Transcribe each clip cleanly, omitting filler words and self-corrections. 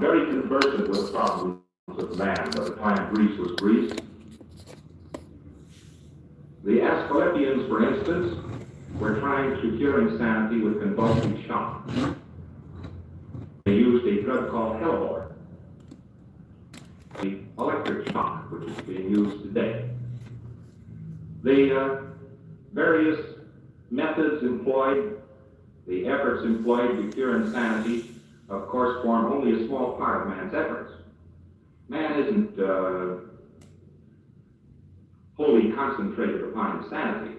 very conversant with problems of man by the time Greece was Greece. The Asclepians, for instance, were trying to cure insanity with convulsive shock. They used a drug called hellebore, the electric shock, which is being used today. The various methods employed, the efforts employed to cure insanity, of course, form only a small part of man's efforts. Man isn't wholly concentrated upon insanity.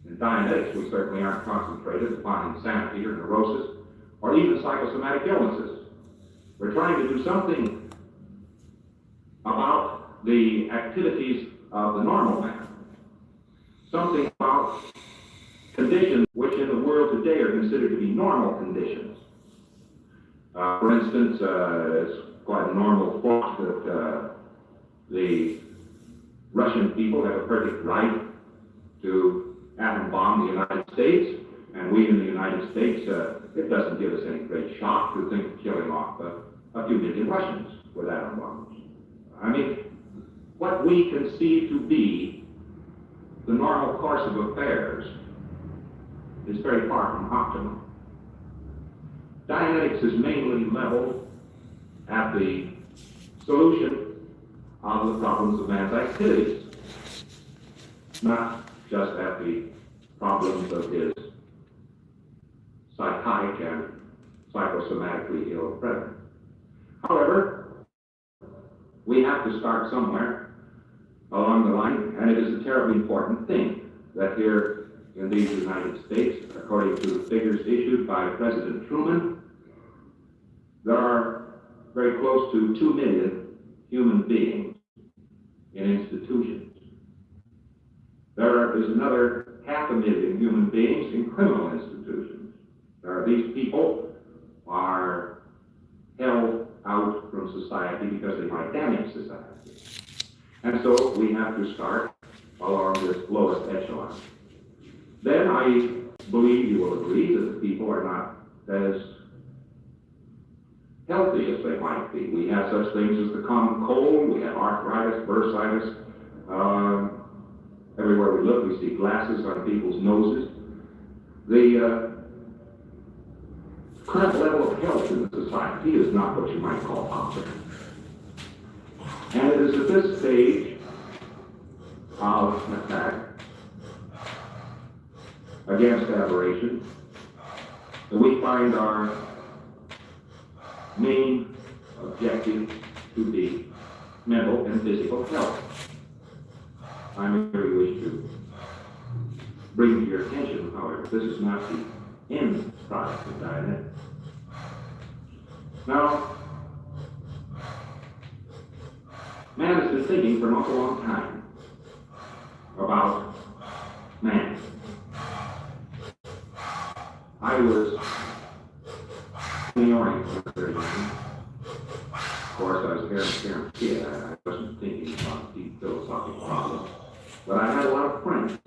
In Dianetics, we certainly aren't concentrated upon insanity or neurosis or even psychosomatic illnesses. We're trying to do something about the activities of the normal man, something about conditions which in the world today are considered to be normal conditions. For instance, it's quite a normal thought that the Russian people have a perfect right to atom bomb the United States, and we in the United States, it doesn't give us any great shock to think of killing off a few million Russians with atom bombs. I mean, what we conceive to be the normal course of affairs is very far from optimum. Dianetics is mainly leveled at the solution of the problems of man's activities, not just at the problems of his psychotic and psychosomatically ill brethren. However, we have to start somewhere along the line, and it is a terribly important thing that here in these United States, according to the figures issued by President Truman, there are very close to 2 million human beings in institutions. There is another 500,000 human beings in criminal institutions. These people are held out from society because they might damage society. And so we have to start along this lowest echelon. Then I believe you will agree that the people are not as healthy as they might be. We have such things as the common cold, we have arthritis, bursitis. Everywhere we look, we see glasses on people's noses. The current level of health in the society is not what you might call optimum. And it is at this stage of attack against aberration that we find our main objective to be mental and physical health. I merely wish to bring to your attention, however, this is not the end product of Dianetics. Now, man has been thinking for an awful long time about man. I was in the Orient when I was very young. Of course, I was a very kid. I wasn't thinking about deep philosophical problems. But I had a lot of friends.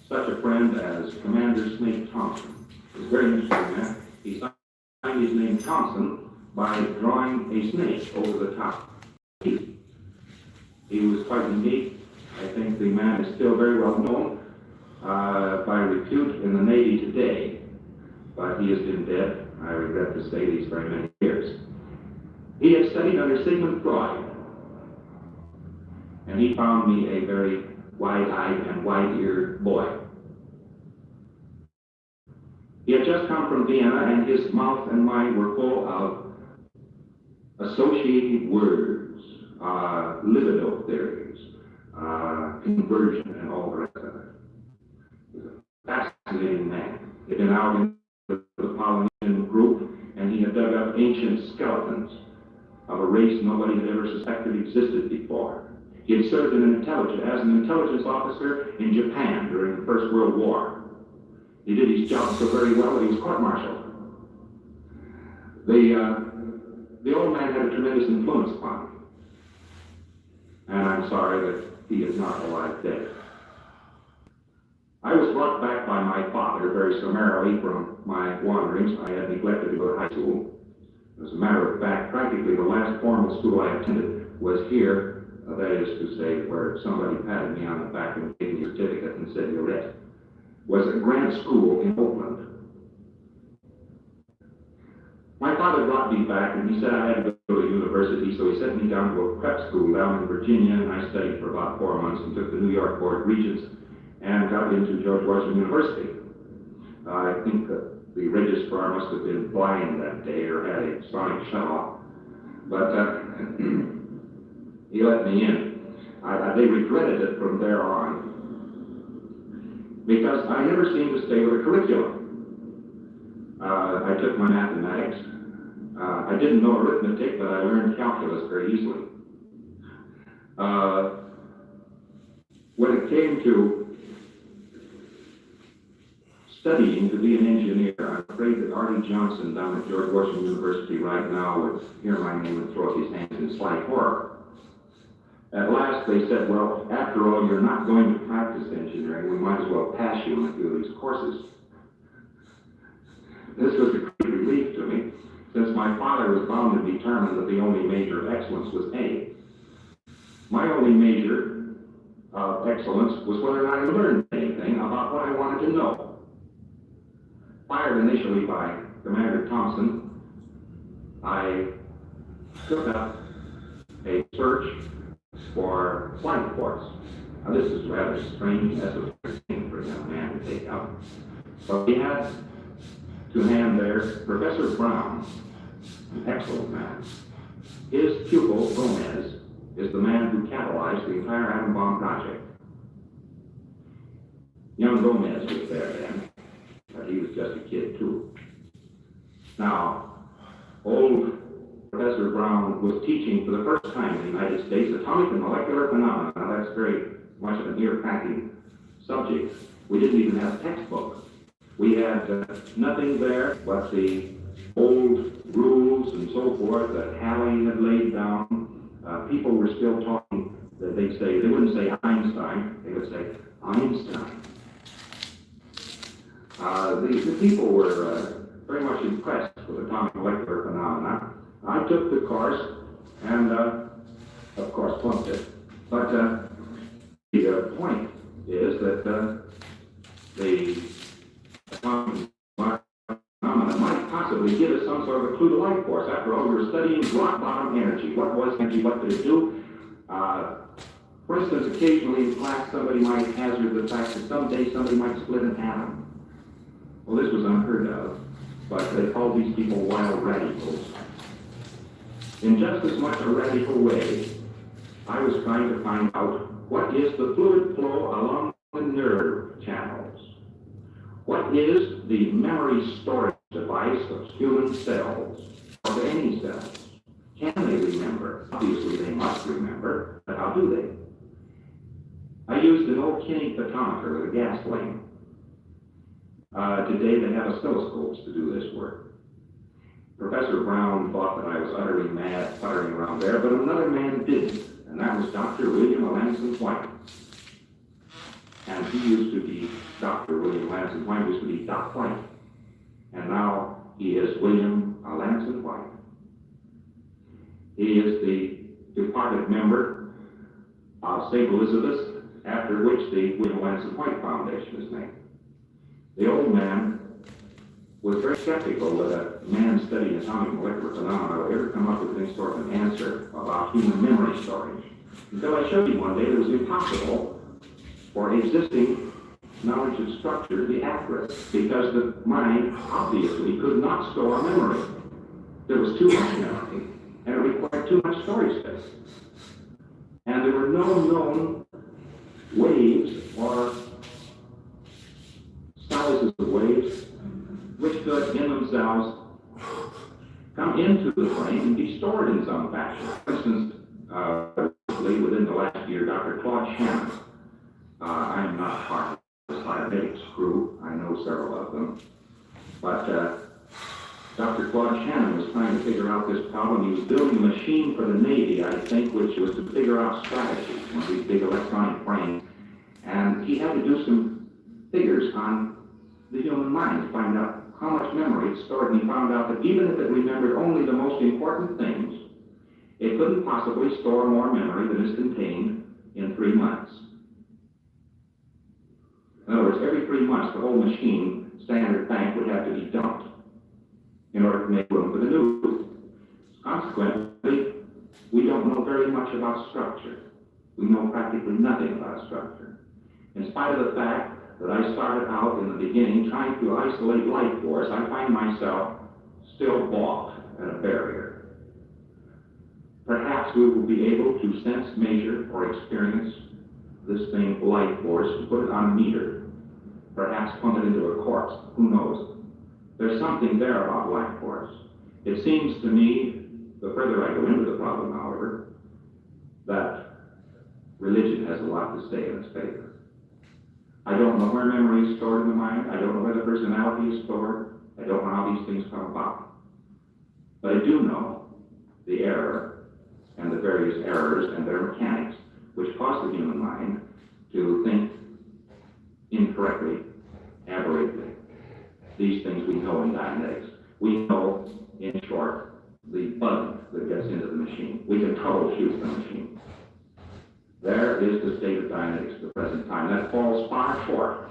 Such a friend as Commander Snake Thompson. It was very interesting, man. He signed his name Thompson by drawing a snake over the top. He was quite unique. I think the man is still very well known by repute in the Navy today, but he has been dead, I regret to say, these very many years. He had studied under Sigmund Freud, and he found me a very wide-eyed and wide-eared boy. He had just come from Vienna, and his mouth and mind were full of associated words, libido theories, conversion, and all the rest of it. He was a fascinating man. He had been out in the Polynesian group, and he had dug up ancient skeletons of a race nobody had ever suspected existed before. He had served as an intelligence officer in Japan during the First World War. He did his job so very well that he was court-martialed. The old man had a tremendous influence upon me. And I'm sorry that he is not alive today. I was brought back by my father very summarily from my wanderings. I had neglected to go to high school. As a matter of fact, practically the last formal school I attended was here, that is to say, where somebody patted me on the back and gave me a certificate and said, "You're it," was at Grant School in Oakland. My father brought me back, and he said I had to go to university, so he sent me down to a prep school down in Virginia, and I studied for about 4 months and took the New York Board of Regents and got into George Washington University. I think the registrar must have been blind that day or had a sonic shut-off, but he let me in. They regretted it from there on, because I never seemed to stay with a curriculum. I took my mathematics. I didn't know arithmetic, but I learned calculus very easily. When it came to studying to be an engineer, I'm afraid that Artie Johnson down at George Washington University right now would hear my name and throw up his hands in slight horror. At last they said, "Well, after all, you're not going to practice engineering. We might as well pass you in a few of these courses." This was a great relief to me, since my father was bound and determined that the only measure of excellence was A. My only measure of excellence was whether I learned anything about what I wanted to know. Fired initially by Commander Thompson, I took up a search for flight course. Now, this is rather strange as a thing for a young man to take up. But we had to hand there Professor Brown, an excellent man. His pupil, Gomez, is the man who catalyzed the entire atom bomb project. Young Gomez was there then, but he was just a kid too. Now, old Professor Brown was teaching for the first time in the United States atomic and molecular phenomena. Now, that's very much an ear-cracking subject. We didn't even have a textbook. We had nothing there but the old rules and so forth that Halley had laid down. People were still talking, that they wouldn't say Einstein, they would say Einstein. The people were very much impressed with atomic molecular phenomena. I took the course and, of course, flunked it. But the point is that the atomic phenomena might possibly give us some sort of a clue to life force. After all, we were studying rock bottom energy. What was energy? What did it do? For instance, occasionally in class, somebody might hazard the fact that someday somebody might split an atom. Well, this was unheard of, but they called these people wild radicals. In just as much a radical way, I was trying to find out what is the fluid flow along the nerve channels. What is the memory storage device of human cells, or any cells? Can they remember? Obviously, they must remember, but how do they? I used an old kinetometer with a gas flame. Today, they have oscilloscopes to do this work. Professor Brown thought that I was utterly mad puttering around there, but another man didn't, and that was Dr. William Alanson White. And he used to be, Dr. William Alanson White used to be Doc White. And now he is William Alanson White. He is the departed member of St. Elizabeth's, after which the William Alanson White Foundation is named. The old man was very skeptical that a man studying atomic molecular phenomena would ever come up with any sort of an answer about human memory storage. Until I showed him one day that it was impossible for existing knowledge of structure to be accurate, because the mind obviously could not store memory. There was too much memory, and it required too much storage space. And there were no known waves or sizes of waves which could in themselves come into the brain and be stored in some fashion. For instance, within the last year, Dr. Claude Shannon, I am not part of the cybernetic crew, I know several of them, but Dr. Claude Shannon was trying to figure out this problem. He was building a machine for the Navy, I think, which was to figure out strategy, one of these big electronic brains, and he had to do some figures on the human mind to find out how much memory it stored, and he found out that even if it remembered only the most important things, it couldn't possibly store more memory than is contained in 3 months. In other words, every 3 months, the whole machine, standard bank, would have to be dumped in order to make room for the new. Consequently, we don't know very much about structure. We know practically nothing about structure. In spite of the fact that I started out in the beginning trying to isolate life force, I find myself still balked at a barrier. Perhaps we will be able to sense, measure, or experience this thing, life force, and put it on a meter. Perhaps pump it into a corpse. Who knows? There's something there about life force. It seems to me, the further I go into the problem, however, that religion has a lot to say in its favor. I don't know where memory is stored in the mind. I don't know where the personality is stored. I don't know how these things come about. But I do know the error and the various errors and their mechanics which cause the human mind to think incorrectly, aberrately. These things we know in Dianetics. We know, in short, the bug that gets into the machine. We can troubleshoot the machine. There is the state of Dianetics at the present time. That falls far short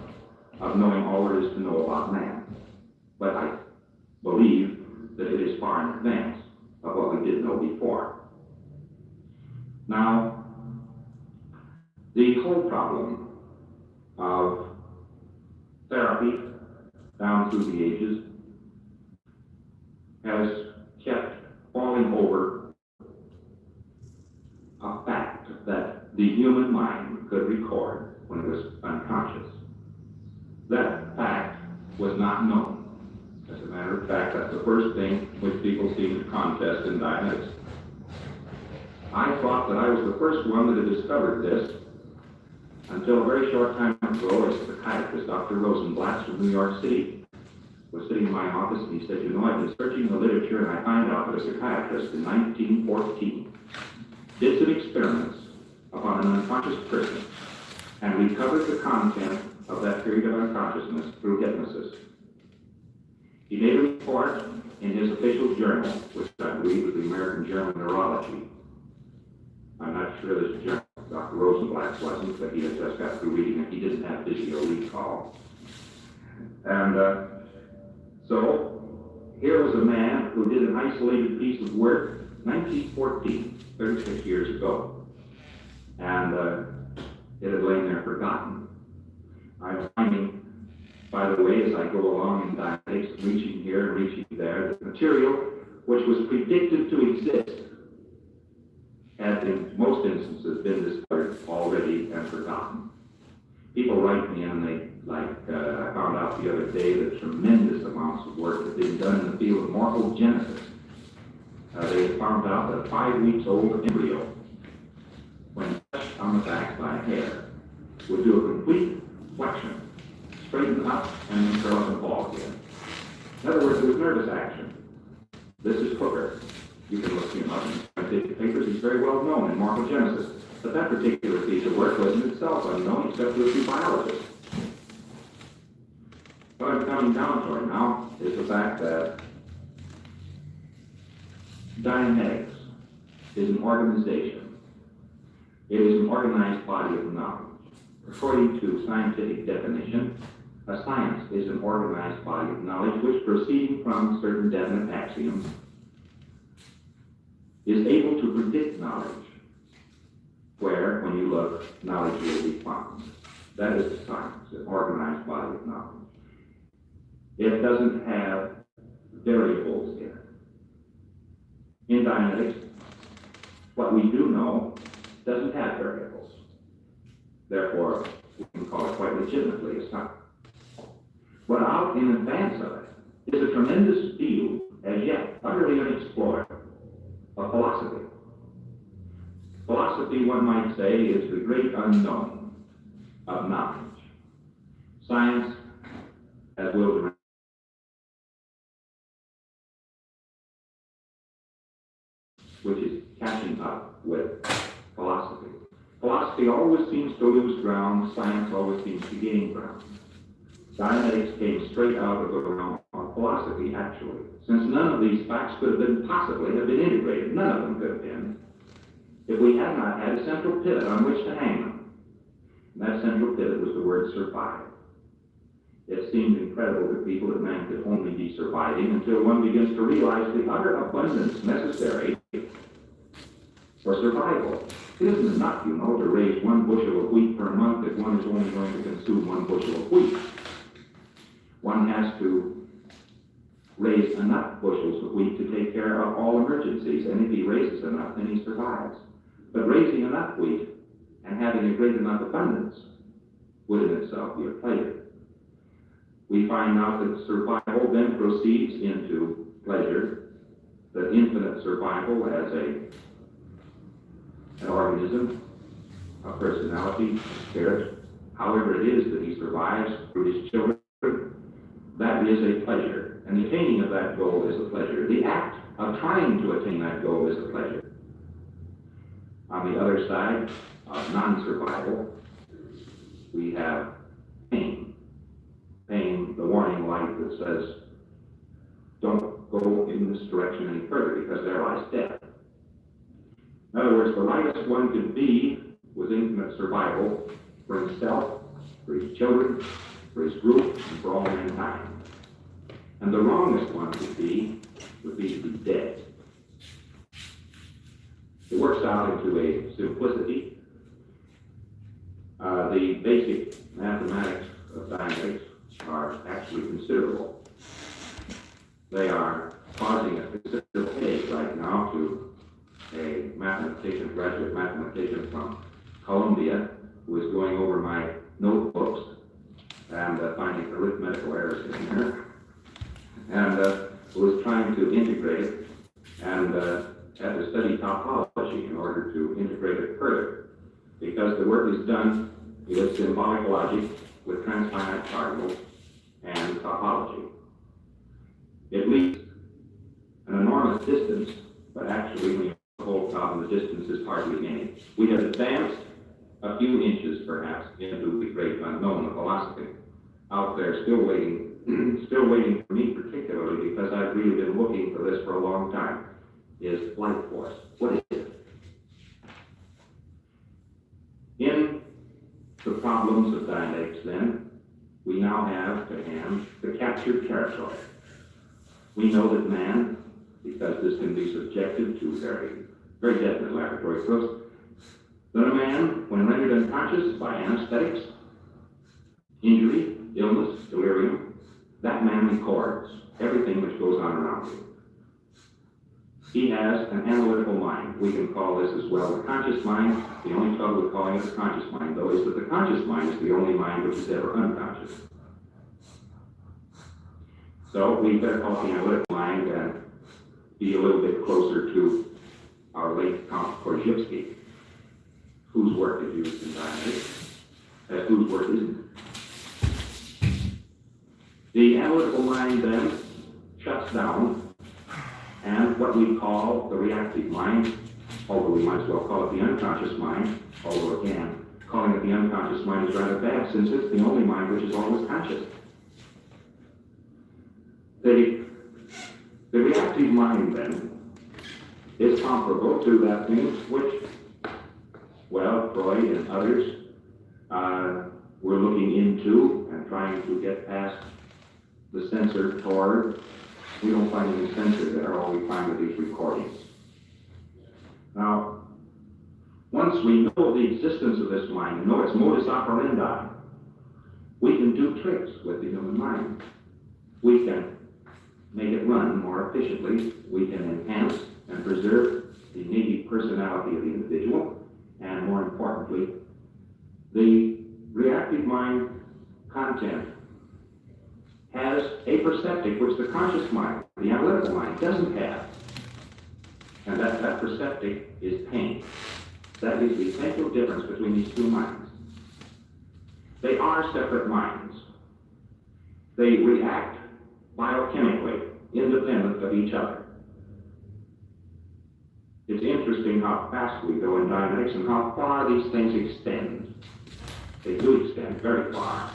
of knowing all there is to know about man. But I believe that it is far in advance of what we did know before. Now, the whole problem of therapy down through the ages has kept falling over a fact that the human mind could record when it was unconscious. That fact was not known. As a matter of fact, that's the first thing which people seem to contest in Dianetics. I thought that I was the first one that had discovered this until a very short time ago. A psychiatrist, Dr. Rosenblatt from New York City, was sitting in my office, and he said, "You know, I've been searching the literature, and I found out that a psychiatrist in 1914 did some experiments upon an unconscious person and recovered the content of that period of unconsciousness through hypnosis. He made a report in his official journal, which I believe was the American Journal of Neurology. I'm not sure this journal, Dr. Rosenblatt wasn't, but he had just got through reading it. He didn't have physio recall. And so here was a man who did an isolated piece of work, 1914, 36 years ago. And it had lain there forgotten. I'm finding, by the way, as I go along in Dianetics, reaching here and reaching there, the material which was predicted to exist has in most instances been discovered already and forgotten. People write me and they, I found out the other day that tremendous amounts of work had been done in the field of morphogenesis. They had found out that a 5 weeks old embryo, when touched on the back by hair, would do a complete flexion, straighten up, and then curl up and fall again. In other words, it was nervous action. This is Hooker. You can look him up in scientific papers. He's very well known in morphogenesis. But that particular piece of work was in itself unknown except to a few biologists. What I'm coming down to right now is the fact that Dianetics is an organization. It is an organized body of knowledge. According to scientific definition, a science is an organized body of knowledge which, proceeding from certain definite axioms, is able to predict knowledge, where, when you look, knowledge will be found. That is science, an organized body of knowledge. It doesn't have variables in it. In Dianetics, what we do know doesn't have variables. Therefore, we can call it quite legitimately a science. But out in advance of it is a tremendous field, as yet utterly unexplored, of philosophy. Philosophy, one might say, is the great unknown of knowledge. Science, as will which is catching up with philosophy. Philosophy always seems to lose ground, science always seems to gain ground. Dianetics came straight out of the realm of philosophy, actually, since none of these facts could have been possibly have been integrated. None of them could have been, if we had not had a central pivot on which to hang them. And that central pivot was the word survive. It seemed incredible to people that man could only be surviving until one begins to realize the utter abundance necessary for survival. It isn't enough, you know, to raise 1 bushel of wheat per month if one is only going to consume 1 bushel of wheat. One has to raise enough bushels of wheat to take care of all emergencies, and if he raises enough, then he survives. But raising enough wheat and having a great enough abundance would in itself be a pleasure. We find out that survival then proceeds into pleasure, that infinite survival as an organism, a personality, a spirit, however it is that he survives through his children, that is a pleasure. And the attaining of that goal is a pleasure. The act of trying to attain that goal is a pleasure. On the other side of non-survival, we have pain. Pain, the warning light that says, don't go in this direction any further because there lies death. In other words, the lightest one could be was infinite survival for himself, for his children, for his group, and for all mankind. And the wrongest one would be to be dead. It works out into a simplicity. The basic mathematics of Dianetics are actually considerable. They are causing a considerable headache right now to a mathematician, graduate mathematician from Columbia, who is going over my notebooks and finding arithmetical errors in there, and who is trying to integrate it and had to study topology in order to integrate it further, because the work is done with symbolic logic, with transfinite cardinals, and topology. It leads an enormous distance, but actually when you hold problem, the distance is hardly any. We have advanced a few inches, perhaps, into the great unknown of philosophy. Out there, still waiting for me particularly, because I've really been looking for this for a long time, is light force. What is it? In the problems of Dianetics, then, we now have to hand the captured territory. We know that man, because this can be subjected to very definite laboratory proofs, that a man, when rendered unconscious by anesthetics, injury, illness, delirium, that man records everything which goes on around him. He has an analytical mind. We can call this as well the conscious mind. The only trouble with calling it the conscious mind, though, is that the conscious mind is the only mind which is ever unconscious. So we better call it the analytical mind and be a little bit closer to our late Count Korzybski, whose work is used in Dianetics, as whose work isn't. The analytical mind then shuts down, and what we call the reactive mind, although we might as well call it the unconscious mind, although again, calling it the unconscious mind is rather bad, since it's the only mind which is always conscious. The reactive mind, then, is comparable to that thing which, well, Freud and others were looking into and trying to get past the censor toward. We don't find any censor there, all we find are these recordings. Now, once we know the existence of this mind, and know its modus operandi, we can do tricks with the human mind. We can make it run more efficiently. We can enhance and preserve the native personality of the individual, and more importantly, the reactive mind content has a perceptic which the conscious mind, the analytical mind, doesn't have. And that perceptic is pain. That is the essential difference between these two minds. They are separate minds. They react biochemically, independent of each other. It's interesting how fast we go in Dianetics and how far these things extend. They do extend very far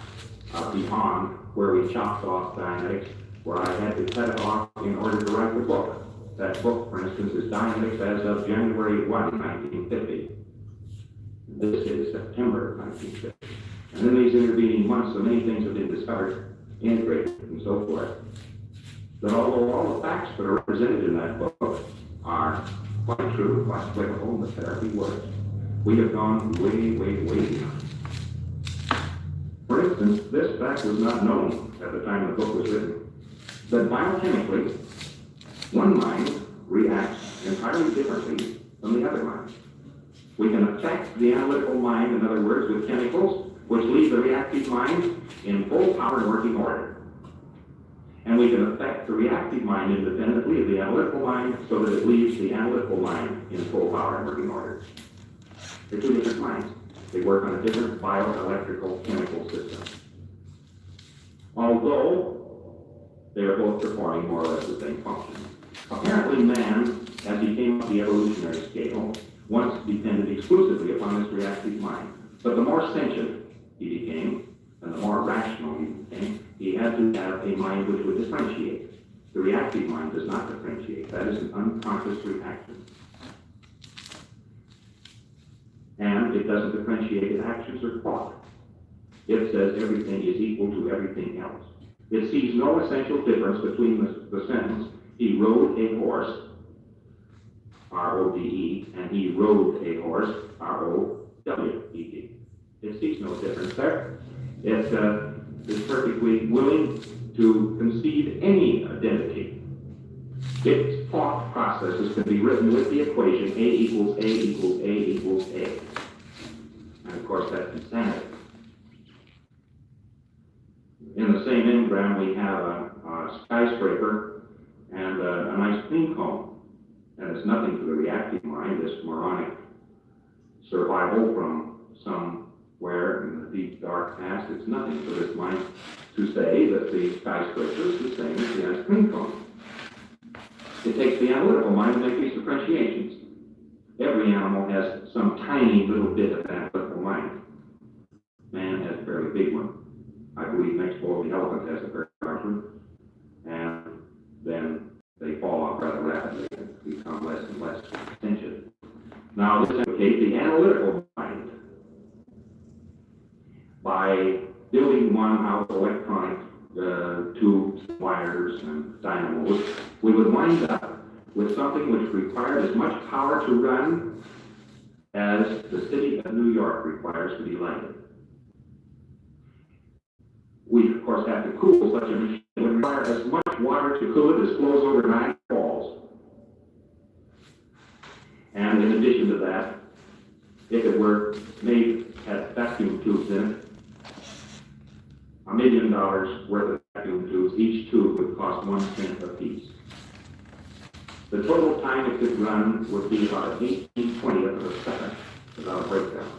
beyond where we chopped off Dianetics, where I had to cut it off in order to write the book. That book, for instance, is Dianetics as of January 1, 1950. This is September 1950. And in these intervening months, so many things have been discovered, integrated, and so forth, that although all the facts that are represented in that book are quite true, quite applicable, the therapy works, we have gone way, way, way beyond. For instance, this fact was not known at the time the book was written, that biochemically, one mind reacts entirely differently from the other mind. We can affect the analytical mind, in other words, with chemicals, which leave the reactive mind in full power and working order. And we can affect the reactive mind independently of the analytical mind so that it leaves the analytical mind in full power and working order. They're two different minds. They work on a different bioelectrical chemical system. Although they are both performing more or less the same function. Apparently man, as he came up the evolutionary scale, once depended exclusively upon this reactive mind. But the more sentient he became, and the more rational he became, he had to have a mind which would differentiate. The reactive mind does not differentiate. That is an unconscious reaction. And it doesn't differentiate in actions or thought. It says everything is equal to everything else. It sees no essential difference between the sentence, he rode a horse, R-O-D-E, and he rode a horse, R-O-W-E-D. It sees no difference there. It is perfectly willing to concede any identity. Its thought processes can be written with the equation A equals A equals A equals A. And of course that's insanity. In the same engram we have a skyscraper and an ice cream cone. And it's nothing to the reactive mind, this moronic survival from somewhere in the deep dark past. It's nothing for this mind to say that the skyscraper is the same as the ice cream cone. It takes the analytical mind to make these differentiations. Every animal has some tiny little bit of analytical mind. Man has a very big one. I believe next below the elephant has a very large one. And then they fall off rather rapidly and become less and less sentient. Now, this indicates the analytical mind. By building one out of electronic tubes, wires, and dynamos, we would wind up with something which required as much power to run as the city of New York requires to be lighted. We, of course, have to cool such a machine. It would require as much water to cool it as flows over 9 falls. And in addition to that, if it were made, had vacuum tubes in it, $1 million worth of vacuum tubes, each tube would cost 1 cent a piece. The total time it could run would be about 18/20th of a second without a breakdown.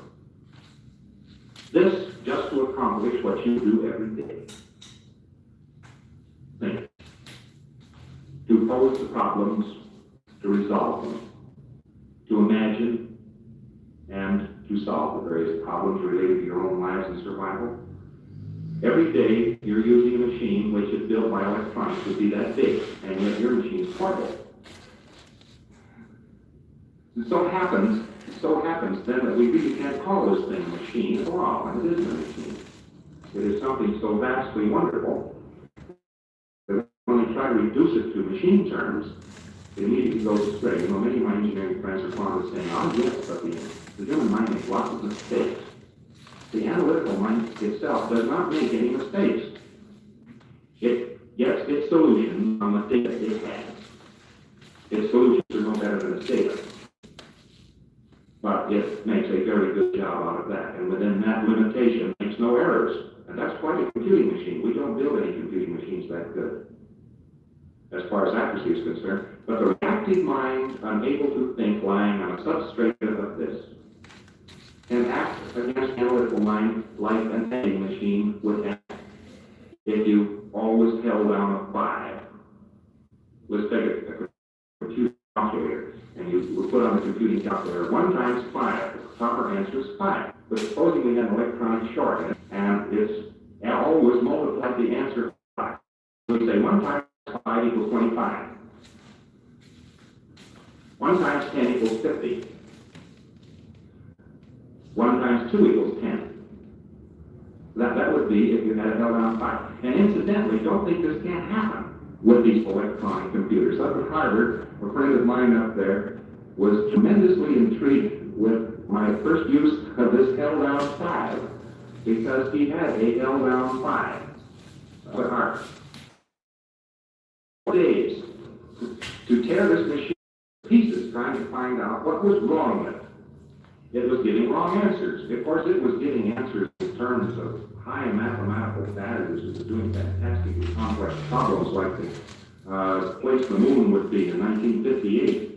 This just to accomplish what you do every day. Think. To pose the problems, to resolve them, to imagine, and to solve the various problems related to your own lives and survival. Every day, you're using a machine which is built by electronics to be that big, and yet your machine is portable. It so happens then that we really can't call this thing a machine at all, and it isn't a machine. It is something so vastly wonderful that when we try to reduce it to machine terms, it immediately goes astray. You know, many of my engineering friends are fond of saying, oh yes, but the human mind makes lots of mistakes. The analytical mind itself does not make any mistakes. It gets its solutions from the data it has. Its solutions are no better than its data. But it makes a very good job out of that. And within that limitation, it makes no errors. And that's quite a computing machine. We don't build any computing machines that good, as far as accuracy is concerned. But the reactive mind, unable to think, lying on a substrate of this, can act against analytical mind like an editing machine would act if you always held down a 5. Let's take a computer calculator, and you would put on the computing calculator 1 times 5. The proper answer is 5. But supposing we have an electronic short in it, and it's all always multiply the answer 5. So we say 1 times 5 equals 25. 1 times 10 equals 50. 1 times 2 equals 10. That would be if you had a held down 5. And incidentally, don't think this can't happen with these electronic computers. Up at Harvard, a friend of mine up there was tremendously intrigued with my first use of this held down 5 because he had a held down 5 up at Harvard. 4 days to tear this machine to pieces trying to find out what was wrong with it. It was getting wrong answers. Of course, it was getting answers in terms of high mathematical values. It was doing fantastically complex problems like the place the moon would be in 1958.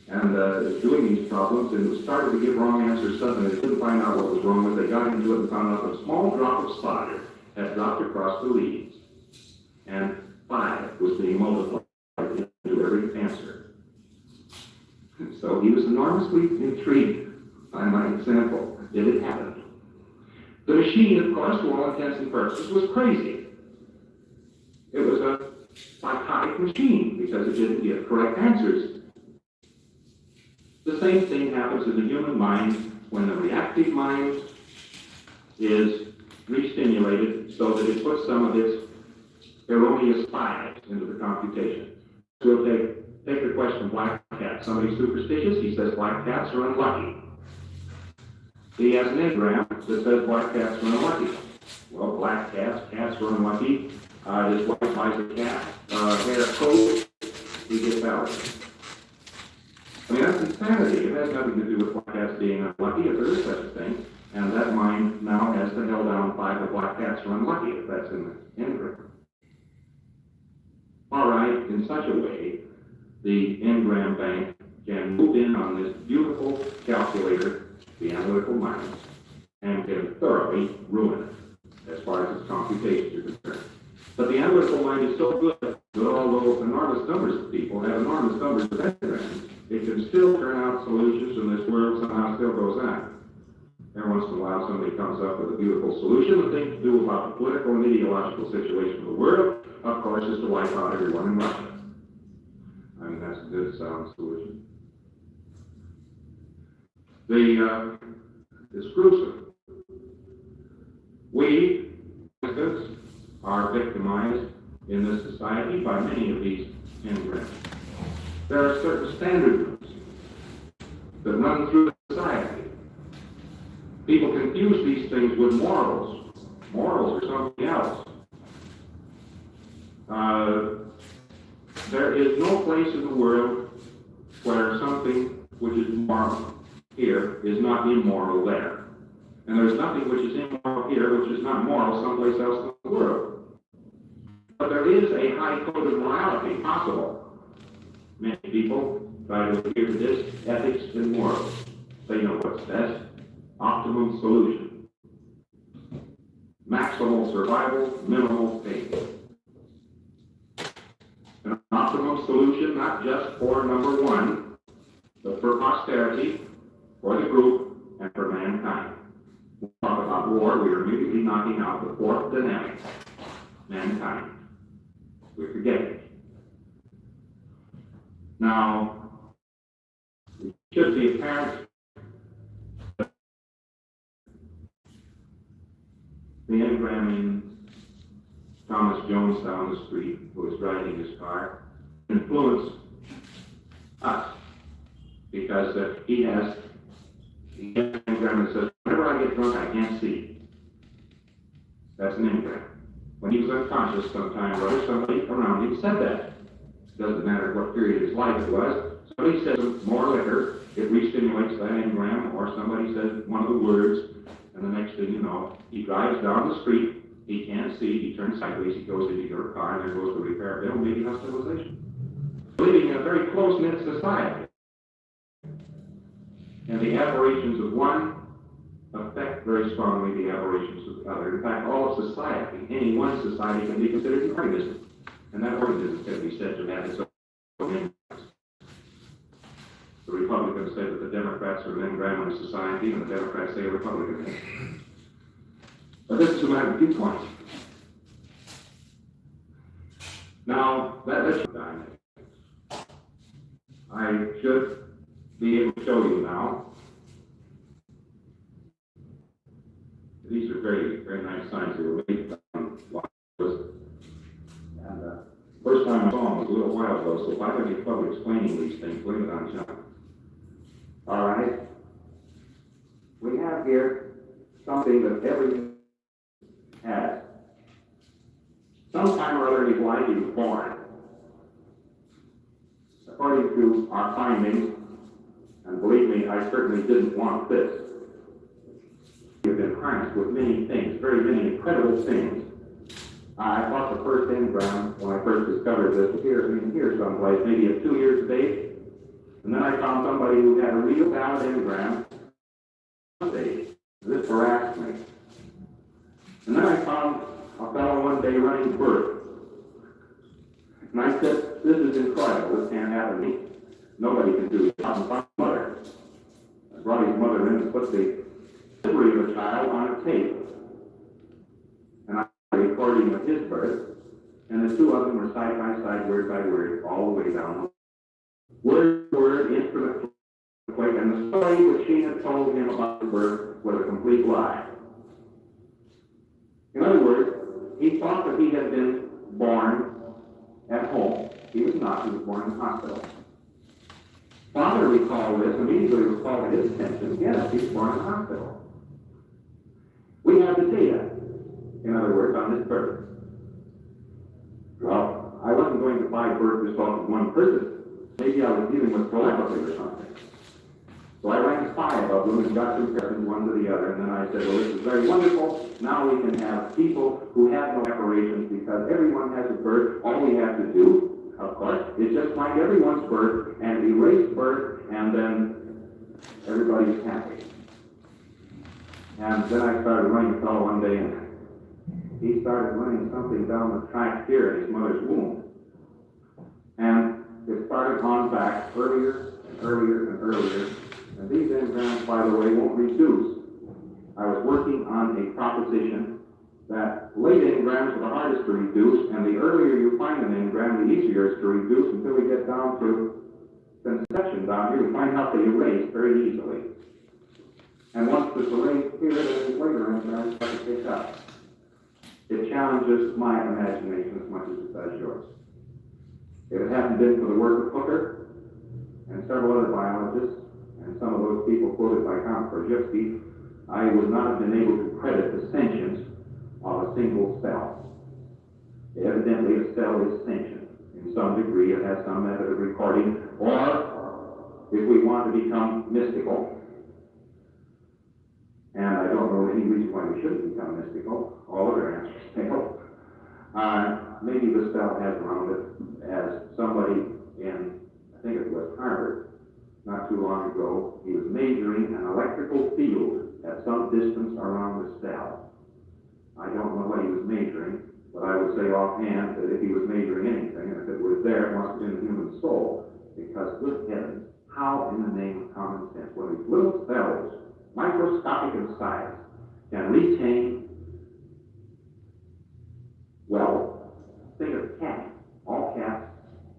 And doing these problems, and it started to give wrong answers suddenly. They couldn't find out what was wrong with it. They got into it and found out that a small drop of solder had dropped across the leads. And 5 was being multiplied into every answer. So he was enormously intrigued by my example. It had happened. The machine, of course, to all intents and purposes, was crazy. It was a psychotic machine because it didn't give correct answers. The same thing happens in the human mind when the reactive mind is re-stimulated so that it puts some of its erroneous bias into the computation. So we'll take the question black cat. Somebody's superstitious, he says black cats are unlucky. He has an engram that says black cats are unlucky. Well, black cats are unlucky. This white buys a cat, hair coat, he gets valid. I mean, that's insanity. It has nothing to do with black cats being unlucky, if there is such a thing. And that mind now has the held down 5 of black cats are unlucky, if that's in the engram. All right, in such a way, the engram bank can move in on this beautiful calculator, the analytical mind, and can thoroughly ruin it as far as its computations are concerned. But the analytical mind is so good that although enormous numbers of people have enormous numbers of engrams, it can still turn out solutions, and this world somehow still goes on. Every once in a while, somebody comes up with a beautiful solution. The thing to do about the political and ideological situation of the world, of course, is to wipe out everyone in Russia. I mean, that's a good, sound solution. It's gruesome. We, as instance, are victimized in this society by many of these engrams. There are certain standards that run through society. People confuse these things with morals. Morals are something else. There is no place in the world where something which is moral here is not immoral there. And there's nothing which is immoral here which is not moral someplace else in the world. But there is a high code of morality possible. Many people try to adhere to this, ethics and morals. They know what's best. Optimum solution. Maximal survival, minimal pain. An optimum solution not just for number one, but for posterity, for the group, and for mankind. When we talk about war, we are immediately knocking out the fourth dynamic, mankind. We forget it. Now, it should be apparent that the engram in Thomas Jones down the street, who was driving his car, influenced us because he has an engram that says, whenever I get drunk, I can't see. That's an engram. When he was unconscious sometime or other, somebody around him said that. Doesn't matter what period of his life it was. Somebody says more liquor, it re-stimulates that engram, or somebody says one of the words, and the next thing you know, he drives down the street, he can't see, he turns sideways, he goes into your car, and there goes the repair bill, maybe hospitalization. Living in a very close-knit society. And the aberrations of one affect very strongly the aberrations of the other. In fact, all of society, any one society can be considered an organism. And that organism can be said to have its own influence. The Republicans say that the Democrats are an engram of society, and the Democrats say a Republican is. But this is a matter of viewpoint. Now, that's done. I should be able to show you now. These are very, very nice signs that were made. And first time I saw them was a little while ago, so if I have any trouble explaining these things, blame it on John. All right. We have here something that everyone has. Sometime or other in his life he was born. According to our findings, and believe me, I certainly didn't want this. We've been harnessed with many things, very many incredible things. I thought the first engram, when I first discovered this, here someplace, maybe at 2 years of age. And then I found somebody who had a real valid engram. This harassed me. And then I found a fellow one day running birth. And I said, this is incredible, this can't happen to me. Nobody can do it. I found my mother. I brought his mother in and put the delivery of a child on a tape. And I was recording of his birth, and the two of them were side by side, word by word, all the way down. Word for word, instrument for quick, and the story which she had told him about the birth was a complete lie. In other words, he thought that he had been born at home. He was not. He was born in the hospital. Father recalled this, immediately was called to his attention. Yes, he was born in the hospital. We have the data, in other words, on this birth. Well, I wasn't going to buy birth results of one person. Maybe I was dealing with telepathy or something. So I ran 5 of them and got comparisons one to the other, and then I said, well, this is very wonderful. Now we can have people who have no preparations because everyone has a birth. All we have to do, of course, is just find everyone's birth and erase birth, and then everybody's happy. And then I started running a fellow one day, and he started running something down the track here in his mother's womb. And it started on back earlier and earlier and earlier. And these engrams, by the way, won't reduce. I was working on a proposition that late engrams are the hardest to reduce, and the earlier you find an engram, the easier it is to reduce until we get down to conception down here. We find out they erase very easily. And once it's erased here, then later engrams start to pick up. It challenges my imagination as much as it does yours. If it hadn't been for the work of Hooker and several other biologists, and some of those people quoted by Count Krzyzewski, I would not have been able to credit the sentience of a single cell. Evidently, a cell is sentient. In some degree, it has some method of recording, or if we want to become mystical, and I don't know any reason why we shouldn't become mystical, all other answers fail. Maybe the cell has around it, as somebody in, I think it was Harvard, not too long ago, he was measuring an electrical field at some distance around the cell. I don't know what he was measuring, but I would say offhand that if he was measuring anything, and if it was there, it must have been the human soul. Because, good heavens, how in the name of common sense, when these little cells, microscopic in size, can retain, well, think of cats. All cats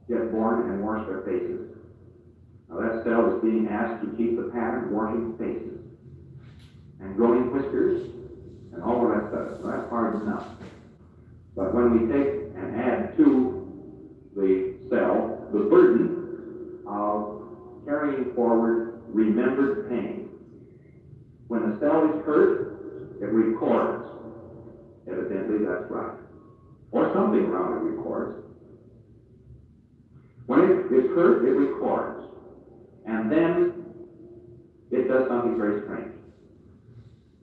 get born and wash their faces. Now that cell is being asked to keep the pattern of washing faces and growing whiskers and all of that stuff. So that's hard enough. But when we take and add to the cell the burden of carrying forward remembered pain, when the cell is hurt, it records. Evidently, that's right. Or something around it records. When it is hurt, it records. And then it does something very strange.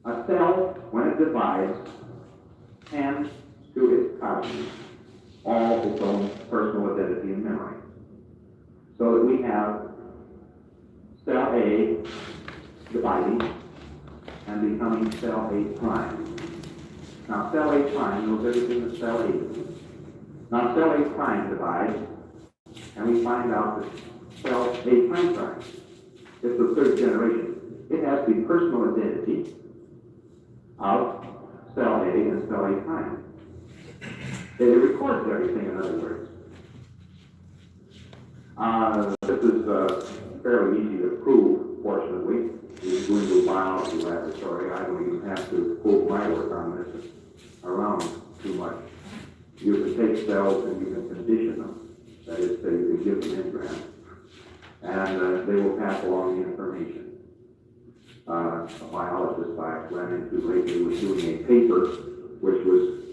A cell, when it divides, hands to its copy all its own personal identity and memory. So that we have cell A dividing and becoming cell A prime. Now cell A prime knows everything that cell A is. Now cell A prime divides, and we find out that cell A prime prime is the third generation. It has the personal identity of cell A and cell A prime. It records everything, in other words. This is fairly easy to prove, fortunately. He's going to a biology laboratory. I don't even have to quote my work on this around too much. You can take cells and you can condition them. That is, say, you can give them engrams. And they will pass along the information. A biologist I ran into lately was doing a paper which was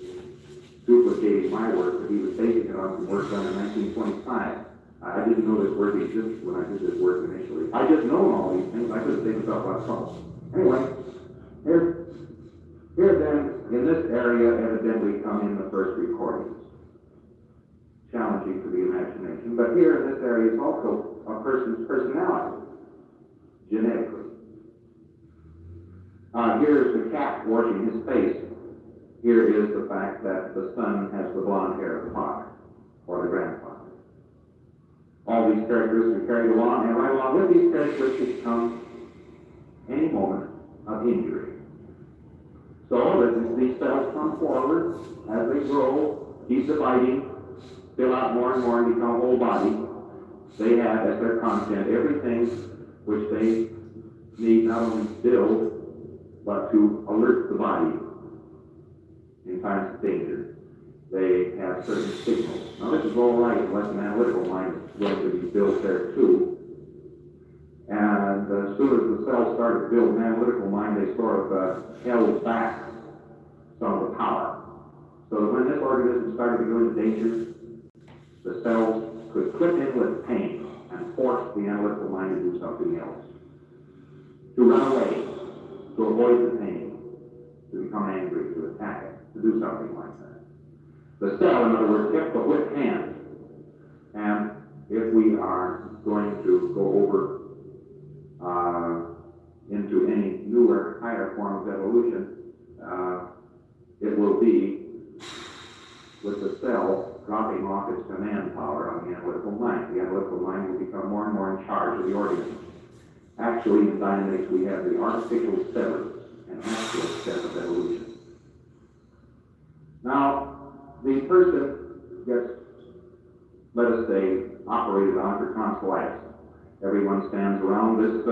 duplicating my work, but he was basing it on some work done in 1925. I didn't know this work existed when I did this work initially. I just know all these things. I couldn't think about myself. Anyway, here then, in this area, evidently come in the first recordings. Challenging to the imagination. But here in this area is also a person's personality, genetically. Here's the cat washing his face. Here is the fact that the son has the blonde hair of the father, or the grandfather. All these characteristics are carried along, and right along with these characteristics come any moment of injury. So that these cells come forward as they grow, keep dividing, fill out more and more, and become a whole body. They have as their content everything which they need not only build, but to alert the body in times of danger. They have certain signals. Now this is all right unless an analytical mind is going to be built there too. And as soon as the cells started to build an analytical mind, they sort of held back some of the power. So that when this organism started to go into danger, the cells could clip in with pain and force the analytical mind to do something else. To run away, to avoid the pain, to become angry, to attack it, to do something like that. The cell, in other words, kept the whip hand. And if we are going to go over into any newer, higher form of evolution, it will be with the cell dropping off its command power on the analytical mind. The analytical mind will become more and more in charge of the organism. Actually, in dynamics, we have the artificial severance and actual step of evolution. Now, the person gets, let us say, operated on for tonsillitis. Everyone stands around this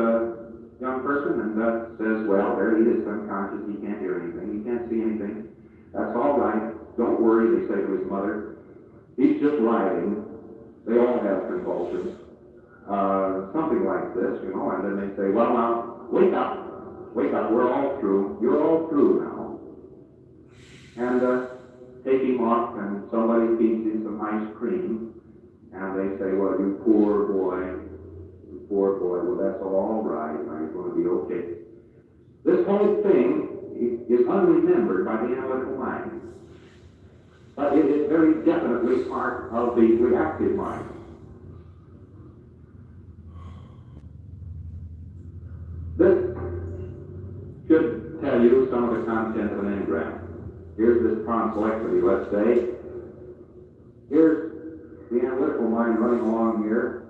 young person and says, well, there he is, unconscious, he can't hear anything, he can't see anything. That's all right. Don't worry, they say to his mother. He's just writhing. They all have convulsions. Something like this, you know, and then they say, well, now, wake up, we're all through, you're all through now. And take him off, and somebody feeds him some ice cream, and they say, well, you poor boy, well, that's all right, now you're going to be okay. This whole thing is unremembered by the analytical mind, but it is very definitely part of the reactive mind. This should tell you some of the content of an engram. Here's this tonsillectomy, let's say. Here's the analytical mind running along here,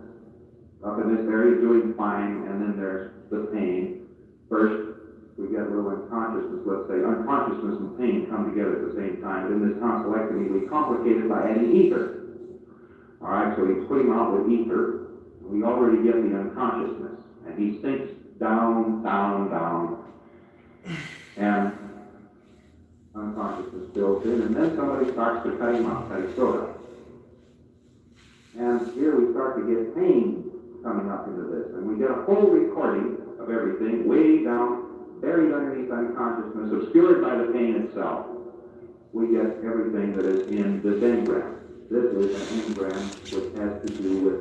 up in this area, doing fine, and then there's the pain. First, we get a little unconsciousness, let's say. Unconsciousness and pain come together at the same time. Then this tonsillectomy will be complicated by adding ether. All right, so he's putting out with ether. We already get the unconsciousness, and he sinks down, down, down, and unconsciousness builds in, and then somebody starts to cut him up, cut his throat up. And here we start to get pain coming up into this, and we get a full recording of everything way down, buried underneath unconsciousness, obscured by the pain itself. We get everything that is in this engram. This is an engram which has to do with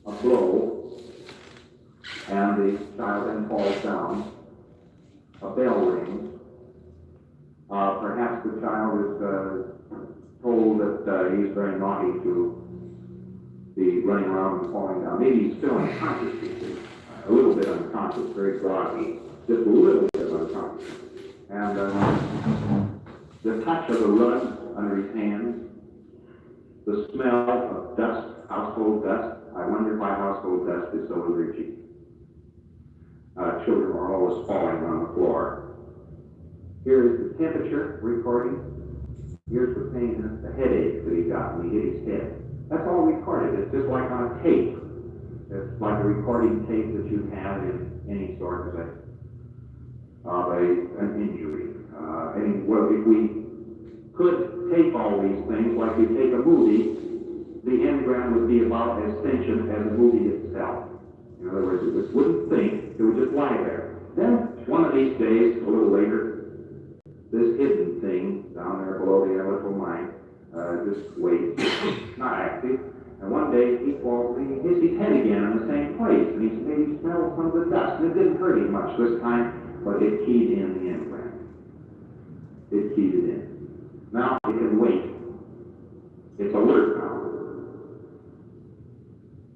a blow, and the child then falls down. A bell rings. Perhaps the child is told that he's very naughty to be running around and falling down. Maybe he's still unconscious, you see. A little bit unconscious, very groggy. Just a little bit unconscious. And the touch of the rug under his hands, the smell of dust, household dust. I wonder why household dust is so allergic. Children are always falling on the floor. Here is the temperature recording. Here's the pain, the headache that he got when he hit his head. That's all recorded. It's just like on a tape. It's like a recording tape that you have in any sort of an injury. Well, if we could take all these things, like you take a movie, the engram would be about as sentient as the movie itself. In other words, it just wouldn't think, it would just lie there. Then, one of these days, a little later, this hidden thing down there below the analytical mind just waits, not active. And one day he falls, he hits his head again in the same place, and he maybe smells some of the dust. And it didn't hurt him much this time, but it keyed in the engram. It keyed it in. Now it can wait. It's alert now.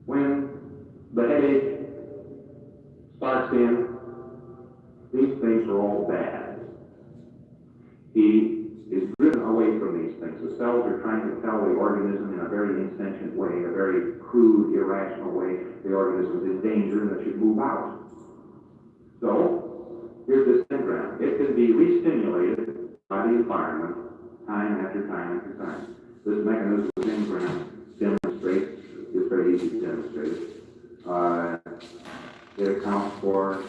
When the headache starts in, these things are all bad. He is driven away from these things. The cells are trying to tell the organism in a very insentient way, a very crude, irrational way, the organism is in danger and it should move out. So, here's this engram. It can be re-stimulated by the environment time after time after time. This mechanism of engram demonstrates, it's very easy to demonstrate. It accounts for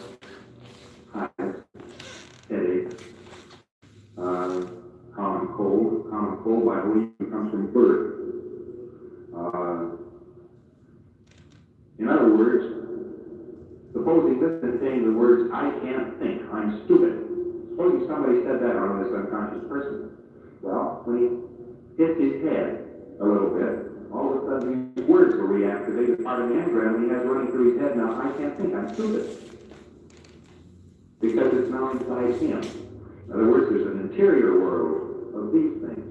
hives, headache, common cold. Common cold, I believe, comes from birth. In other words, supposing this is saying the words, I can't think, I'm stupid. Supposing somebody said that on this unconscious person. Well, when he hits his head a little bit, all of a sudden these words will reactivate part of the engram he has running through his head. Now, I can't think, I'm stupid. Because it's now inside him. In other words, there's an interior world of these things,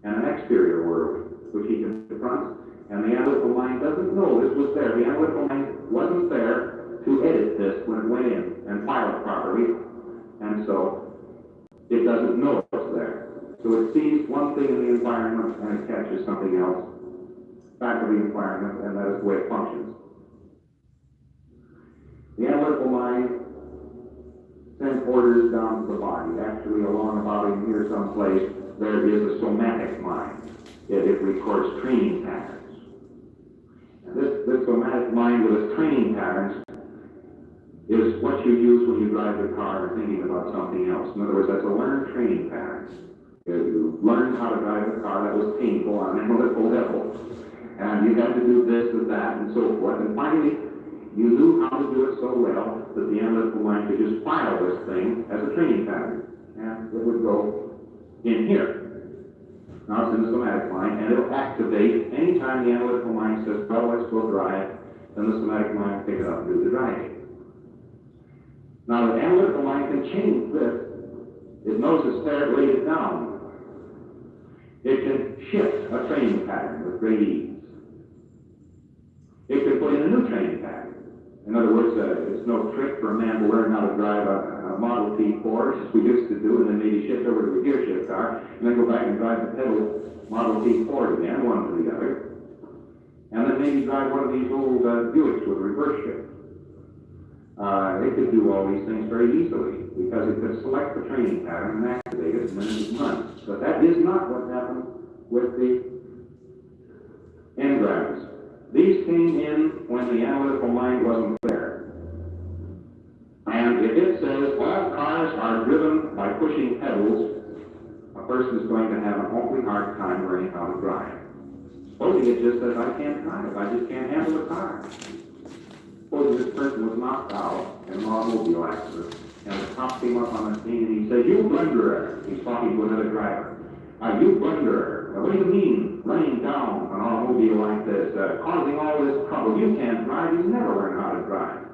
and an exterior world, which he confronts, and the analytical mind doesn't know this was there. The analytical mind wasn't there to edit this when it went in and file it properly, and so it doesn't know it's there. So it sees one thing in the environment and it catches something else back of the environment, and that is the way it functions. The analytical mind sends orders down to the body. Actually, along about in here someplace, there is a somatic mind. It records training patterns. And this somatic mind with its training patterns is what you use when you drive the car and thinking about something else. In other words, that's a learned training pattern. You learned how to drive a car that was painful on an analytical level. And you had to do this and that and so forth. And finally, you knew how to do it so well that the analytical mind could just file this thing as a training pattern. And it would go in here. Now it's in the somatic mind, and it'll activate anytime the analytical mind says, well, let's go drive, then the somatic mind will pick it up and do the driving. Now the analytical mind can change this. It knows it's there, lay it down. It can shift a training pattern with great ease. It can put in a new training pattern. In other words, it's no trick for a man to learn how to drive a Model T Ford, as we used to do, and then maybe shift over to a gear shift car, and then go back and drive the pedal Model T Ford again, one to the other, and then maybe drive one of these old Buicks with a reverse shift. It could do all these things very easily, because it could select the training pattern and activate it, and then it would run. But that is not what happened with the engrams. These came in when the analytical mind wasn't there. And if it says all cars are driven by pushing pedals, a person is going to have an awfully hard time learning how to drive. Supposing it just says, I can't drive, I just can't handle the car. Supposing this person was knocked out in an automobile accident, and the cop came up on the scene and he said, you blunderer. He's talking to another driver. You blunderer. Now, what do you mean, running down an automobile like this, causing all this trouble? You can't drive, you never learn how to drive.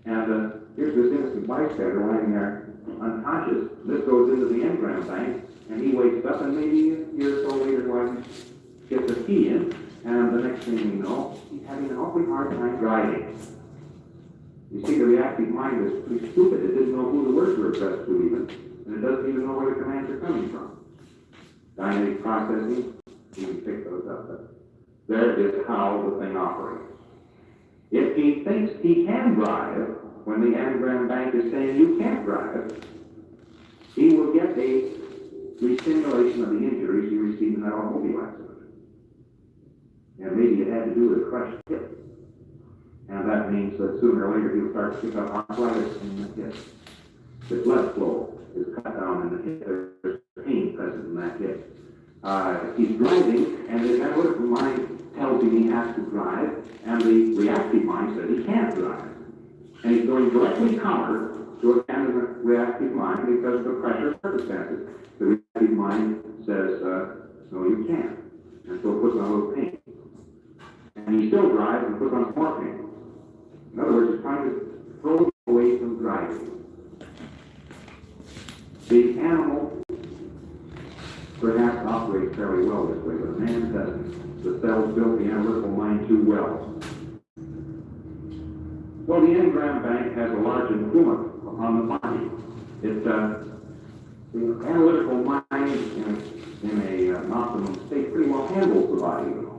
And here's this innocent bystander lying there unconscious. This goes into the engram bank, and he wakes up, and maybe a year or so later, gets a key in, and the next thing we know, he's having an awfully hard time driving. You see, the reactive mind is pretty stupid. It didn't know who the words were addressed to even, and it doesn't even know where the commands are coming from. Dynamic processing, you can pick those up. But there is how the thing operates. If he thinks he can drive, when the engram bank is saying you can't drive, he will get a re-stimulation of the injuries he received in that automobile accident. And maybe it had to do with a crushed hip. And that means that sooner or later he'll start to pick up arthritis in the hip. The blood flow is cut down in the hip. There's pain present in that hip. He's driving, and the analytical mind tells him he has to drive, and the reactive mind says he can't drive. And he's going directly counter to a kind of a reactive mind because of the pressure circumstances. The reactive mind says, no, you can't. And so it puts on a little pain. And he still drives and puts on some more pain. In other words, he's trying to throw away from driving. The animal perhaps operates fairly well this way, but man doesn't. The cells build the analytical mind too well. Well, the engram bank has a large influence on the body. The analytical mind in an optimum state pretty well handles the body, you know.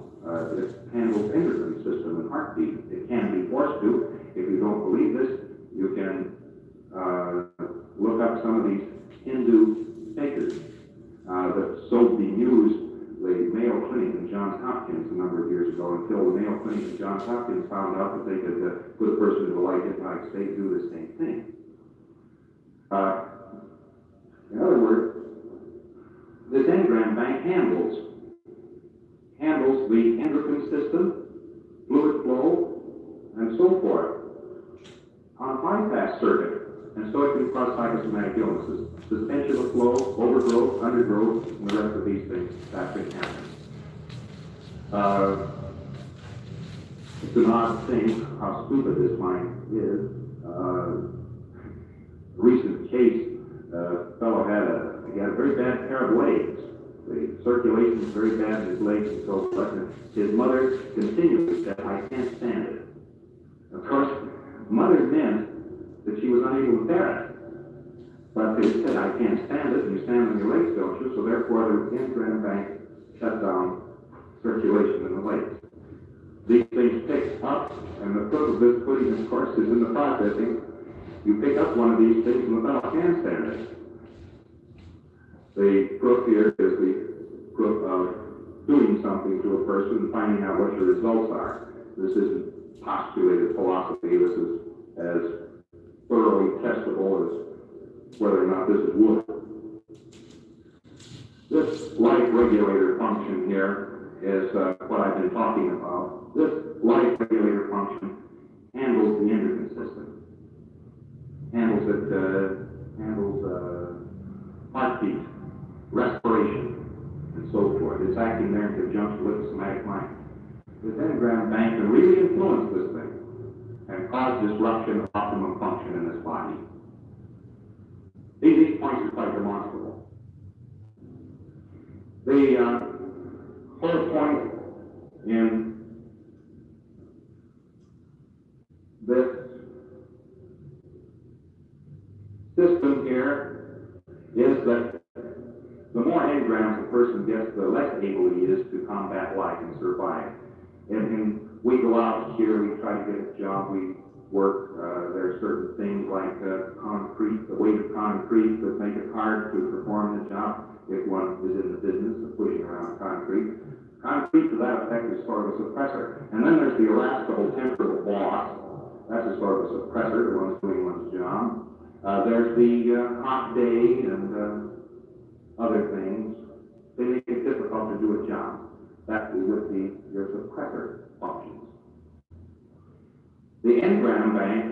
It handles endocrine system and heartbeat. It can be forced to. If you don't believe this, you can look up some of these Hindu fakers that so bemused the Mayo Clinic in Johns Hopkins a number of years ago until the Mayo Clinic in Johns Hopkins found out that they could put a person into a light hypnotic state and do the same thing. In other words, this engram bank handles the endocrine system, fluid flow, and so forth on a bypass circuit. And so it can cause psychosomatic illnesses, suspension of flow, overgrowth, undergrowth, and the rest of these things that can happen. It's an odd thing how stupid this mind is. A recent case, a fellow had a very bad pair of legs. The circulation was very bad in his legs and so forth. And his mother continually said, "I can't stand it." Of course, mother meant that she was unable to bear it. But they said, "I can't stand it," and you stand on your legs, don't you? So therefore, the engram bank shut down circulation in the legs. These things pick up, and the proof of this pudding, of course, is in the processing. You pick up one of these things, and the fellow can stand it. The proof here is the proof of doing something to a person and finding out what your results are. This isn't postulated philosophy. This is as thoroughly testable as whether or not this is wood. This light regulator function here is what I've been talking about. This light regulator function handles the endocrine system. Handles heartbeat, respiration, and so forth. It's acting there in conjunction with the somatic mind. This engram bank can really influence this thing and cause disruption of optimum function in this body. These points are quite demonstrable. The whole point in this system here is that the more engrams a person gets, the less able he is to combat life and survive. And we go out here, we try to get a job, we work, there are certain things like concrete, the weight of concrete that make it hard to perform the job if one is in the business of pushing around concrete. Concrete, to that effect, is sort of a suppressor. And then there's the irascible temper of the boss. That's a sort of a suppressor, the one's doing one's job. There's the hot day and other things. They make it difficult to do a job. That is with your suppressor functions. The engram bank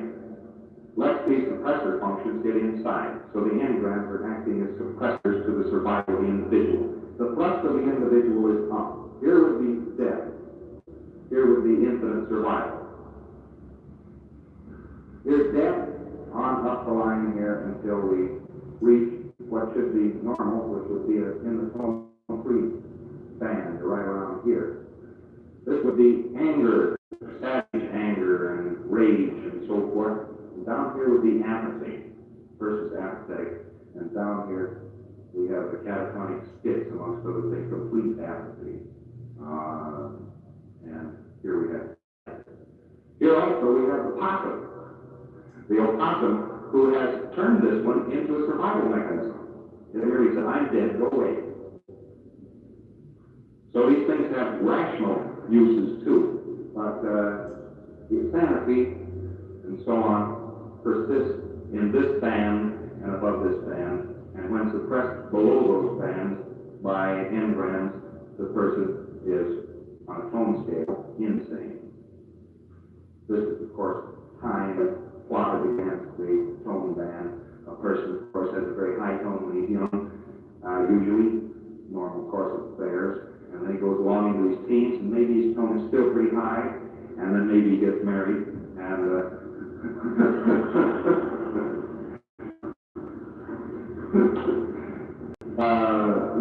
lets these suppressor functions get inside. So the engrams are acting as suppressors to the survival of the individual. The thrust of the individual is up. Here would be death. Here would be infinite survival. Here's death on up the line here until we reach what should be normal, which would be in the free band right around here. This would be anger, savage anger and rage and so forth. And down here would be apathy versus apathetic. And down here we have the catatonic skits, amongst other things, complete apathy. And here we have. Here also we have the possum. The opossum who has turned this one into a survival mechanism. And here he said, "I'm dead, go away." So these things have rational uses too. But insanity and so on persist in this band and above this band, and when suppressed below those bands by engrams, the person is, on a tone scale, insane. This is, of course, time plotted against the tone band. A person, of course, has a very high tone when he's young, usually, normal course of affairs, and then he goes along into his teens, and maybe his tone is still pretty high, and then maybe he gets married, and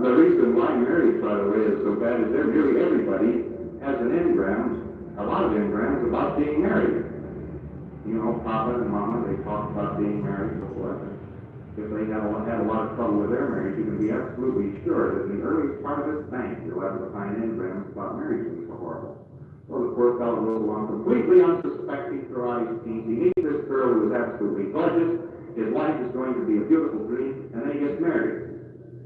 the reason why marriage, by the way, is so bad is that nearly everybody has an engram, a lot of engrams about being married. You know, Papa and Mama, they talk about being married before. If they had a lot of trouble with their marriage, you can be absolutely sure that in the earliest part of this bank, you'll have to find engrams about marriage being so horrible. So the poor fellow goes along completely unsuspecting throughout his teens. He meets this girl who is absolutely gorgeous. His life is going to be a beautiful dream, and then he gets married.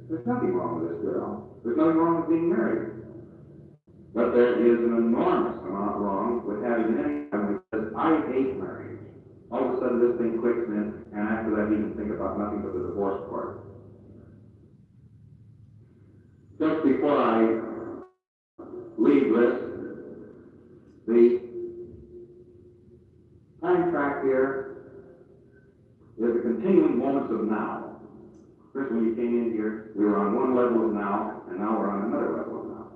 There's nothing wrong with this girl. There's nothing wrong with being married. But there is an enormous amount wrong with having an engram that says, I hate marriage. All of a sudden this thing clicks in, and after that he can think about nothing but the divorce court. Just before I leave this, the time track here is the continuing moments of now. First, when you came in here, we were on one level of now, and now we're on another level of now.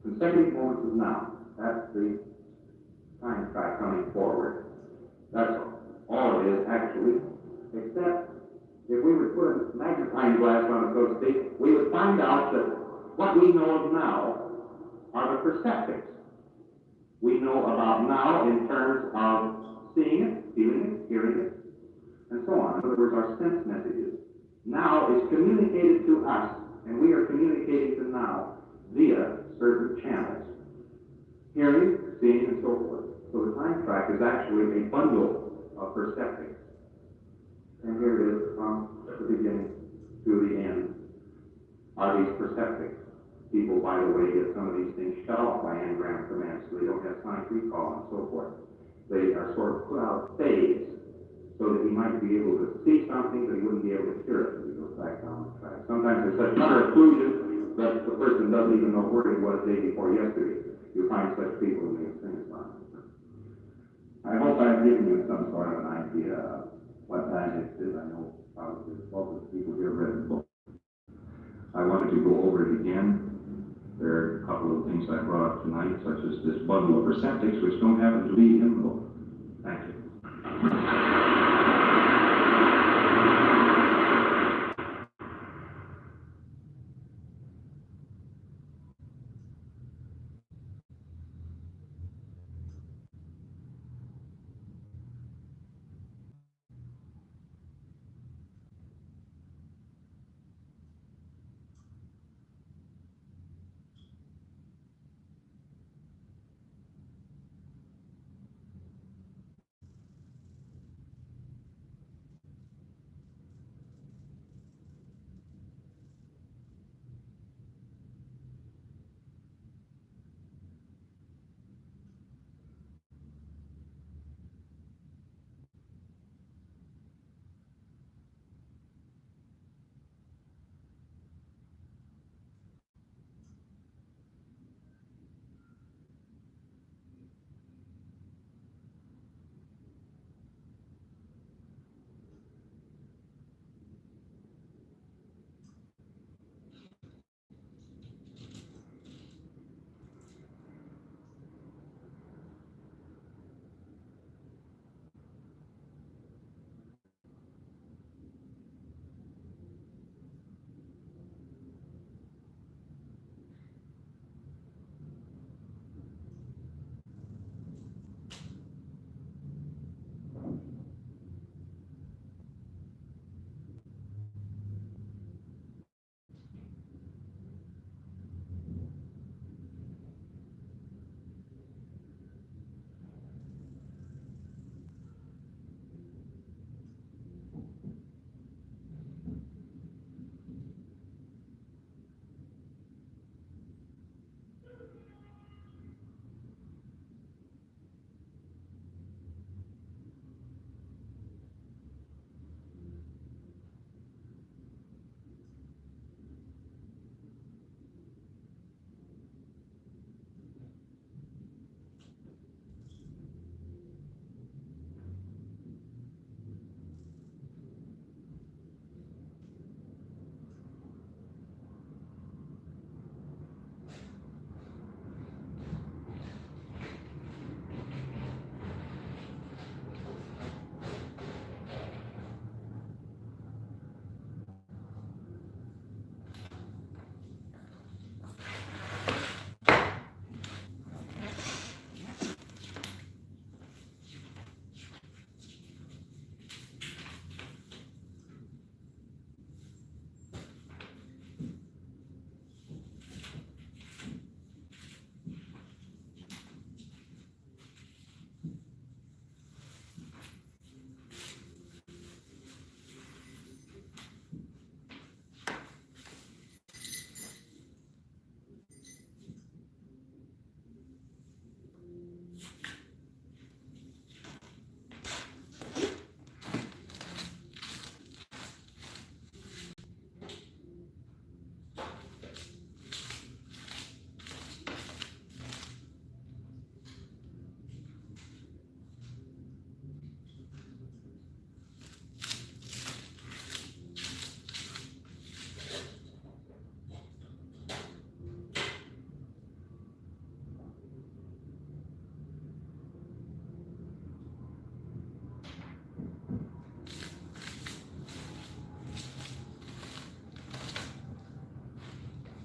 Consecutive moments of now. That's the time track coming forward. That's all it is, actually, except if we would put a magnifying glass on it, so to speak, we would find out that what we know of now are the perceptives. We know about now in terms of seeing it, feeling it, hearing it, and so on. In other words, our sense messages. Now is communicated to us, and we are communicating to now via certain channels. Hearing, seeing, and so forth. So the time track is actually a bundle of perceptives. And here it is from the beginning to the end are these perceptives. People, by the way, get some of these things shut off by engram commands, so they don't have sonic recall and so forth. They are sort of put out of phase so that he might be able to see something, but he wouldn't be able to hear it if he goes back down the track. Sometimes there's such utter occlusion that the person doesn't even know where he was the day before yesterday. You find such people in these things. I hope I've given you some sort of an idea of what magic is. I know probably most of the people here read the book. I wanted to go over it again. There are a couple of things I brought up tonight, such as this bundle of perceptics, which don't happen to be in the book. Thank you.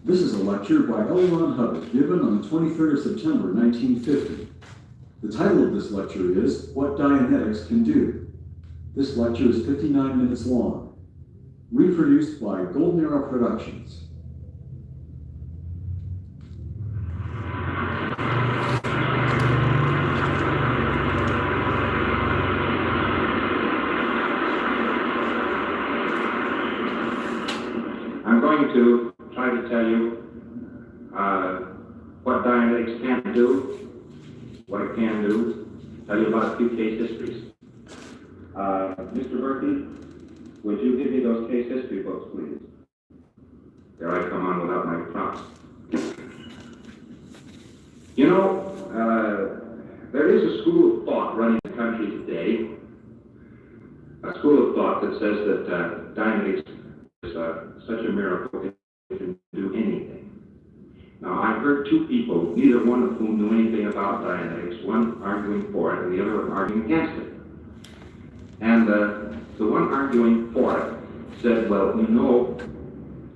This is a lecture by L. Ron Hubbard given on the 23rd of September, 1950. The title of this lecture is What Dianetics Can Do. This lecture is 59 minutes long. Reproduced by Golden Arrow Productions. I'm going to try to tell you what Dianetics can do, what it can do, tell you about a few case histories. Mr. Murphy, would you give me those case history books, please? There I come on without my props. You know, there is a school of thought running the country today, a school of thought that says that Dianetics is such a miracle it can do anything. Now, I've heard two people, neither one of whom knew anything about Dianetics, one arguing for it and the other one arguing against it. And the one arguing for it said, well, you know,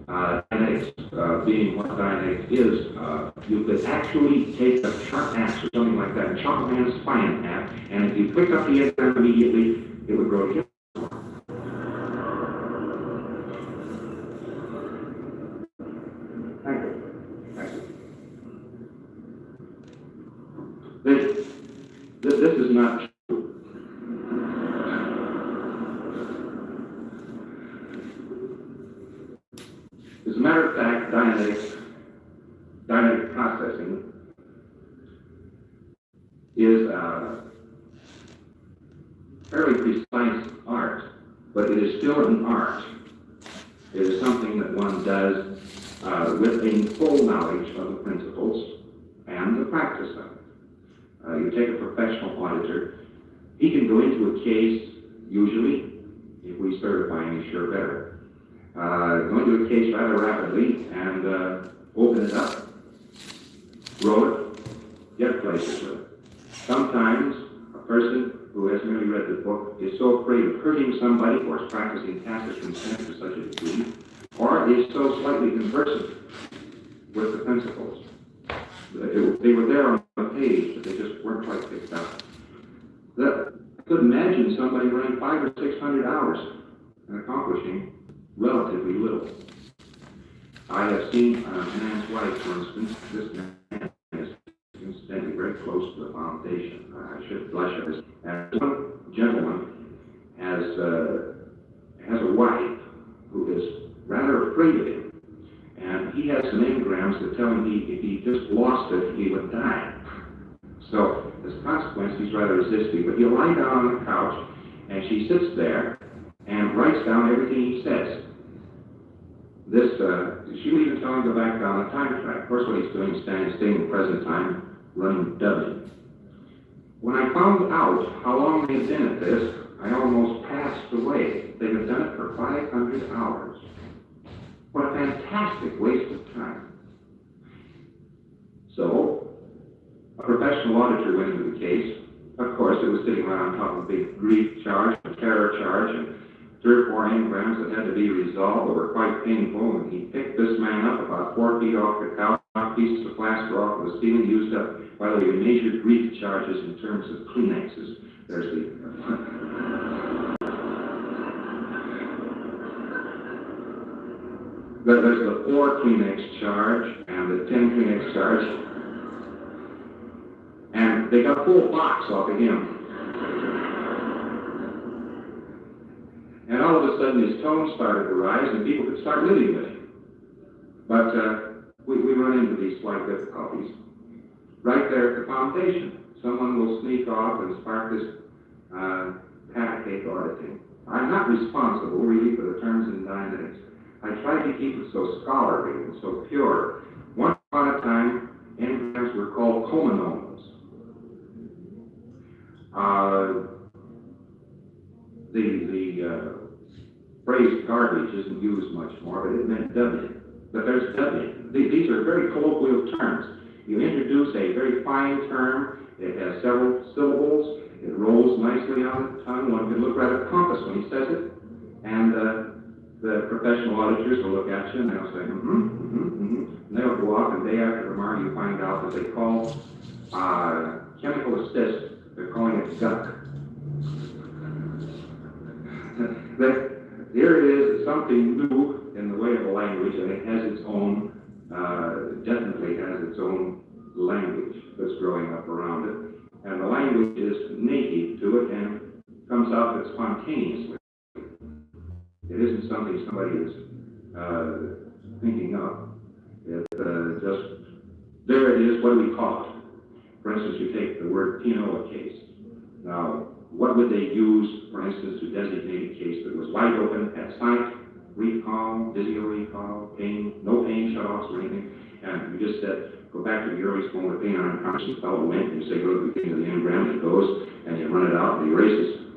Dianetics, being what Dianetics is, you could actually take a sharp axe or something like that and chop a man's spine in half, and if you picked up the enzyme immediately, it would grow together. Thank you. This is not true. As a matter of fact, Dianetic processing is a fairly precise art, but it is still an art. It is something that one does with a full knowledge of the principles and the practice of it. You take a professional auditor, he can go into a case, usually, if we certify him, he's sure better. Go into a case rather rapidly and open it up, roll it, get places with it. Sometimes a person who has merely read the book is so afraid of hurting somebody or is practicing tacit consent to such a degree, or is so slightly conversant with the principles. They were there on the page, but they just weren't quite picked up. I could imagine somebody running 500 or 600 hours and accomplishing relatively little. I have seen a man's wife, for instance. This man is incidentally very close to the foundation. I should blush at this. And one gentleman has a wife who is rather afraid of him. And he has some engrams that tell him if he just lost it, he would die. So, as a consequence, he's rather resisting. But he'll lie down on the couch, and she sits there and writes down everything he says. She'll even tell him to go back down the time track. Of course, what he's doing is staying in the present time, running dubbing. When I found out how long they'd been at this, I almost passed away. They had done it for 500 hours. What a fantastic waste of time. So, a professional auditor went into the case. Of course, it was sitting right on top of a big grief charge, a terror charge, and 3 or 4 engrams that had to be resolved that were quite painful. And he picked this man up about 4 feet off the couch, knocked pieces of plaster off of the ceiling, used up, by the way, measured grief charges in terms of Kleenexes. There's the... There's the 4 Kleenex charge and the 10 Kleenex charge. And they got a full box off of him. And all of a sudden his tone started to rise and people could start living with him. But we run into these slight difficulties. Right there at the foundation, someone will sneak off and spark this pancake auditing. I'm not responsible really for the terms in Dianetics. I tried to keep it so scholarly and so pure. Once upon a time, engrams were called cominomes. The phrase garbage isn't used much more, but it meant dubbing. But there's dubbing. These are very colloquial terms. You introduce a very fine term, it has several syllables, it rolls nicely on the tongue, one can look rather pompous when he says it, and the professional auditors will look at you and they'll say, And they'll go off, and day after tomorrow you find out that they call chemical assist, they're calling it duck. Here it is, something new in the way of a language, and it has its own, definitely has its own language that's growing up around it. And the language is native to it and comes out spontaneously. It isn't something somebody is thinking of. It just, there it is, what do we call it? For instance, you take the word Pinoa case. Now, what would they use, for instance, to designate a case that was wide open at sight, recall, physio recall, pain, no pain shutoffs or anything? And we just said, go back to the earliest moment of pain on unconscious, the fellow went, and you say, go to the beginning of the engram, it goes, and you run it out, and it erases.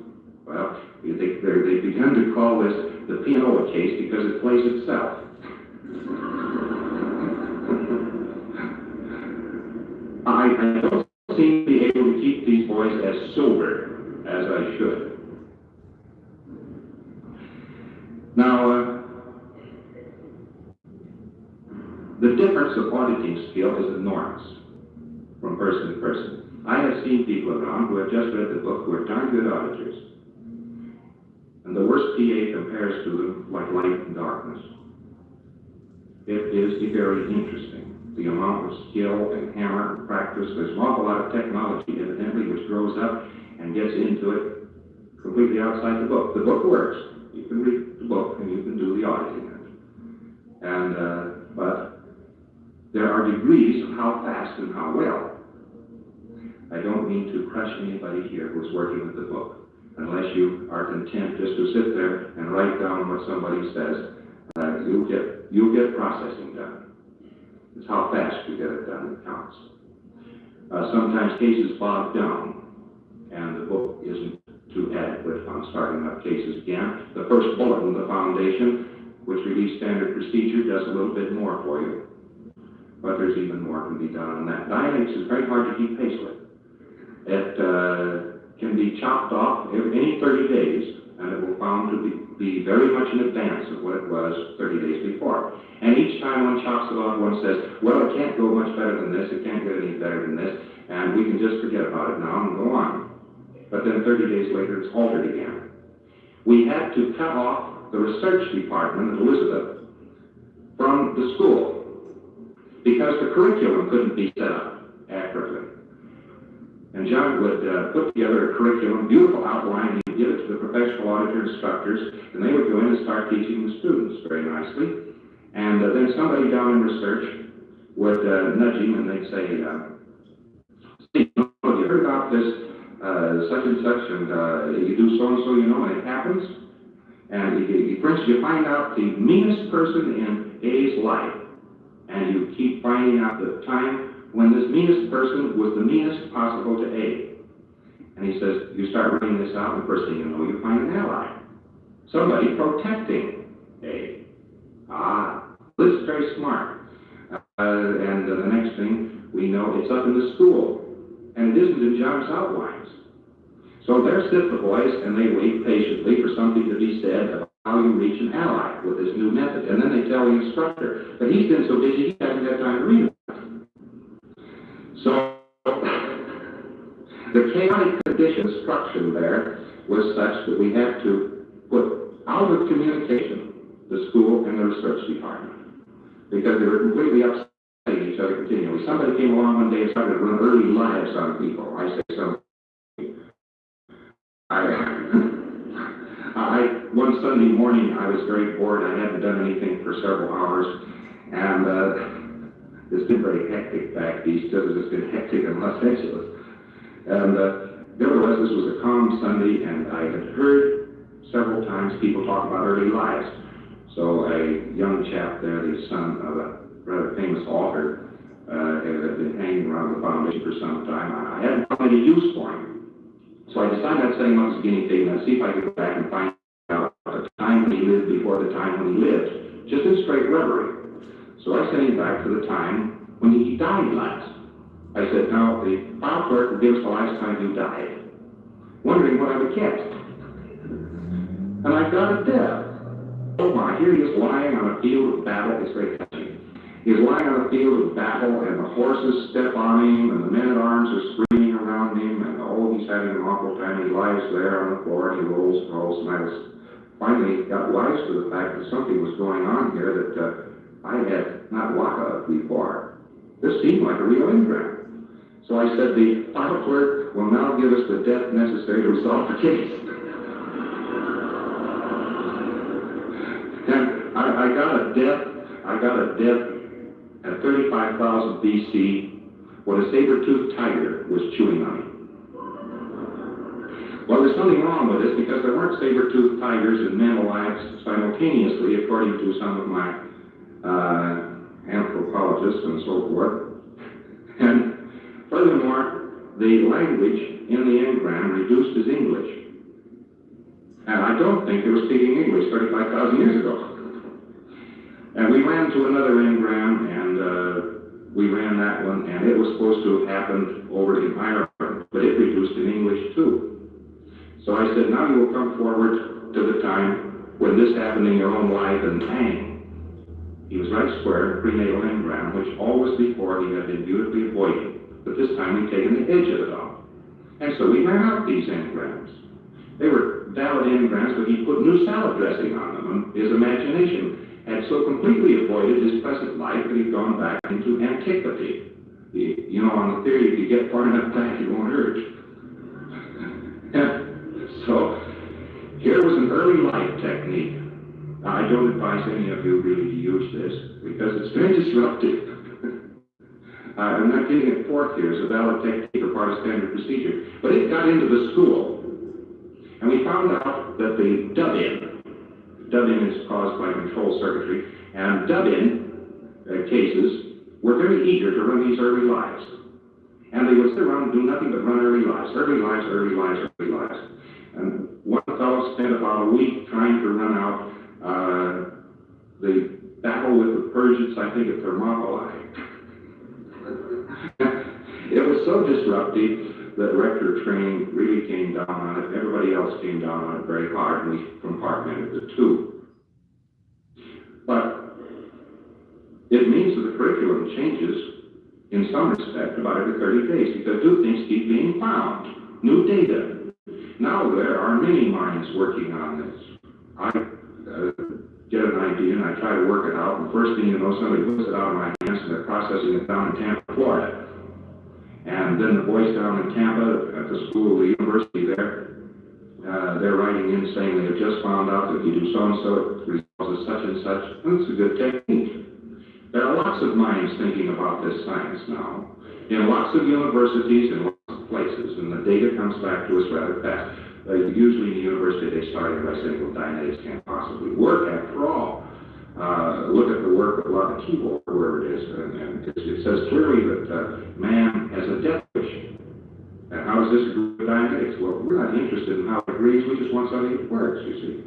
Well, they begun to call this the Pinoa case because it plays itself. I don't seem to be able to keep these boys as sober as I should. Now, the difference of auditing skill is enormous from person to person. I have seen people around who have just read the book who are darn good auditors. And the worst PA compares to them like light and darkness. It is very interesting. The amount of skill and hammer and practice. There's an awful lot of technology, evidently, which grows up and gets into it completely outside the book. The book works. You can read the book and you can do the auditing in it. And, but there are degrees of how fast and how well. I don't mean to crush anybody here who's working with the book, unless you are content just to sit there and write down what somebody says. You'll get processing done. It's how fast you get it done that counts. Sometimes cases bog down, and the book isn't too adequate on starting up cases again. The first bulletin, the foundation, which relieves standard procedure, does a little bit more for you. But there's even more can be done on that. Dynamics is very hard to keep pace with. It can be chopped off any 30 days, and it will found to be very much in advance of what it was 30 days before. And each time one chops it off, one says, well, it can't go much better than this, it can't get any better than this, and we can just forget about it now and go on. But then 30 days later, it's altered again. We had to cut off the research department at Elizabeth from the school because the curriculum couldn't be set up accurately. And John would put together a curriculum, beautiful outline, he'd give it to the professional auditor instructors, and they would go in and start teaching the students very nicely. And then somebody down in research would nudge him and they'd say, Steve, have you heard about this such and such, and you do so and so, you know, and it happens? And for instance, you find out the meanest person in A's life, and you keep finding out the time when this meanest person was the meanest possible to A. And he says, you start writing this out, and the first thing you know, you find an ally. Somebody protecting A. This is very smart. And the next thing we know, it's up in the school. And it isn't in John's outlines. So there sit the boys, and they wait patiently for something to be said about how you reach an ally with this new method. And then they tell the instructor, but he's been so busy, he hasn't had time to read it. So the chaotic condition instruction there was such that we had to put out of communication the school and the research department because they were completely upsetting each other continually. Somebody came along one day and started to run early lives on people. I say something. One Sunday morning I was very bored. I hadn't done anything for several hours, and it's been very hectic back east, just as it's been hectic in Los Angeles. And nevertheless, this was a calm Sunday, and I had heard several times people talk about early lives. So a young chap there, the son of a rather famous author, had been hanging around the foundation for some time. I hadn't found any use for him. So I decided I'd set him up as a guinea pig and I'd see if I could go back and find out the time when he lived before the time when he lived, just in straight reverie. So I sent him back to the time when he died last. I said, now, the file clerk will give us the last time you died, wondering what I would get. And I got a death. Oh my, here he is lying on a field of battle. It's very touching. He's lying on the field of battle, and the horses step on him, and the men-at-arms are screaming around him, and oh, he's having an awful time. He lies there on the floor, and he rolls and rolls, and I was finally got wise to the fact that something was going on here that I had not waka of before. This seemed like a real engram. So I said, the file clerk will now give us the death necessary to resolve the case. And I got a death at 35,000 BC when a saber-toothed tiger was chewing on him. Well, there's something wrong with this because there weren't saber-toothed tigers and men alive simultaneously, according to some of my anthropologists and so forth. And furthermore, the language in the engram reduced as English. And I don't think they were speaking English 35,000 years ago. And we ran to another engram, and we ran that one, and it was supposed to have happened over in Ireland, but it reduced in English too. So I said, now you will come forward to the time when this happened in your own life, and bang, he was right square in prenatal engram, which always before he had been beautifully avoided, but this time we'd taken the edge of it off. And so we ran out these engrams. They were valid engrams, but he put new salad dressing on them, and his imagination had so completely avoided his present life that he'd gone back into antiquity. You know, on the theory, if you get far enough back, it won't hurt. So, here was an early life technique. Now, I don't advise any of you really to use this, because it's very disruptive. I'm not giving it forth here as a valid technique or part of standard procedure, but it got into the school, and we found out that the dub-in is caused by control circuitry, and dub-in cases were very eager to run these early lives. And they would sit around and do nothing but run early lives, early lives, early lives, early lives. And one fellow spent about a week trying to run out the battle with the Persians, I think, at Thermopylae. It was so disruptive that rector training really came down on it. Everybody else came down on it very hard, and we compartmented the two. But it means that the curriculum changes in some respect about every 30 days, because new things keep being found, new data. Now there are many minds working on this. I get an idea and I try to work it out, and first thing you know, somebody puts it out of my hands and they're processing it down in Tampa, Florida. And then the boys down in Tampa at the school, the university there, they're writing in saying they have just found out that if you do so-and-so, it resolves as such and such. That's a good technique. There are lots of minds thinking about this science now, in lots of universities and lots of places, and the data comes back to us rather fast. Usually in the university they started by saying, well, Dianetics can't possibly work after all. Look at the work of Kitover, wherever it is, and it says clearly that man has a death wish. And how does this agree with Dianetics? Well, we're not interested in how it agrees, we just want something that works, you see.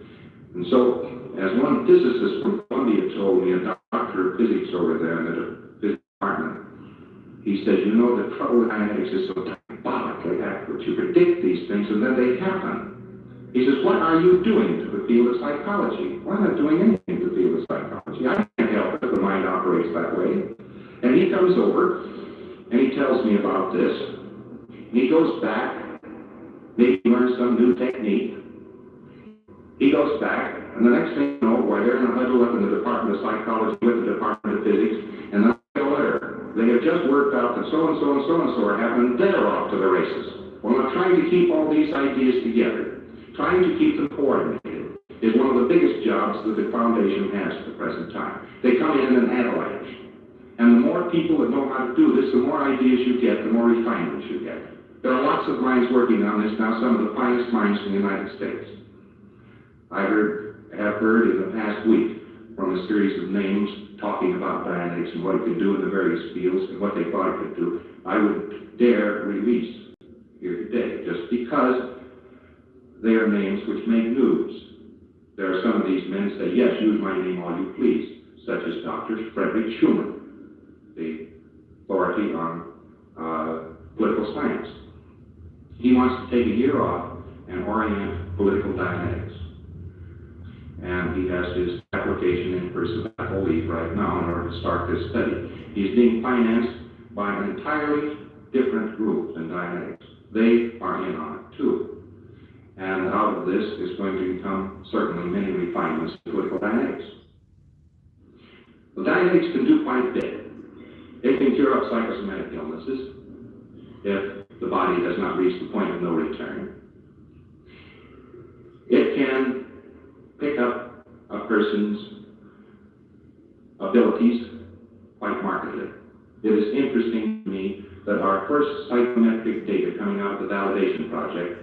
And so, as one physicist from Columbia told me, a doctor of physics over there in the physics department, he said, you know, the trouble with Dianetics is so diabolically accurate. You predict these things and then they happen. He says, what are you doing to the field of psychology? Well, I'm not doing anything to the field of psychology. I can't help it if the mind operates that way. And he comes over and he tells me about this. And he goes back, maybe learns some new technique. He goes back, and the next thing you know, boy, they're in a huddle up in the Department of Psychology with the Department of Physics, and they'll get a letter. They have just worked out that so-and-so and so-and-so are happening, they're off to the races. Well, now trying to keep all these ideas together, trying to keep them coordinated, is one of the biggest jobs that the Foundation has at the present time. They come in an avalanche. And the more people that know how to do this, the more ideas you get, the more refinements you get. There are lots of minds working on this now, some of the finest minds in the United States. I have heard in the past week from a series of names talking about Dianetics and what it could do in the various fields and what they thought it could do. I would dare release here today, just because they are names which make news. There are some of these men who say, yes, use my name all you please, such as Dr. Frederick Schumann, the authority on political science. He wants to take a year off and orient political Dianetics. And he has his application in personality. leave right now in order to start this study. He's being financed by an entirely different group than Dianetics. They are in on it too. And out of this is going to come certainly many refinements to political Dianetics. Well, Dianetics can do quite a bit. It can cure up psychosomatic illnesses if the body does not reach the point of no return. It can pick up a person's abilities quite markedly. It is interesting to me that our first psychometric data coming out of the validation project,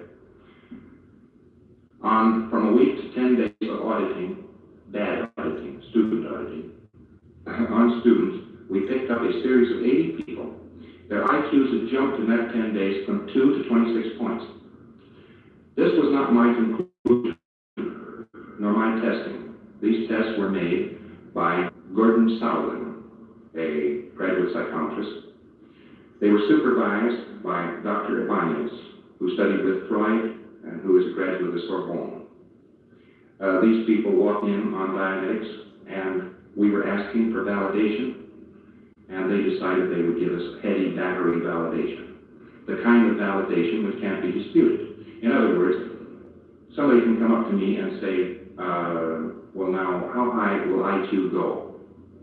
from a week to 10 days of auditing, bad auditing, student auditing, on students, we picked up a series of 80 people. Their IQs had jumped in that 10 days from 2 to 26 points. This was not my conclusion, nor my testing. These tests were made by Gordon Sowlin, a graduate psychometrist. They were supervised by Dr. Ibanez, who studied with Freud and who is a graduate of the Sorbonne. These people walked in on Dianetics, and we were asking for validation, and they decided they would give us heady battery validation, the kind of validation which can't be disputed. In other words, somebody can come up to me and say, well, now, how high will IQ go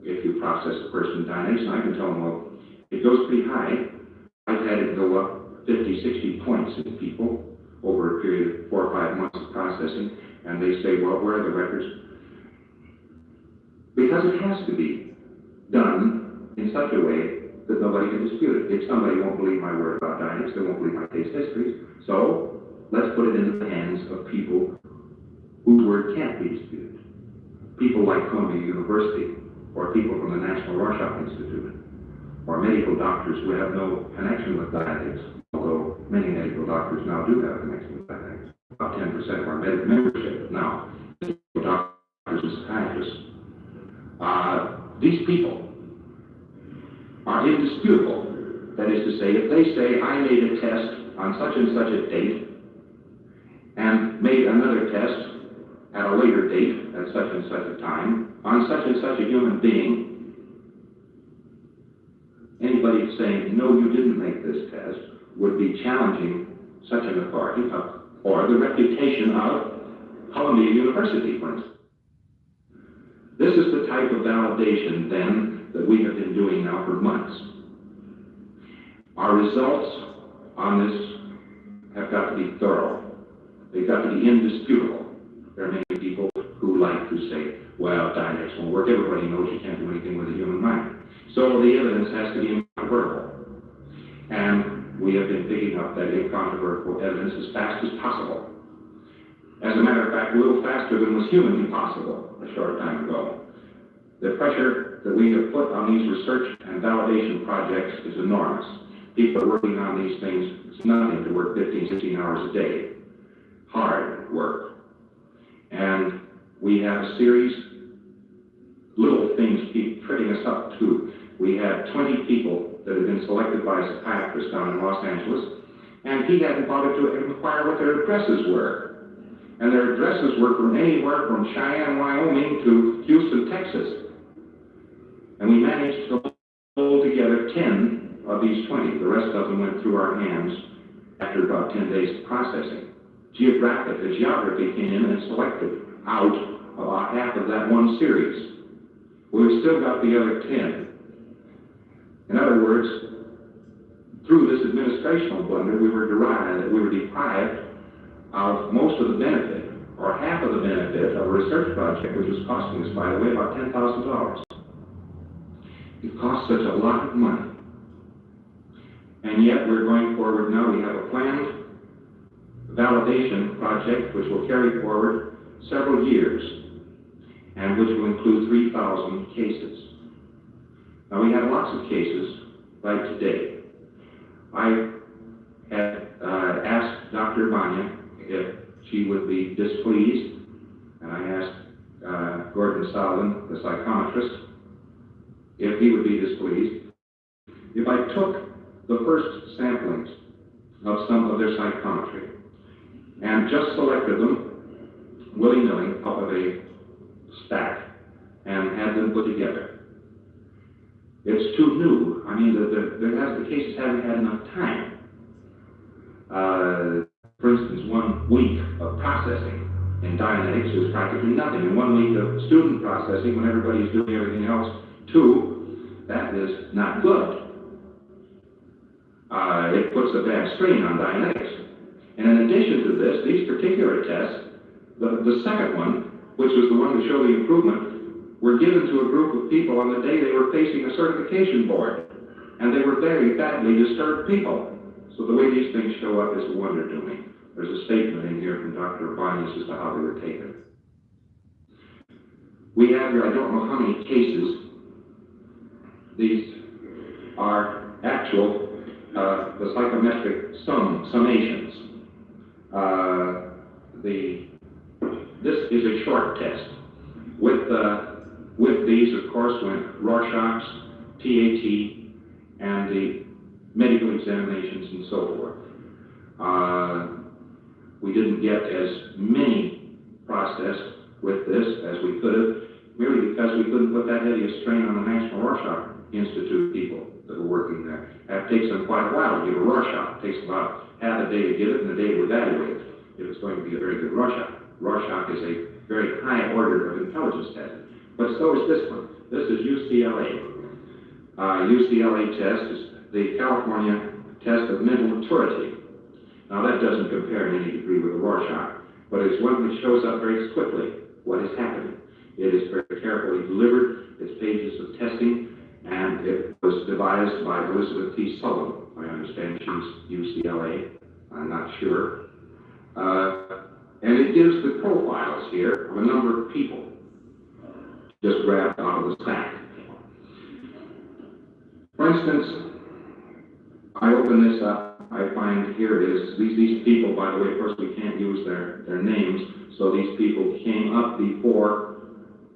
if you process a person Dianetics? And I can tell them, well, it goes pretty high. I've had it go up 50, 60 points in people over a period of 4 or 5 months of processing, and they say, well, where are the records? Because it has to be done in such a way that nobody can dispute it. If somebody won't believe my word about Dianetics, they won't believe my case histories. So let's put it into the hands of people whose word can't be disputed. People like Columbia University, or people from the National Rorschach Institute, or medical doctors who have no connection with Dianetics, although many medical doctors now do have a connection with Dianetics. About 10% of our membership now, medical doctors and psychiatrists. These people are indisputable. That is to say, if they say, I made a test on such and such a date, and made another test at a later date, at such and such a time, on such and such a human being, anybody saying, no, you didn't make this test, would be challenging such an authority, or the reputation of Columbia University, for instance. This is the type of validation, then, that we have been doing now for months. Our results on this have got to be thorough. They've got to be indisputable. There are many people who like to say, well, Dianetics won't work. Everybody knows you can't do anything with the human mind. So the evidence has to be incontrovertible. And we have been picking up that incontrovertible evidence as fast as possible. As a matter of fact, a little faster than was humanly possible a short time ago. The pressure that we have put on these research and validation projects is enormous. People are working on these things. It's nothing to work 15, 16 hours a day. Hard work. And we have a series, little things keep tripping us up too. We had 20 people that had been selected by a psychiatrist down in Los Angeles, and he hadn't bothered to inquire what their addresses were. And their addresses were from anywhere from Cheyenne, Wyoming to Houston, Texas. And we managed to hold together 10 of these 20. The rest of them went through our hands after about 10 days of processing. Geography came in and selected out about half of that one series. We've still got the other 10. In other words, through this administrational blunder, we were deprived of most of the benefit, or half of the benefit of a research project, which was costing us, by the way, about $10,000. It costs such a lot of money. And yet we're going forward now. We have a planned validation project which will carry forward several years and which will include 3,000 cases. Now we have lots of cases like today. I had asked Dr. Vanya if she would be displeased, and I asked Gordon Sowlin, the psychometrist, if he would be displeased if I took the first samplings of some of their psychometry and just selected them willy-nilly out of a stack and had them put together. It's too new. I mean, the cases haven't had enough time. For instance, 1 week of processing in Dianetics is practically nothing. And 1 week of student processing, when everybody's doing everything else too, that is not good. It puts a bad strain on Dianetics. And in addition to this, these particular tests, the second one, which was the one to show the improvement, were given to a group of people on the day they were facing a certification board. And they were very badly disturbed people. So the way these things show up is a wonder to me. There's a statement in here from Dr. Abanius as to how they were taken. We have here, I don't know how many cases. These are actual, the psychometric summations. This is a short test. With these, of course, went Rorschach's, TAT, and the medical examinations and so forth. We didn't get as many processed with this as we could have, merely because we couldn't put that heavy a strain on the National Rorschach Institute people that were working there. That takes them quite a while to give a Rorschach. It takes about half a day to give it and a day to evaluate it if it's going to be a very good Rorschach. Rorschach is a very high order of intelligence test. But so is this one. This is UCLA. UCLA test is the California test of mental maturity. Now that doesn't compare in any degree with the Rorschach, but it's one which shows up very quickly what is happening. It is very carefully delivered, it's pages of testing, and it was devised by Elizabeth T. Sullivan. I understand she's UCLA, I'm not sure. And it gives the profiles here of a number of people just grabbed out of the sack. For instance, I open this up, I find here it is, these people, by the way, of course we can't use their names, so these people came up before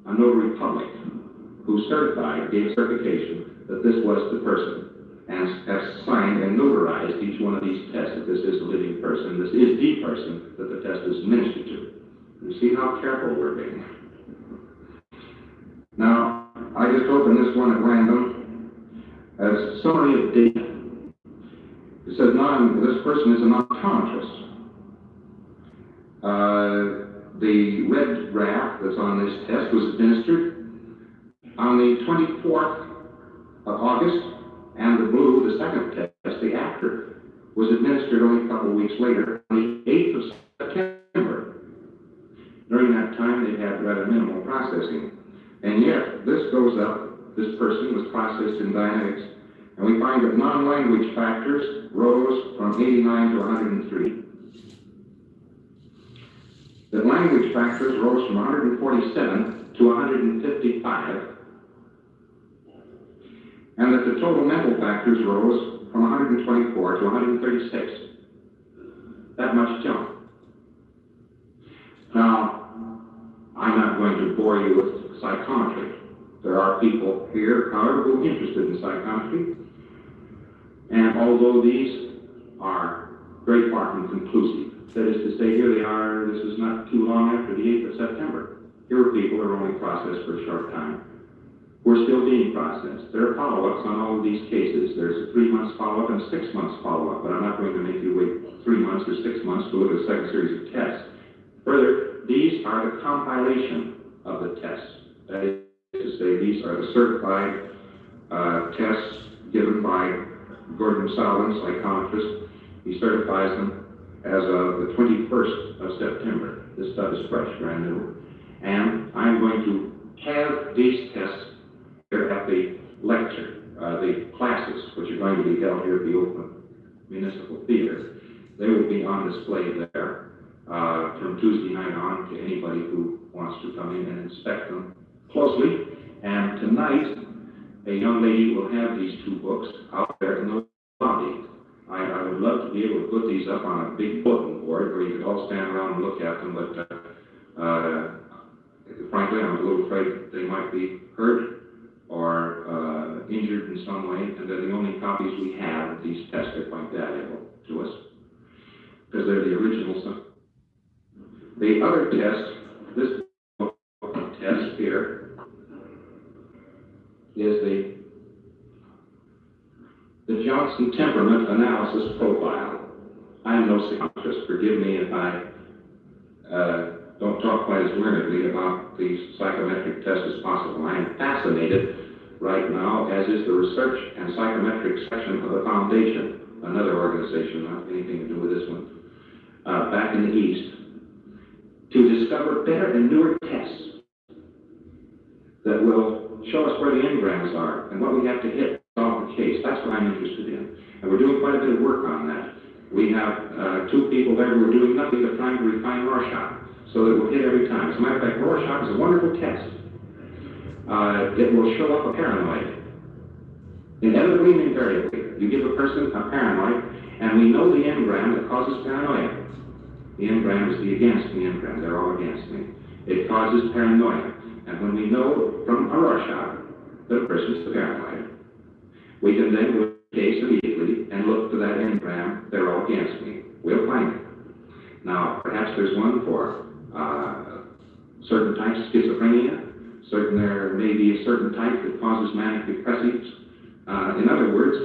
a notary public who certified, gave certification that this was the person, and has signed and notarized each one of these tests that this is a living person, this is the person that the test is administered to. You see how careful we're being. Now, I just opened this one at random as summary of data. It says this person is an optometrist. The red graph that's on this test was administered on the 24th of August, and the blue, the second test, the after, was administered only a couple of weeks later, on the 8th of September. During that time, they had rather minimal processing. And yet, this goes up, this person was processed in Dianetics, and we find that non-language factors rose from 89 to 103. That language factors rose from 147 to 155. And that the total mental factors rose from 124 to 136. That much jump. Now, I'm not going to bore you with psychometry. There are people here, however, who are interested in psychometry. And although these are very far from conclusive, that is to say, here they are, this is not too long after the 8th of September. Here are people who are only processed for a short time. We're still being processed. There are follow-ups on all of these cases. There's a 3 months follow-up and a 6 months follow-up, but I'm not going to make you wait 3 months or 6 months to look at a second series of tests. Further, these are the compilation of the tests. That is to say, these are the certified tests given by Gordon Salvin, psychometrist. He certifies them as of the 21st of September. This stuff is fresh, brand new. And I'm going to have these tests here at the lecture, the classes, which are going to be held here at the Oakland Municipal Theater. They will be on display there from Tuesday night on to anybody who wants to come in and inspect them closely. And tonight, a young lady will have these 2 books out there in the lobby. I would love to be able to put these up on a big bulletin board where you could all stand around and look at them, but frankly, I'm a little afraid that they might be hurt or injured in some way, and they're the only copies we have of these tests are quite valuable to us, because they're the originals. The other test, this book test here, is the Johnson Temperament Analysis Profile. I am no psychiatrist. Forgive me if I don't talk quite as learnedly about the psychometric test as possible. I am fascinated right now, as is the research and psychometric section of the Foundation, another organization, not anything to do with this one, back in the East, to discover better and newer tests that will show us where the engrams are and what we have to hit to solve the case. That's what I'm interested in. And we're doing quite a bit of work on that. We have two people there who are doing nothing but trying to refine Rorschach so that it will hit every time. As a matter of fact, Rorschach is a wonderful test. It will show up a paranoid. Inevitably and invariably, you give a person a paranoid, and we know the engram that causes paranoia. The engram is the against me engram. They're all against me. It causes paranoia. And when we know from a Rorschach that a person is paranoid, we can then go to the case immediately and look for that engram. They're all against me. We'll find it. Now, perhaps there's one for certain types of schizophrenia. There may be a certain type that causes manic depressives. In other words,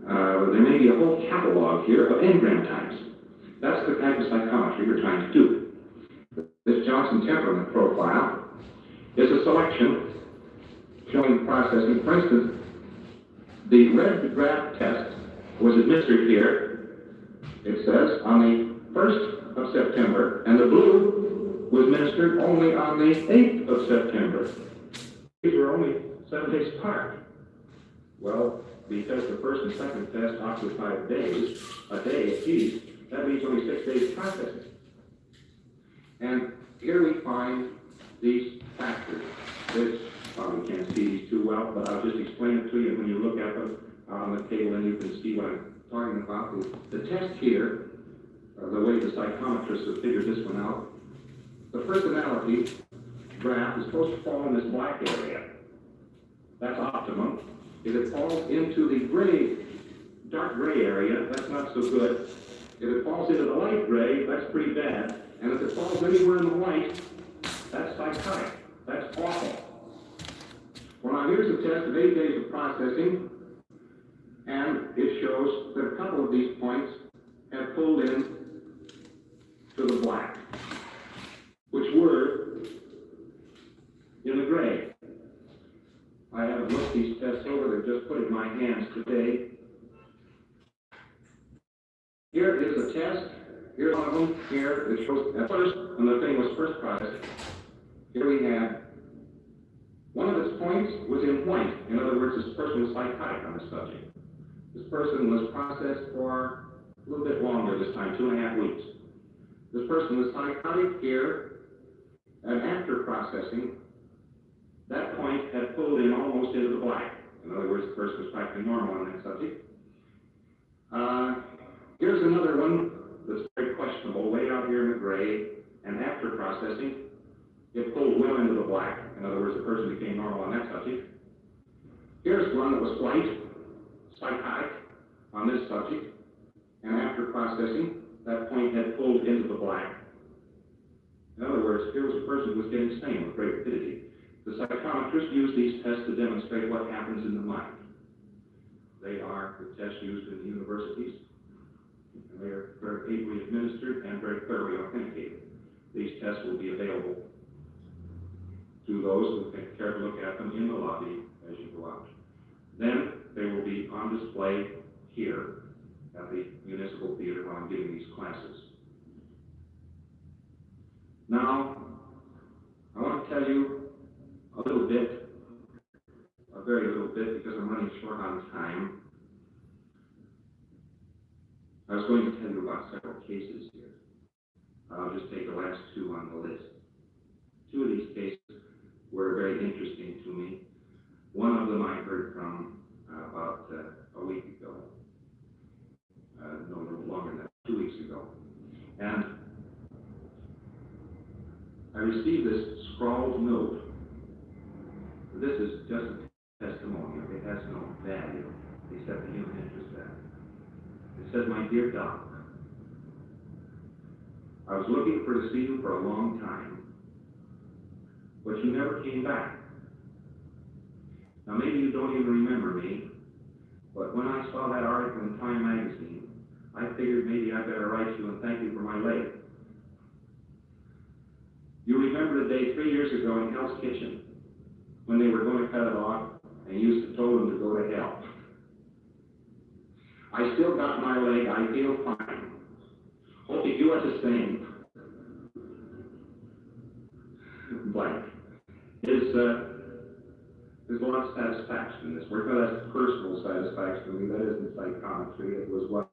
there may be a whole catalog here of engram types. That's the type of psychometry we're trying to do. This Johnson Temperament Profile is a selection showing processing. For instance, the red draft test was administered here, it says, on the 1st of September, and the blue was administered only on the 8th of September. These were only 7 days apart. Well, because the first and second test occupied days, a day, geez, that means only 6 days processing. And here we find these factors, which probably can't see these too well, but I'll just explain it to you. When you look at them on the table, then you can see what I'm talking about. The test here, the way the psychometrists have figured this one out, the personality graph is supposed to fall in this black area. That's optimum. If it falls into the gray, dark gray area, that's not so good. If it falls into the light gray, that's pretty bad. And if it falls anywhere in the white, that's psychotic. That's awful. Well, now here's a test of 8 days of processing, and it shows that a couple of these points have pulled in to the black, which were in the gray. I haven't looked these tests over, they're just put in my hands today. Here is a test. Here's one of them. Here it shows at first, when the thing was first processed. Here we had one of its points was in white. In other words, this person was psychotic on the subject. This person was processed for a little bit longer this time, 2.5 weeks. This person was psychotic here, and after processing, that point had pulled in almost into the black. In other words, the person was practically normal on that subject. Here's another one that's very questionable, way out here in the gray, and after processing, it pulled well into the black. In other words, the person became normal on that subject. Here's one that was white, psychotic on this subject, and after processing, that point had pulled into the black. In other words, here was a person who was getting sane with great rapidity. The psychometrists use these tests to demonstrate what happens in the mind. They are the tests used in the universities, and they are very ably administered and very thoroughly authenticated. These tests will be available to those who care to look at them in the lobby as you go out. Then they will be on display here at the Municipal Theater while I'm giving these classes. Now, I want to tell you a little bit, a very little bit, because I'm running short on time. I was going to tell you about several cases here. I'll just take the last two on the list. Two of these cases were very interesting to me. One of them I heard from about a week ago. No, a little longer than that, 2 weeks ago. And I received this scrawled note. This is just a testimonial. It has no value except the human interest value. It says, "My dear Doc, I was looking to see you for a long time, but you never came back. Now, maybe you don't even remember me, but when I saw that article in Time magazine, I figured maybe I better write you and thank you for my leg. You remember the day 3 years ago in Hell's Kitchen, when they were going to cut it off, and you used to told them to go to hell. I still got my leg, I feel fine. Hope you do the same. Blank. There's a lot of satisfaction in this work. Now, that's personal satisfaction to me. That isn't psychometry. It was one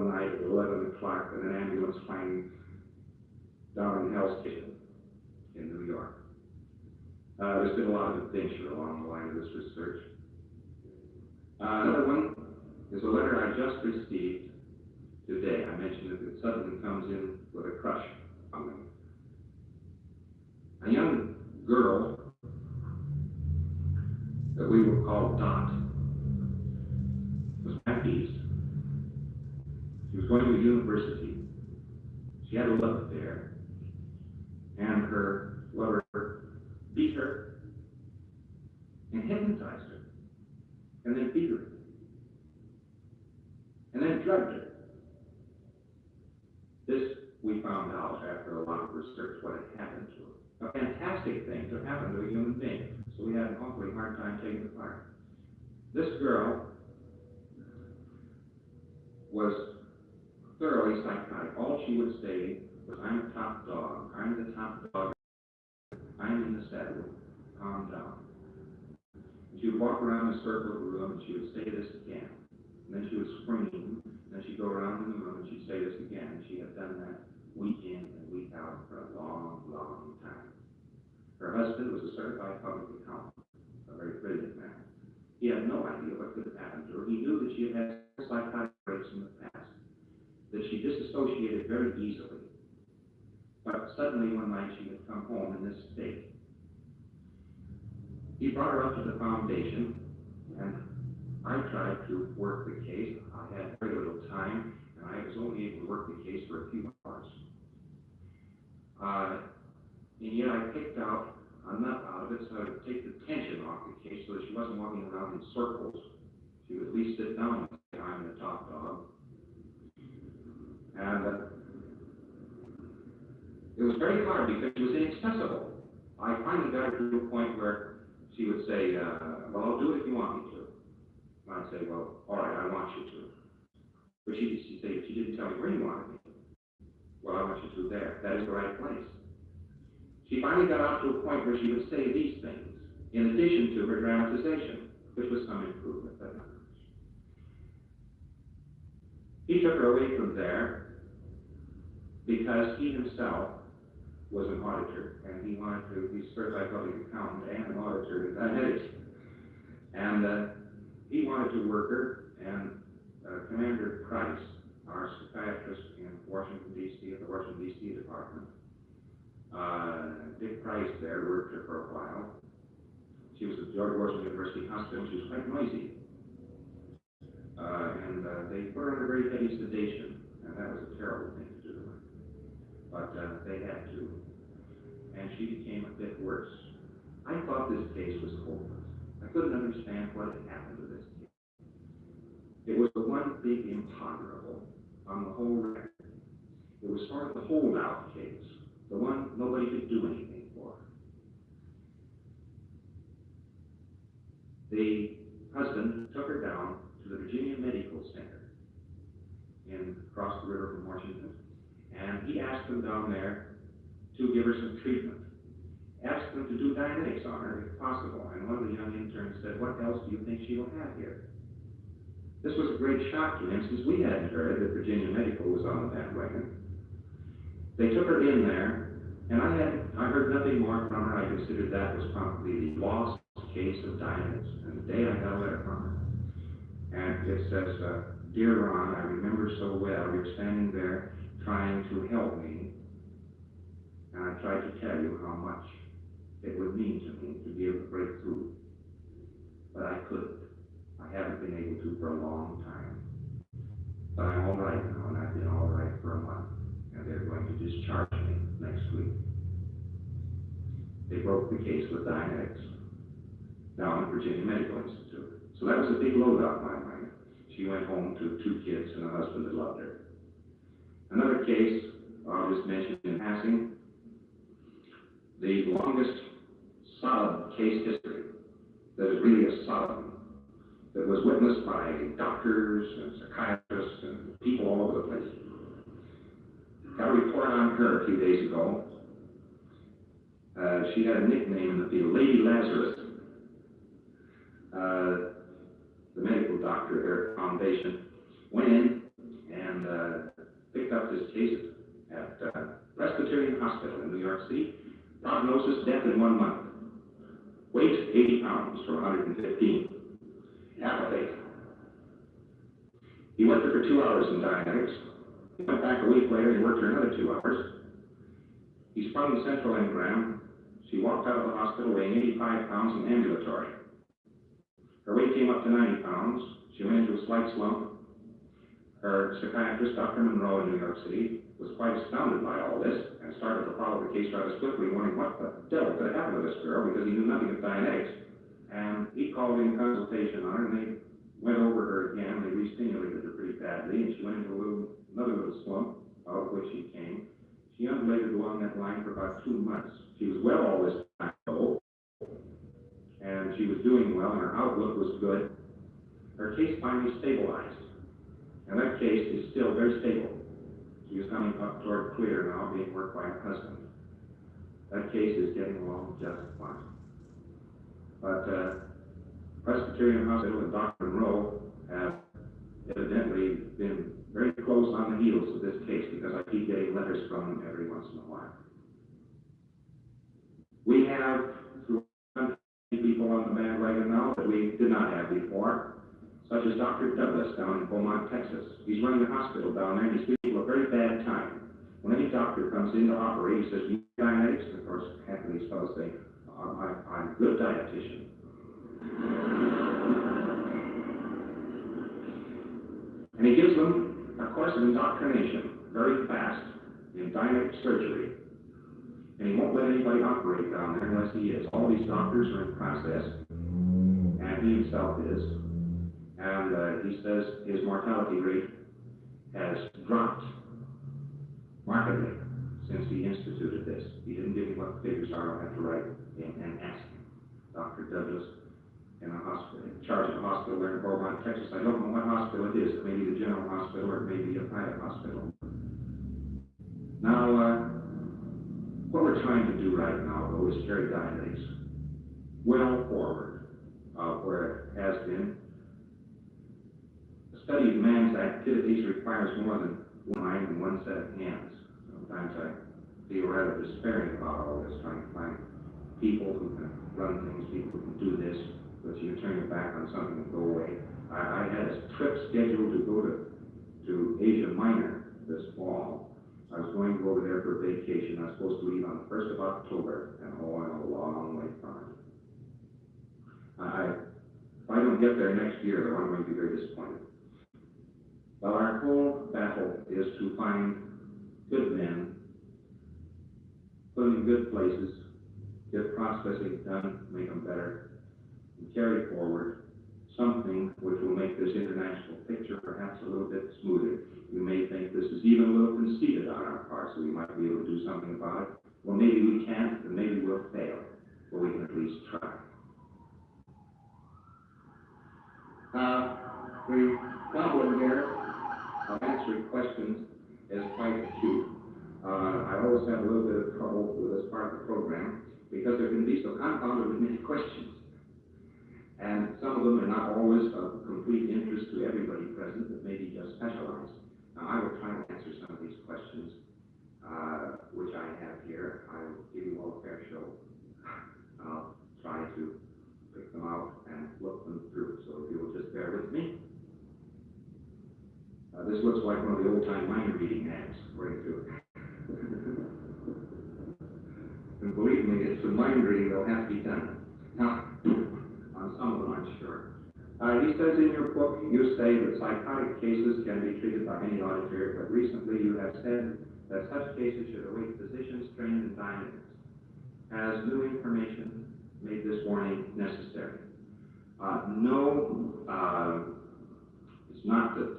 night at 11 o'clock in an ambulance plane down in Hell's Kitchen in New York. There's been a lot of adventure along the line of this research. Another one is a letter I just received today. I mentioned that it suddenly comes in with a crush on me. A young girl that we will call Dot was back east. She was going to university. She had a love affair, and her lover beat her and hypnotized her, and then beat her, and then drugged her. This we found out after a lot of research what had happened to her. A fantastic thing to happen to a human being, so we had an awfully hard time taking it apart. This girl was thoroughly psychotic. All she would say was, "I'm the top dog, I'm the top dog, I'm in the saddle, calm down." And she would walk around the circle of the room and she would say this again. And then she would scream, and then she'd go around in the room and she'd say this again. And she had done that week in and week out for a long, long time. Her husband was a certified public accountant, a very brilliant man. He had no idea what could have happened to her. He knew that she had had psychotic breaks in the past, that she disassociated very easily. But suddenly one night she had come home in this state. He brought her up to the foundation, and I tried to work the case. I had very little time, and I was only able to work the case for a few hours. And yet I picked out enough out of it so I would take the tension off the case so that she wasn't walking around in circles. She would at least sit down and say, "I'm the top dog." And it was very hard because she was inaccessible. I finally got her to a point where she would say, "Well, I'll do it if you want me to." And I'd say, "Well, all right, I want you to." But she'd say, "She didn't tell me where you wanted me." "Well, I want you to there. That is the right place." She finally got out to a point where she would say these things, in addition to her dramatization, which was some improvement. But not much. He took her away from there because he himself was an auditor, and he wanted to be certified public accountant and an auditor in Dianetics. And he wanted to work her, and Commander Price, our psychiatrist in Washington, D.C., at the Washington, D.C. department, Dick Price there worked her for a while. She was at George Washington University Hospital. She was quite noisy. And they put her under very heavy sedation, and that was a terrible thing to do. But they had to. And she became a bit worse. I thought this case was hopeless. I couldn't understand what had happened to this case. It was the one big imponderable on the whole record. It was sort of the holdout case, the one nobody could do anything for. The husband took her down to the Virginia Medical Center across the river from Washington, and he asked them down there to give her some treatment. Asked them to do Dianetics on her, if possible, and one of the young interns said, "What else do you think she will have here?" This was a great shock to him, since we hadn't heard that Virginia Medical was on the bandwagon. They took her in there, and I heard nothing more from her. I considered that was probably the lost case of Dianetics. And the day I got a letter from her, and it says, "Dear Ron, I remember so well, you're standing there trying to help me, and I tried to tell you how much it would mean to me to be able to break through. But I couldn't. I haven't been able to for a long time. But I'm all right now, and I've been all right for a month, and they're going to discharge me next week." They broke the case with Dianetics. down at Virginia Medical Institute. So that was a big load off my mind. She went home to 2 kids and a husband that loved her. Another case I'll just mention in passing, the longest solid case history that is really a solid one, that was witnessed by doctors and psychiatrists and people all over the place. Got a report on her a few days ago. She had a nickname in the field, Lady Lazarus. The medical doctor at her foundation went in and picked up this case at Presbyterian Hospital in New York City. Prognosis, death in 1 month. Weight, 80 pounds for 115. Apathy. He worked her for 2 hours in Dianetics. He went back a week later, he worked her another 2 hours. He sprung the central engram. She walked out of the hospital weighing 85 pounds and ambulatory. Her weight came up to 90 pounds. She went into a slight slump. Her psychiatrist, Dr. Monroe in New York City, was quite astounded by all this and started to follow the case rather swiftly, wondering what the devil could have happened to this girl because he knew nothing of Dianetics. And he called in consultation on her, and they went over her again. They re-stimulated her pretty badly, and she went into another little slump, out of which she came. She undulated along that line for about 2 months. She was well all this time, though, and she was doing well, and her outlook was good. Her case finally stabilized, and that case is still very stable. She is coming up toward clear now, being worked by her husband. That case is getting along just fine. But Presbyterian Hospital and Dr. Monroe have evidently been very close on the heels of this case because I keep getting letters from them every once in a while. We have people on the bandwagon now that we did not have before, such as Dr. Douglas down in Beaumont, Texas. He's running a hospital down there, and he's giving people a very bad time. When any doctor comes in to operate, he says, "You Dianetics?" And of course, half of these fellows say, I'm a good dietitian. And he gives them a course of indoctrination, very fast, in Dianetic surgery. And he won't let anybody operate down there unless he is. All these doctors are in process, and he himself is. And he says his mortality rate has dropped markedly since he instituted this. He didn't give me what the figures are. I'll have to write and ask him. Dr. Douglas in a hospital, in charge of a hospital there in Beaumont, Texas. I don't know what hospital it is. It may be the general hospital or it may be a private hospital. Now, what we're trying to do right now, though, is carry Dianetics well forward where it has been. The study of man's activities requires more than one mind and one set of hands. Sometimes I feel rather despairing about all this, trying to find people who can run things, people who can do this, but you turn your back on something and go away. I had a trip scheduled to go to Asia Minor this fall. I was going to go over there for vacation. I was supposed to leave on the 1st of October, and I'm a long way from it. If I don't get there next year, though, I'm going to be very disappointed. Well, our whole battle is to find good men, put them in good places, get processing done, make them better, and carry forward something which will make this international picture perhaps a little bit smoother. We may think this is even a little conceited on our part, so we might be able to do something about it. Well, maybe we can't, and maybe we'll fail, but we can at least try. The problem here of answering questions is quite acute. I always have a little bit of trouble with this part of the program because there can be so confounded with many questions. And some of them are not always of complete interest to everybody present, but maybe just specialized. Now, I will try to answer some of these questions, which I have here. I will give you all a fair show. I'll try to pick them out and look them through, so if you will just bear with me. This looks like one of the old-time mind reading ads, according to it. And believe me, it's the mind reading that'll have to be done. Now, on some of them, I'm sure. He says in your book, you say that psychotic cases can be treated by any auditor, but recently you have said that such cases should await physicians trained in Dianetics. Has new information made this warning necessary. No, it's not that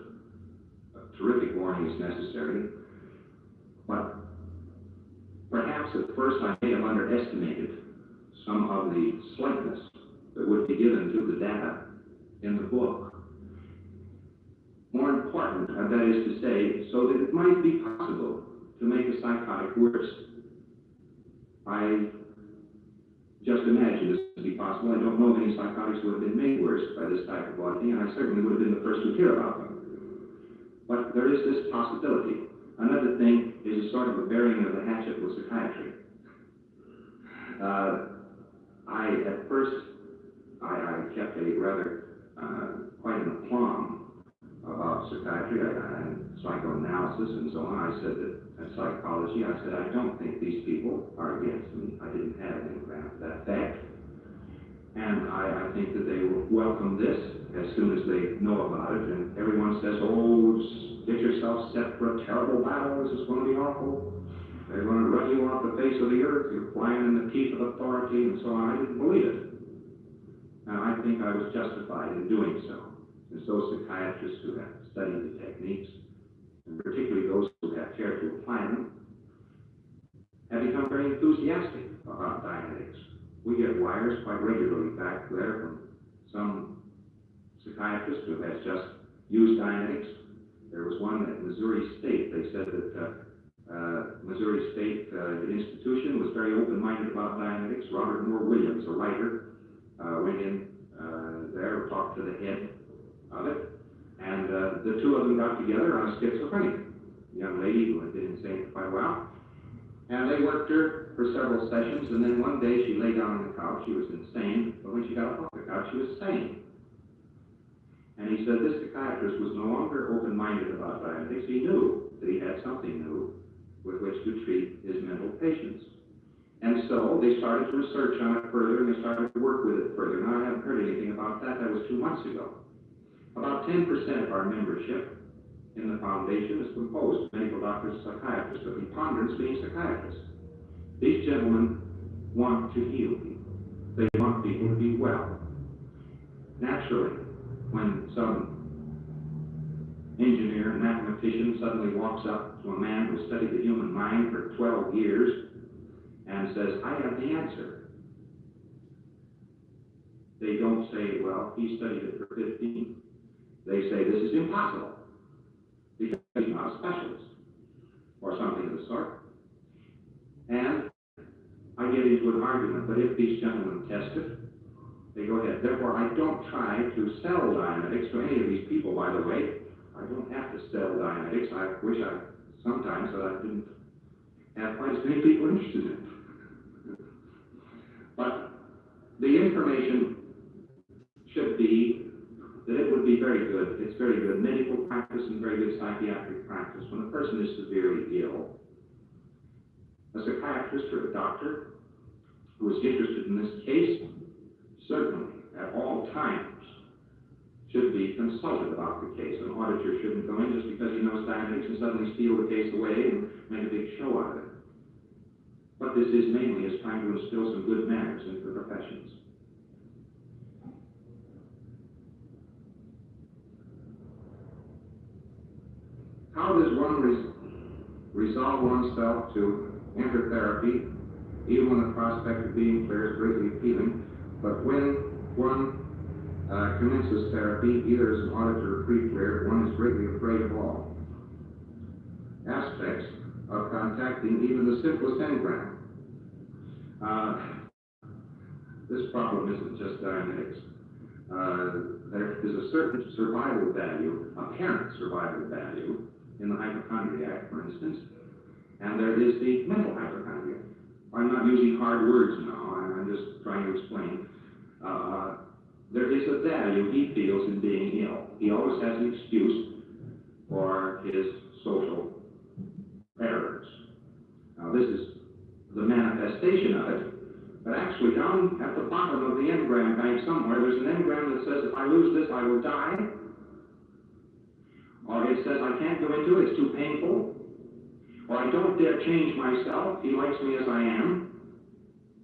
a terrific warning is necessary, but perhaps at first I may have underestimated some of the slightness that would be given to the data in the book. More important, that is to say, so that it might be possible to make a psychotic worse. I just imagine this to be possible. I don't know of any psychotics who have been made worse by this type of auditing, and I certainly would have been the first to hear about them. But there is this possibility. Another thing is a sort of a burying of the hatchet with psychiatry. At first, I kept a rather, quite an aplomb about psychiatry and psychoanalysis and so on. I said that at psychology, I said, I don't think these people are against me. I didn't have any ground for that fact. And I think that they will welcome this as soon as they know about it. And everyone says, oh, get yourself set for a terrible battle. This is going to be awful. They're going to run you off the face of the earth. You're flying in the teeth of authority and so on. I didn't believe it. And I think I was justified in doing so. And so psychiatrists who have studied the techniques, and particularly those who have cared to apply them, have become very enthusiastic about Dianetics. We get wires quite regularly back there from some psychiatrist who has just used Dianetics. There was one at Missouri State. They said that Missouri State institution was very open-minded about Dianetics. Robert Moore Williams, a writer, went in there, talked to the head of it, and the two of them got together on schizophrenia. A young lady who had been insane for quite a while. And they worked her for several sessions, and then one day she lay down on the couch. She was insane, but when she got up off the couch, she was sane. And he said this psychiatrist was no longer open-minded about Dianetics. He knew that he had something new with which to treat his mental patients. And so they started to research on it further, and they started to work with it further. Now, I haven't heard anything about that. That was 2 months ago. About 10% of our membership in the foundation is composed of medical doctors and psychiatrists, but the preponderance being psychiatrists. These gentlemen want to heal people. They want people to be well. Naturally, when some engineer and mathematician suddenly walks up to a man who studied the human mind for 12 years and says, I have the answer, they don't say, well, he studied it for 15. They say, this is impossible, because he's not a specialist, or something of the sort. And I get into an argument, but if these gentlemen test it, they go ahead. Therefore, I don't try to sell Dianetics to any of these people, by the way. I don't have to sell Dianetics. I wish sometimes that I didn't have quite as many people interested in it. But the information should be that it would be very good. It's very good medical practice and very good psychiatric practice. When a person is severely ill, a psychiatrist or a doctor who is interested in this case certainly at all times should be consulted about the case. An auditor shouldn't go in just because he knows Dianetics and suddenly steal the case away and make a big show out of it. What this is mainly is trying to instill some good manners into the professions. How does one resolve oneself to enter therapy, even when the prospect of being clear is greatly appealing, but when one commences therapy, either as an auditor or pre-cleared, one is greatly afraid of all aspects of contacting even the simplest engram? This problem isn't just Dianetics. There is a certain survival value, apparent survival value, in the hypochondriac, for instance, and there is the mental hypochondriac. I'm not using hard words now, I'm just trying to explain. There is a value he feels in being ill. He always has an excuse for his social errors. Now, this is the manifestation of it, but actually down at the bottom of the engram bank somewhere, there's an engram that says, if I lose this, I will die. Or it says, I can't go into it, it's too painful. Or I don't dare change myself, he likes me as I am,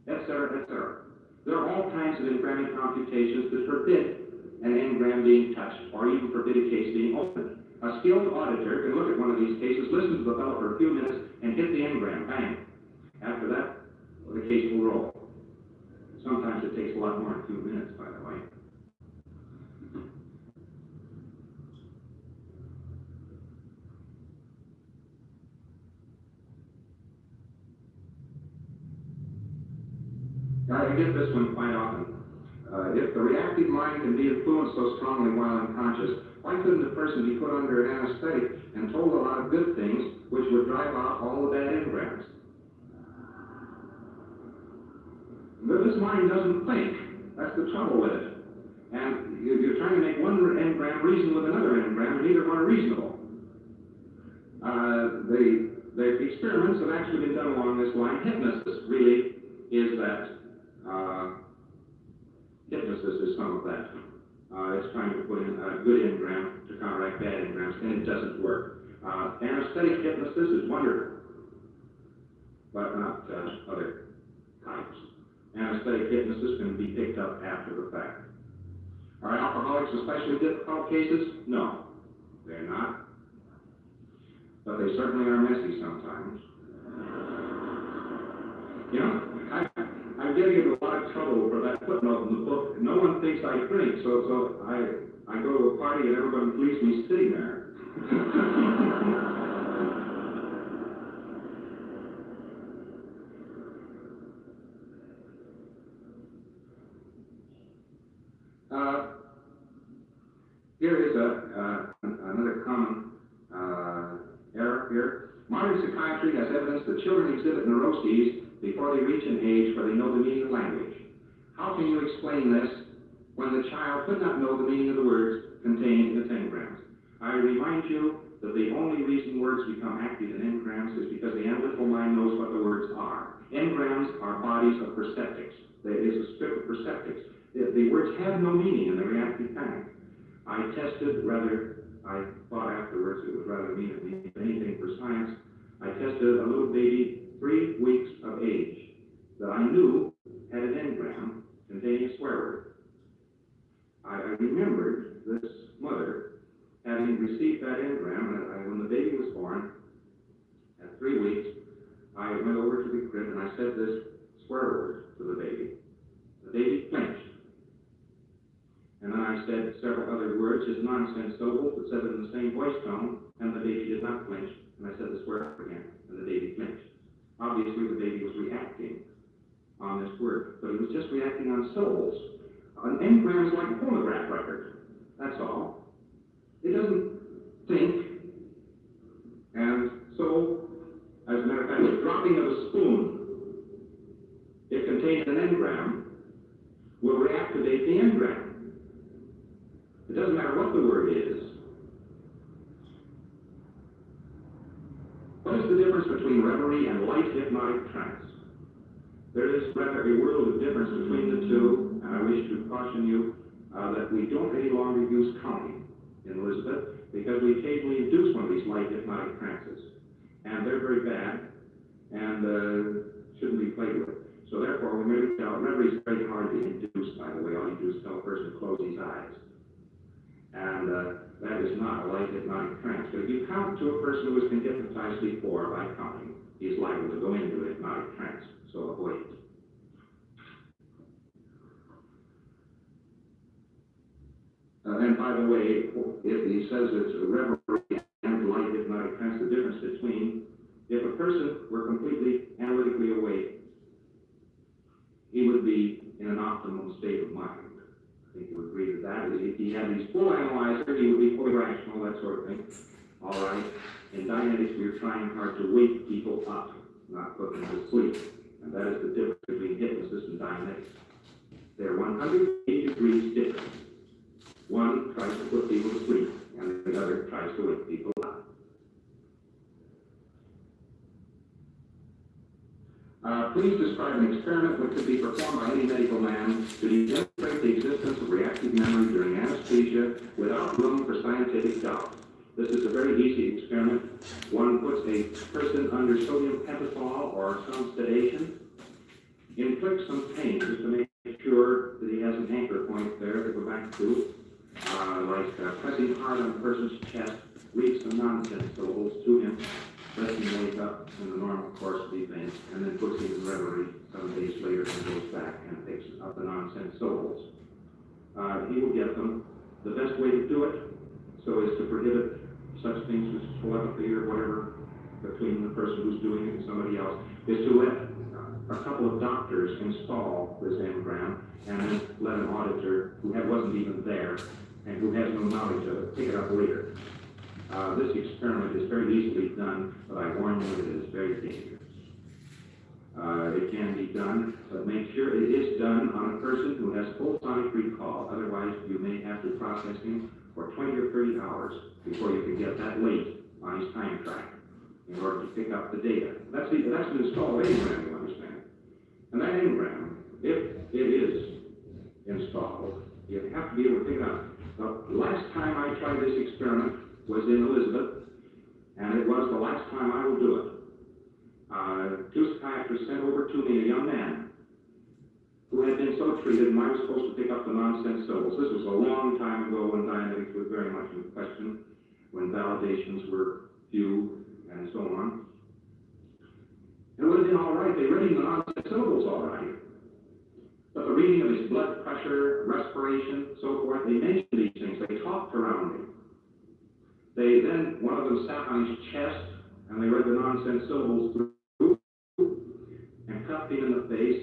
etc., etc. There are all kinds of engramming computations that forbid an engram being touched or even forbid a case being opened. A skilled auditor can look at one of these cases, listen to the fellow for a few minutes, and hit the engram, bang. After that, the case will roll. Sometimes it takes a lot more than 2 minutes, by the way. I get this one quite often. If the reactive mind can be influenced so strongly while unconscious, why couldn't a person be put under an anesthetic and told a lot of good things which would drive out all the bad engrams? But this mind doesn't think. That's the trouble with it. And you're trying to make one engram reason with another engram, and neither one are reasonable. The experiments have actually been done along this line. Hypnosis really is that. Hypnosis is some of that. It's trying to put in a good engram to counteract bad engrams, and it doesn't work. Anesthetic hypnosis is wonderful, but not other types. Anesthetic hypnosis can be picked up after the fact. Are alcoholics especially difficult cases? No, they're not. But they certainly are messy sometimes. You know, I'm getting into a lot of trouble for that footnote in the book. No one thinks I drink, so I go to a party and everybody leaves me sitting there. Here is another common error here. Modern psychiatry has evidence that children exhibit neuroses before they reach an age where they know the meaning of language. How can you explain this when the child could not know the meaning of the words contained in its engrams? I remind you that the only reason words become active in engrams is because the analytical mind knows what the words are. Engrams are bodies of perceptics. There is a strip of perceptics. The words have no meaning in the reactive kind. I thought afterwards it was rather mean of me than anything for science. I tested a little baby 3 weeks of age that I knew had an engram containing a swear word. I remembered this mother having received that engram, and when the baby was born, at 3 weeks, I went over to the crib and I said this swear word to the baby. The baby flinched. And then I said several other words, just nonsense syllables, but said it in the same voice tone, and the baby did not flinch. And I said the swear word again, and the baby flinched. Obviously, the baby was reacting on this word, but he was just reacting on syllables. An engram is like a phonograph record. That's all. It doesn't think. And so, as a matter of fact, the dropping of a spoon, if contained an engram, will reactivate the engram. It doesn't matter what the word is. What is the difference between reverie and light hypnotic trance? There is rather a world of difference between the two, and I wish to caution you that we don't any longer use counting in Elizabeth, because we occasionally induce one of these light hypnotic trances. And they're very bad, and shouldn't be played with. So therefore, when we tell, reverie is very hard to induce, by the way. All you do is tell a person to close his eyes. And that is not a light hypnotic trance. But if you count to a person who has been hypnotized before by counting, he's liable to go into a hypnotic trance. So avoid it. And by the way, if he says it's a reverie and light hypnotic trance, the difference between if a person were completely analytically awake, he would be in an optimum state of mind. I think you would agree with that. If he had these full analyzer, he would be fully rational, that sort of thing. All right. In Dianetics, we're trying hard to wake people up, not put them to sleep. And that is the difference between hypnosis and Dianetics. They're 180 degrees different. One tries to put people to sleep, and the other tries to wake people up. Please describe an experiment which could be performed by any medical man to demonstrate the existence of reactive memory during anesthesia without room for scientific doubt. This is a very easy experiment. One puts a person under sodium pentothal or some sedation, inflicts some pain just to make have to, pressing hard on a person's chest, read some nonsense syllables to him, lets him wake up in the normal course of events, and then puts him in reverie 7 days later and goes back and picks up the nonsense syllables. He will get them. The best way to do it, so is to prohibit such things as telepathy or whatever between the person who's doing it and somebody else, is to let a couple of doctors install this engram and then let an auditor who wasn't even there and who has no knowledge of it pick it up later. This experiment is very easily done, but I warn you it is very dangerous. It can be done, but make sure it is done on a person who has full sonic recall. Otherwise, you may have to process him for 20 or 30 hours before you can get that late on his time track in order to pick up the data. That's an installed engram, you understand. And that engram, if it is installed, you have to be able to pick it up. The last time I tried this experiment was in Elizabeth, and it was the last time I will do it. Two psychiatrists sent over to me a young man who had been so treated, and I was supposed to pick up the nonsense syllables. This was a long time ago when Dianetics was very much in question, when validations were few, and so on. It would have been all right. They read the nonsense syllables all right. But the reading of his blood pressure, respiration, so forth, they mentioned these things. They talked around him. One of them sat on his chest, and they read the nonsense syllables through and cuffed him in the face.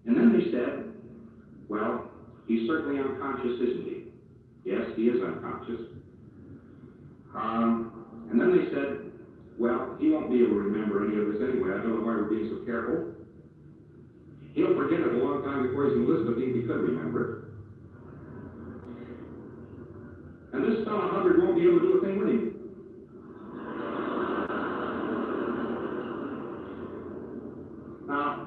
And then they said, well, he's certainly unconscious, isn't he? Yes, he is unconscious. And then they said, well, he won't be able to remember any of this anyway. I don't know why we're being so careful. He'll forget it a long time before he's in Elizabeth if he could remember it. And this fellow Hubbard won't be able to do a thing with him. Now,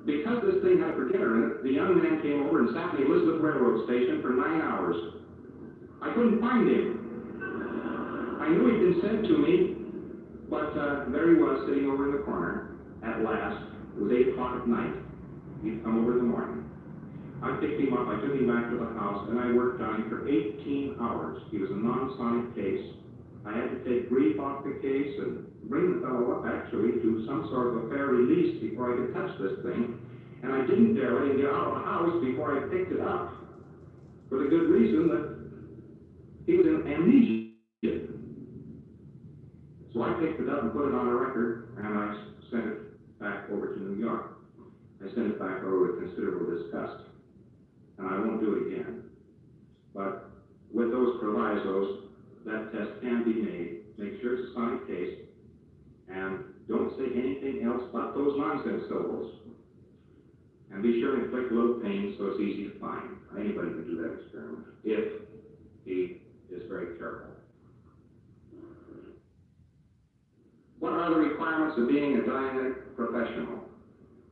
because this thing had a forgetter in it, the young man came over and sat in the Elizabeth Railroad Station for 9 hours. I couldn't find him. I knew he'd been sent to me, but there he was sitting over in the corner at last. It was 8 o'clock at night. He'd come over in the morning. I picked him up, I took him back to the house, and I worked on him for 18 hours. He was a non-sonic case. I had to take grief off the case and bring the fellow up, actually, to some sort of a fair release before I could touch this thing. And I didn't dare let him get out of the house before I picked it up, for the good reason that he was in amnesia. So I picked it up and put it on a record, and I sent it back over to New York. I sent it back over with considerable disgust. And I won't do it again. But with those provisos, that test can be made. Make sure it's a sonic case, and don't say anything else but those nonsense syllables. And be sure to inflict low pain so it's easy to find. Anybody can do that experiment if he is very careful. What are the requirements of being a Dianetic professional?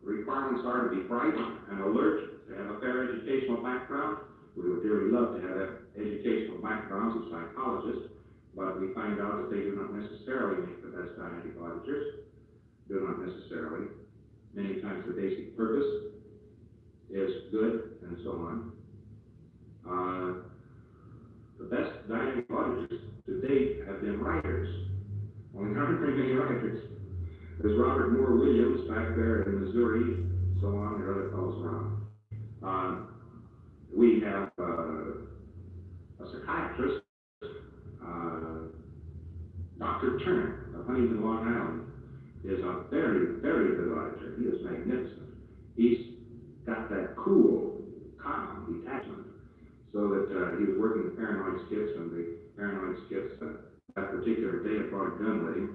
The requirements are to be bright and alert, to have a fair educational background. We would dearly love to have educational backgrounds of psychologists, but we find out that they do not necessarily make the best Dianetic auditors. Do not necessarily. Many times the basic purpose is good, and so on. The best Dianetic auditors to date have been writers. Only there aren't very many writers. There's Robert Moore Williams back there in Missouri, so on, there are other fellows around. We have a psychiatrist, Dr. Turner of Huntington, Long Island, is a very, very good auditor. He is magnificent. He's got that cool, calm detachment, so that he was working the paranoid skits, and the paranoid skits that particular day had brought a gun with him,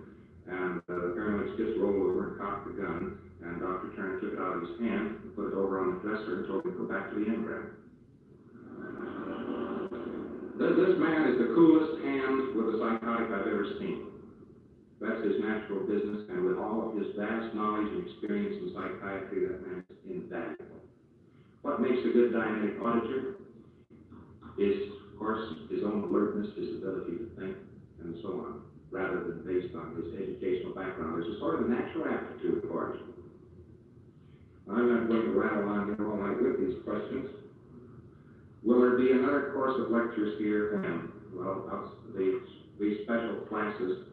and the paranoid skits rolled over and cocked the gun, and Dr. Turner took it out of his hand and put it over on the dresser and told him to go back to the engram. This man is the coolest hand with a psychotic I've ever seen. That's his natural business, and with all of his vast knowledge and experience in psychiatry, that man is invaluable. What makes a good Dianetic auditor is, of course, his own alertness, his ability to think, and so on, rather than based on his educational background. There's a sort of natural aptitude for it. I'm not going to rattle on here all night with these questions. Will there be another course of lectures here? And, well, these special classes,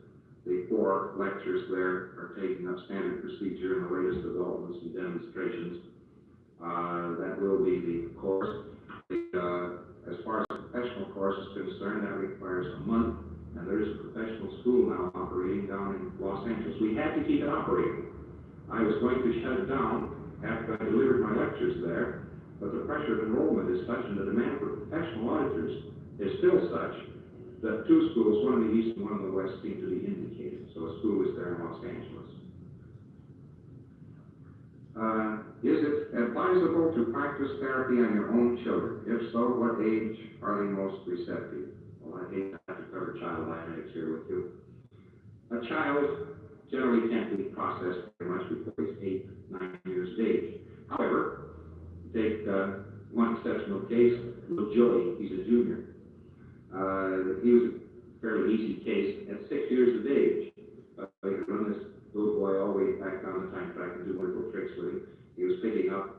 the 4 lectures there are taking up standard procedure and the latest developments and demonstrations. That will be the course. As far as the professional course is concerned, that requires a month, and there is a professional school now operating down in Los Angeles. We had to keep it operating. I was going to shut it down after I delivered my lectures there, but the pressure of enrollment is such and the demand for professional auditors is still such that 2 schools, one in the east and one in the west, seem to be indicated. So a school is there in Los Angeles. Is it advisable to practice therapy on your own children? If so, what age are they most receptive? Well, I hate to have to cover child dynamics here with you. A child generally can't be processed very much before he's 8, 9 years of age. However, take one exceptional case, little Joey, he's a junior. He was a fairly easy case at 6 years of age. I could run this little boy all the way back down the time track and do wonderful tricks with him. He was picking up,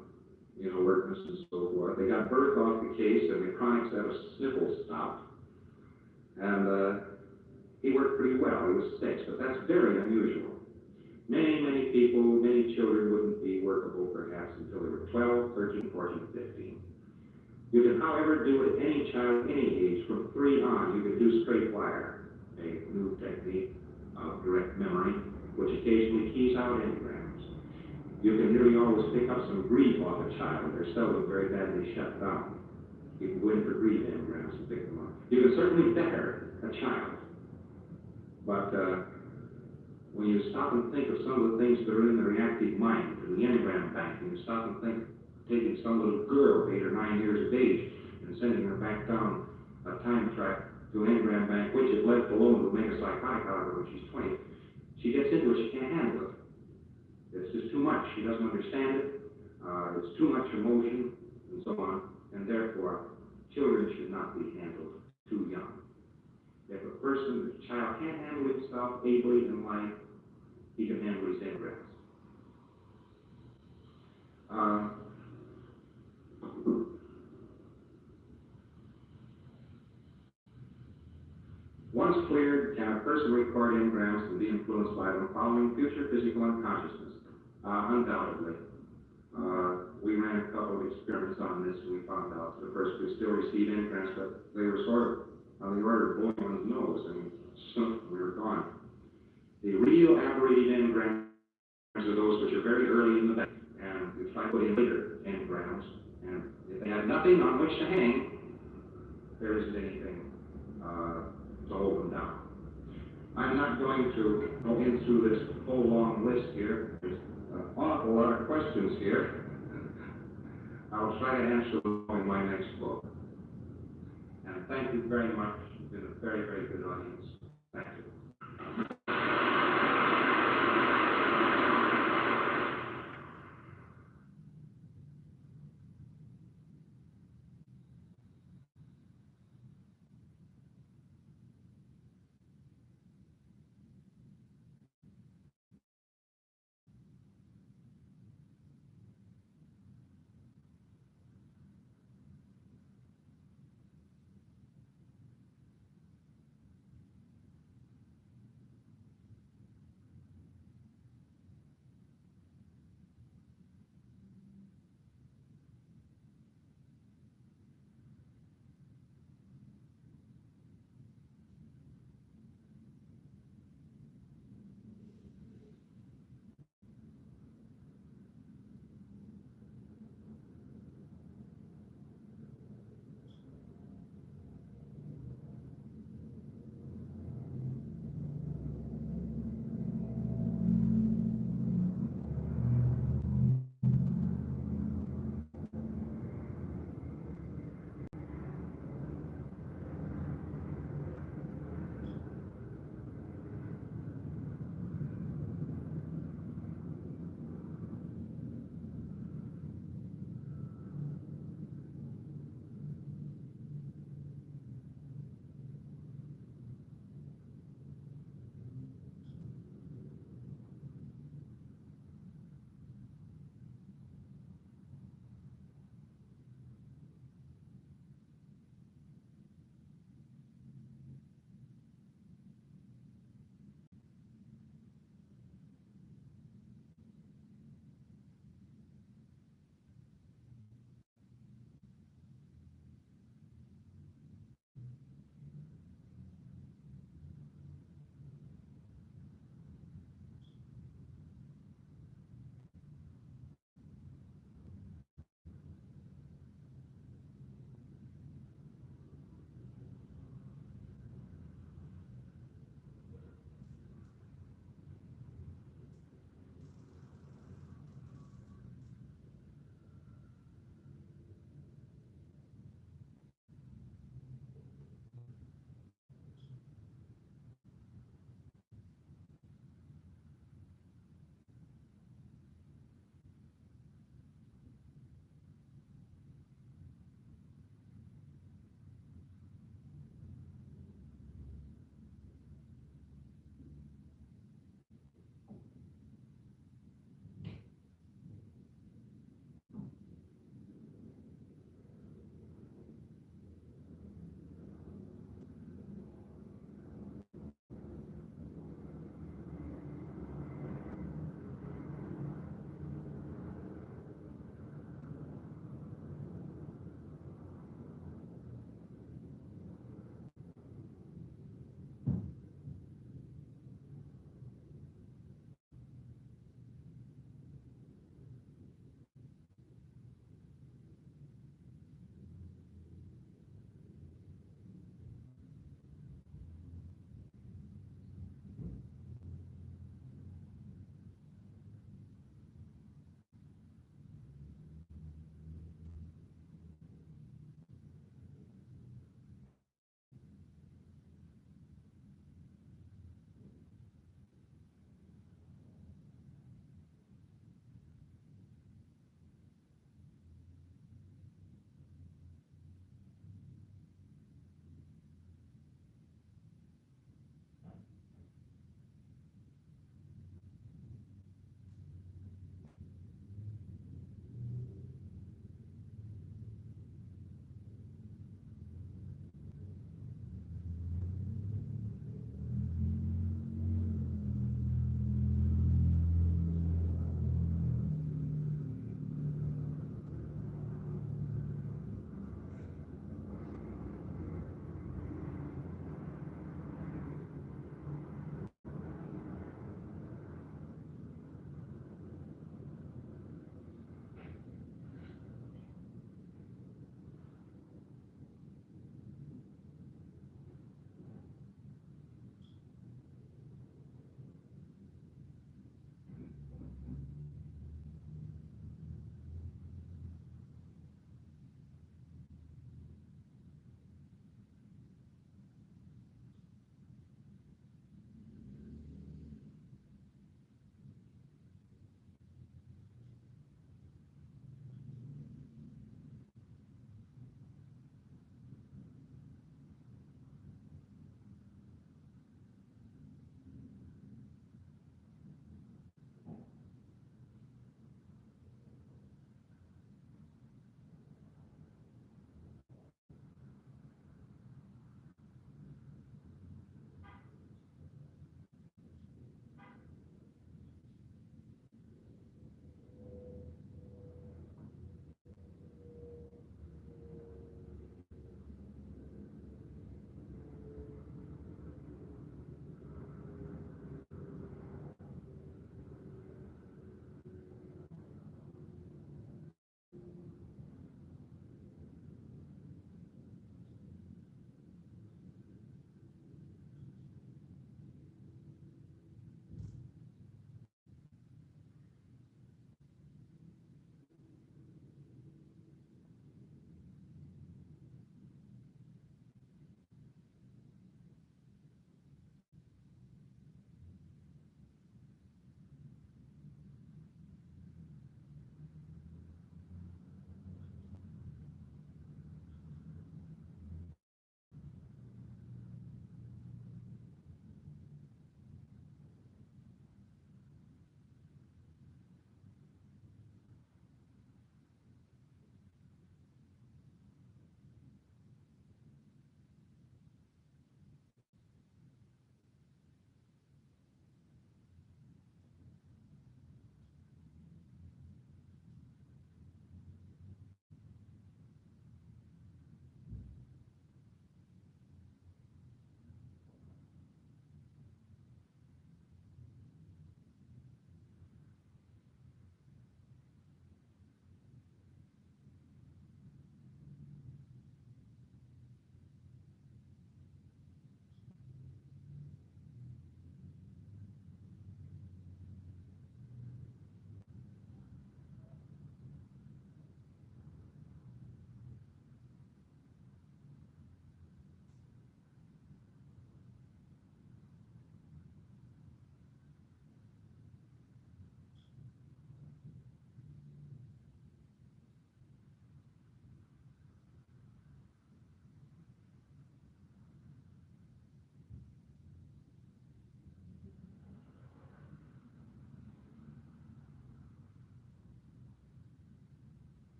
alertness and so forth. They got birth off the case and the chronic set of sniffles stopped. And he worked pretty well. He was 6, but that's very unusual. Many people, many children wouldn't be workable perhaps until they were 12, 13, 14, 15. You can, however, do it any child, any age, from 3 on. You can do straight wire, a new technique of direct memory, which occasionally keys out engrams. You can nearly always pick up some grief off a child. They're seldom very badly shut down. You can go in for grief engrams and pick them up. You can certainly better a child. But when you stop and think of some of the things that are in the reactive mind, in the engram bank, and you stop and think taking some little girl, 8 or 9 years of age, and sending her back down a time track to an engram bank, which if left alone would make a psychotic out of her when she's 20, she gets into it, she can't handle it. It's just too much. She doesn't understand it. It's too much emotion, and so on. And therefore, children should not be handled too young. If a child can't handle himself ably in life, he can handle his engrams. Once cleared, can a person record engrams and be influenced by them following future physical unconsciousness? Undoubtedly. We ran a couple of experiments on this, and we found out the person could still receive engrams, but they were sort of on the order of blowing on his nose, and we were gone. The real aberrated engrams are those which are very early in the day, and we try to put in later engrams, and if they have nothing on which to hang, there isn't anything to hold them down. I'm not going to go into this whole long list here. There's an awful lot of questions here. I'll try to answer them in my next book. And thank you very much. You've been a very, very good audience. Thank you.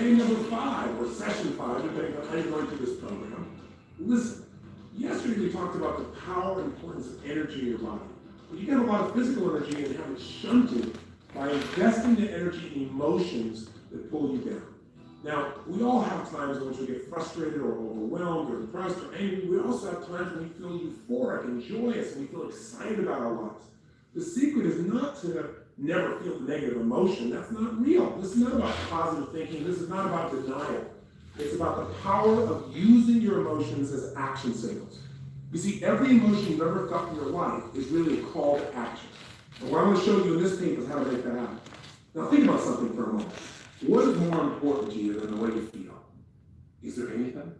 day number 5, or session 5, depending on how you're going through this program. Listen, yesterday we talked about the power and importance of energy in your body. But you get a lot of physical energy and have it shunted by investing the energy in emotions that pull you down. Now, we all have times in which we get frustrated or overwhelmed or depressed or angry. We also have times when we feel euphoric and joyous and we feel excited about our lives. The secret is not to never feel the negative emotion. That's not real. This is not about positive thinking. This is not about denial. It's about the power of using your emotions as action signals. You see, every emotion you've ever felt in your life is really a call to action. And what I'm going to show you in this paper is how to make that happen. Now think about something for a moment. What is more important to you than the way you feel? Is there anything?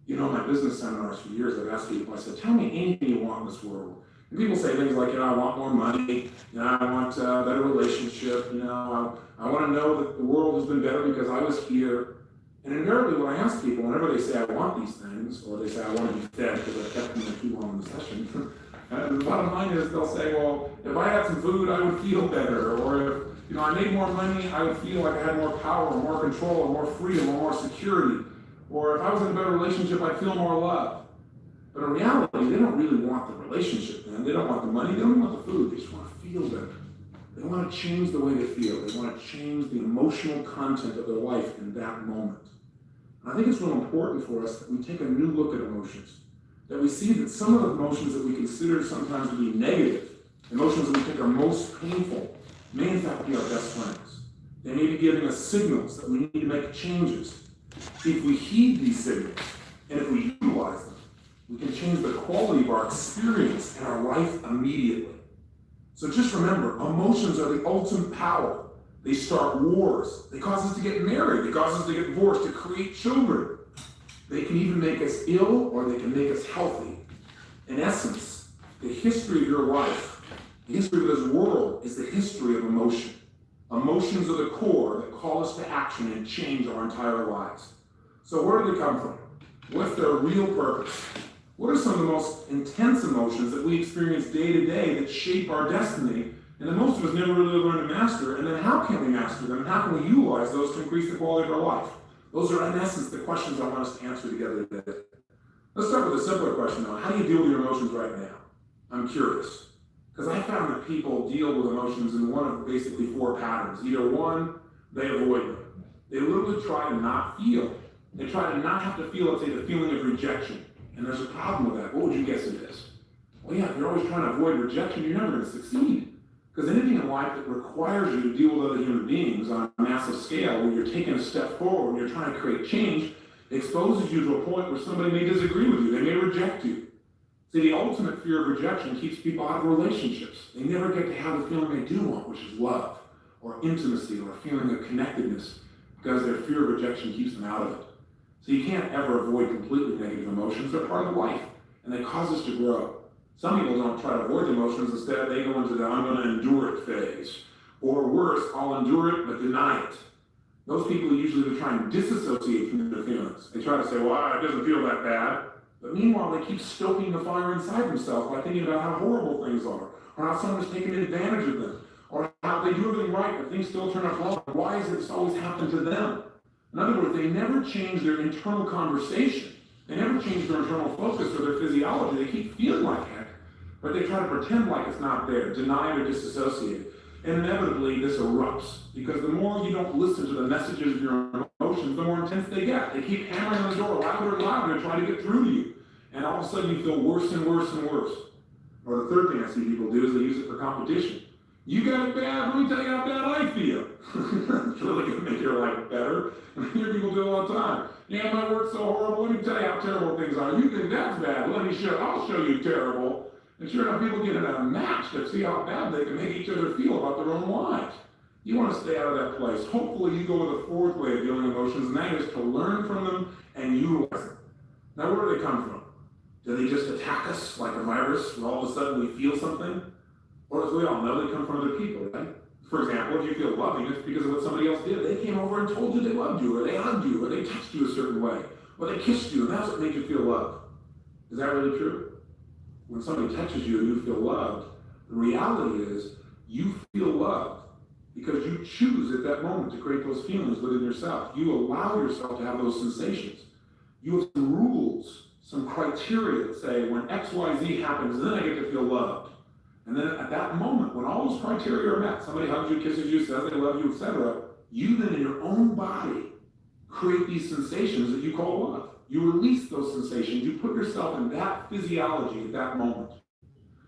You know, in my business seminars for years, I've asked people, I said, tell me anything you want in this world. And people say things like, I want more money, I want a better relationship, I want to know that the world has been better because I was here. And invariably, when I ask people, whenever they say I want these things, or they say I want to be fed because I've kept them there too long in the session, the bottom line is they'll say, well, if I had some food, I would feel better. Or if I made more money, I would feel like I had more power, or more control, or more freedom, or more security. Or if I was in a better relationship, I'd feel more love. But in reality, they don't really want the relationship, man. They don't want the money, they don't want the food, they just want to feel better. They want to change the way they feel. They want to change the emotional content of their life in that moment. And I think it's real important for us that we take a new look at emotions. That we see that some of the emotions that we consider sometimes to be negative, emotions that we think are most painful, may in fact be our best friends. They may be giving us signals that we need to make changes. If we heed these signals, and if we utilize them, we can change the quality of our experience in our life immediately. So just remember, emotions are the ultimate power. They start wars. They cause us to get married. They cause us to get divorced, to create children. They can even make us ill, or they can make us healthy. In essence, the history of your life, the history of this world, is the history of emotion. Emotions are the core that call us to action and change our entire lives. So where do they come from? What's their real purpose? What are some of the most intense emotions that we experience day to day that shape our destiny, and that most of us never really learn to master? And then how can we master them? And how can we utilize those to increase the quality of our life? Those are, in essence, the questions I want us to answer together today. Let's start with a simpler question, though. How do you deal with your emotions right now? I'm curious. Because I found that people deal with emotions in one of basically 4 patterns. Either one, they avoid them. They literally try to not feel. They try to not have to feel, let's say, the feeling of rejection. And there's a problem with that. What would you guess it is? Well, yeah, if you're always trying to avoid rejection, you're never going to succeed. Because anything in life that requires you to deal with other human beings on a massive scale, where you're taking a step forward, when you're trying to create change, exposes you to a point where somebody may disagree with you. They may reject you. See, the ultimate fear of rejection keeps people out of relationships. They never get to have the feeling they do want, which is love, or intimacy, or a feeling of connectedness, because their fear of rejection keeps them out of it. So you can't ever avoid completely negative emotions. They're part of life, and they cause us to grow. Some people don't try to avoid emotions. Instead, they go into the I'm going to endure it phase. Or worse, I'll endure it, but deny it. Those people usually try and disassociate from their feelings. They try to say, well, it doesn't feel that bad. But meanwhile, they keep stoking the fire inside themselves by thinking about how horrible things are, or how someone's taken advantage of them, or how they do everything right, but things still turn out wrong. Why has this always happened to them? In other words, they never change their internal conversation. They never change their internal focus or their physiology. They keep feeling like heck, but they try to pretend like it's not there, deny it or disassociate it. And inevitably, this erupts, because the more you don't listen to the messages of your emotions, the more intense they get. They keep hammering on the door louder and louder to try to get through to you. And all of a sudden, you feel worse and worse and worse. Or the third thing I see people do is they use it for competition. You got it bad, let me tell you how bad I feel. It's really going to make your life better. And I hear people do it all the time. Yeah, my work's so horrible, let me tell you how terrible things are. You think that's bad, I'll show you terrible. And sure enough, people get in a match to see how bad they can make each other feel about their own lives. You want to stay out of that place. Hopefully you go with a fourth way of dealing with emotions, and that is to learn from them and utilize them. Now, where do they come from? Do they just attack us like a virus, where all of a sudden we feel something? Or as we all know, they come from other people, right? For example, if you feel loving, it's because of what somebody else did. They came over and told you they loved you, or they hugged you, or they touched you a certain way, or they kissed you, and that's what made you feel loved. Is that really true? When somebody touches you and you feel loved, the reality is you feel loved because you choose at that moment to create those feelings within yourself. You allow yourself to have those sensations. You have some rules, some criteria that say when X, Y, Z happens, then I get to feel loved. And then at that moment, when all those criteria are met, somebody hugs you, kisses you, says they love you, etc., you then in your own body create these sensations that you call love. You release those sensations. You put yourself in that physiology at that moment.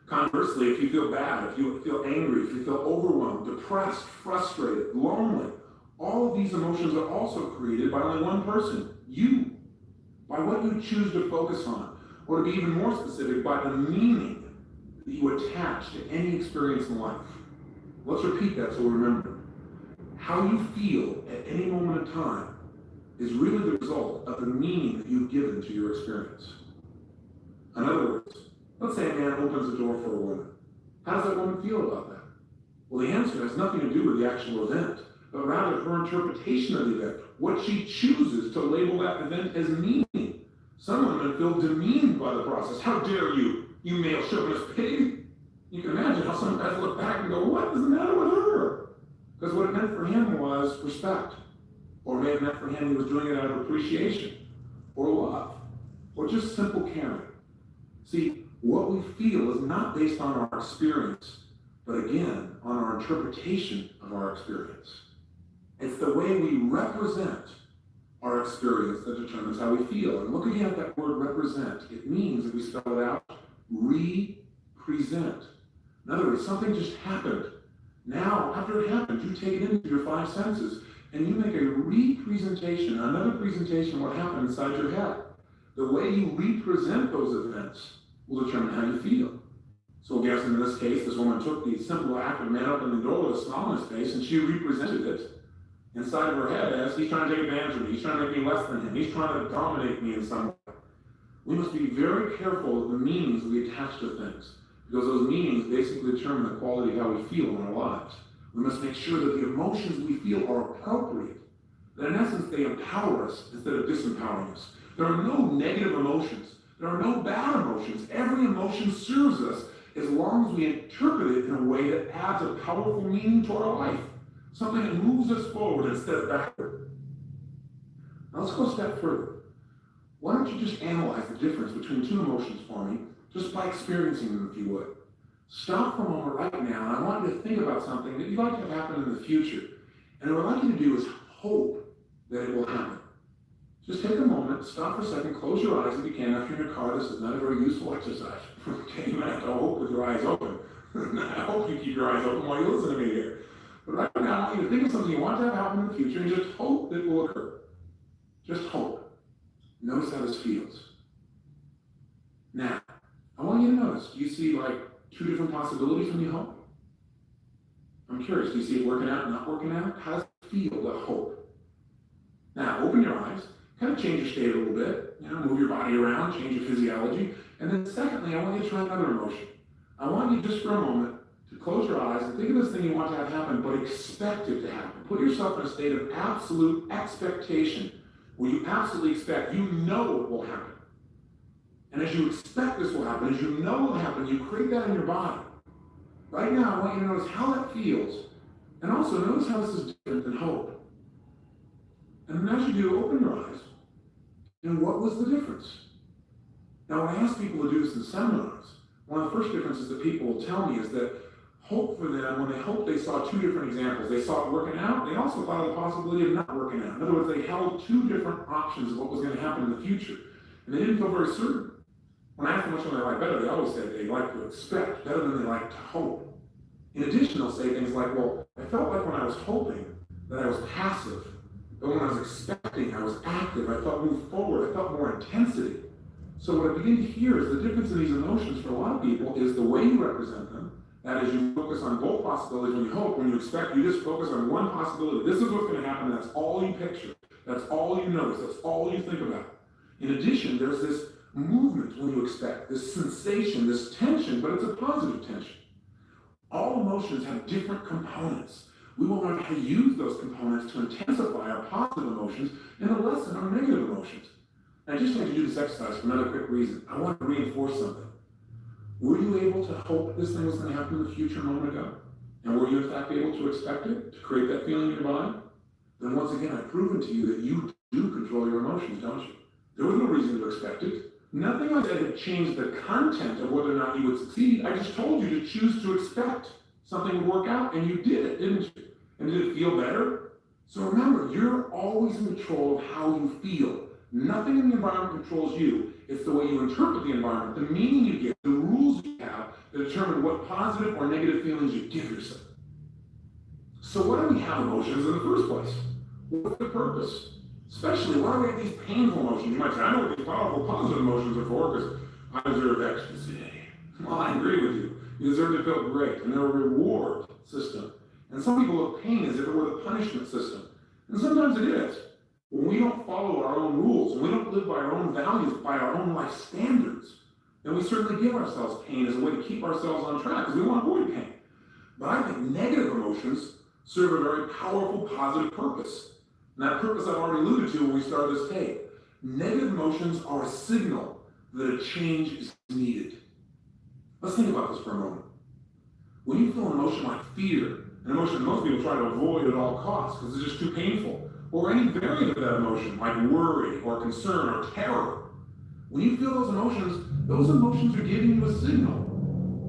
Conversely, if you feel bad, if you feel angry, if you feel overwhelmed, depressed, frustrated, lonely, all of these emotions are also created by only one person, you, by what you choose to focus on, or to be even more specific, by the meaning that you attach to any experience in life. Let's repeat that so we remember. How you feel at any moment of time is really the result of the meaning that you've given to your experience. In other words, let's say a man opens a door for a woman. How does that woman feel about that? Well, the answer has nothing to do with the actual event, but rather her interpretation of the event, what she chooses to label that event as meaning. Some women feel demeaned by the process. How dare you, you male chauvinist pig? You can imagine how some guys look back and go, what is the matter with her? Because what it meant for him was respect. Or it may have meant for him he was doing it out of appreciation, or love, or just simple caring. See, what we feel is not based on our experience, but again, on our interpretation of our experience. It's the way we represent our experience that determines how we feel. And look again at that word represent. It means, if we spell it out, represent. In other words, something just happened. Now, after it happened, you take it into your five senses, and you make a representation, another presentation of what happened inside your head. The way you represent those events will determine how you feel. So I guess in this case, this woman took the simple act of man opening the door with a smile on his face, and she represented it inside of her head as he's trying to take advantage of me, he's trying to make me less than him, he's trying to dominate me in some way. We must be very careful of the meanings we attach to things, because those meanings basically determine the quality of how we feel in our lives. We must make sure that the emotions we feel are appropriate, that in essence they empower us instead of disempowering us. There are no negative emotions. There are no bad emotions. Every emotion serves us as long as we interpret it in a way that adds a powerful meaning to our life, something that moves us forward instead of backward. Now let's go a step further. Why don't you just analyze the difference between two emotions for me, just by experiencing them, if you would. Stop for a moment right now, and I want you to think about something that you'd like to have happen in the future. And what I'd like you to do is hope that it will happen. Just take a moment, stop for a second, close your eyes if you can. If you're in your car, this is not a very useful exercise. Okay, you might have to hope with your eyes open. I hope you keep your eyes open while you listen to me here. But right now, I want you to think of something you want to have happen in the future and just hope that it will occur. Just hope. Notice how this feels. Now, I want you to notice, do you see like two different possibilities when you hope? I'm curious, do you see it working out, not working out? How does it feel to hope? Now, open your eyes, kind of change your state a little bit, move your body around, change your physiology. And then secondly, I want you to try another emotion. I want you just for a moment to close your eyes and think of this thing you want to have happen, but expect it to happen. Put yourself in a state of absolute expectation, where you absolutely expect, you know it will happen. And as you expect this will happen, as you know it will happen, you create that in your body. Right now, I want you to notice how that feels, and also notice how this is different than hope. And then as you do, open your eyes. And what was the difference? Now, when I ask people to do this in seminars, one of the first differences that people will tell me is that hope for them, when they hoped, they saw two different examples. They saw it working out. They also thought of the possibility of not working out. In other words, they held two different options of what was going to happen in the future. And they didn't feel very certain. When I ask them which one they like better, they always say they like to expect better than they like to hope. In addition, they'll say things like, well, I felt like when I was hoping that I was passive, but when I was expecting, I was active. I felt moved forward. I felt more intensity. So what I begin to hear is the difference in these emotions for a lot of people is the way you represent them. That is, you focus on both possibilities. When you hope, when you expect, you just focus on one possibility. This is what's going to happen. That's all you picture. That's all you notice. That's all you think about. In addition, there's this movement when you expect, this sensation, this tension, but it's a positive tension. All emotions have different components. We will learn how to use those components to intensify our positive emotions and to lessen our negative emotions. And I just like to do this exercise for another quick reason. I want to reinforce something. Were you able to hope this thing was going to happen in the future a moment ago? And were you in fact able to expect it, to create that feeling in your body? Then once again, I've proven to you that you do control your emotions, don't you? There was no reason to expect it. Nothing I said had changed the content of whether or not you would succeed. I just told you to choose to expect something would work out, and you did it, didn't you? And did it feel better? So remember, you're always in control of how you feel. Nothing in the environment controls you. It's the way you interpret the environment, the meaning you give, the rules you have that determine what positive or negative feelings you give yourself. So why do we have emotions in the first place? What's the purpose? Especially, why do we have these painful emotions? You might say, I know what these powerful positive emotions are for because I deserve ecstasy. Well, I agree with you. You deserve to feel great, and they're a reward system. And some people look at pain as if it were the punishment system. And sometimes it is. When we don't follow our own rules, and we don't live by our own values, by our own life standards, then we certainly give ourselves pain as a way to keep ourselves on track, because we want to avoid pain. But I think negative emotions serve a very powerful, positive purpose. And that purpose I've already alluded to when we started this tape. Negative emotions are a signal that a change is needed. Let's think about this for a moment. When you feel an emotion like fear, an emotion that most people try to avoid at all costs because it's just too painful, or any variant of that emotion, like worry or concern or terror, when you feel those emotions are giving you a signal.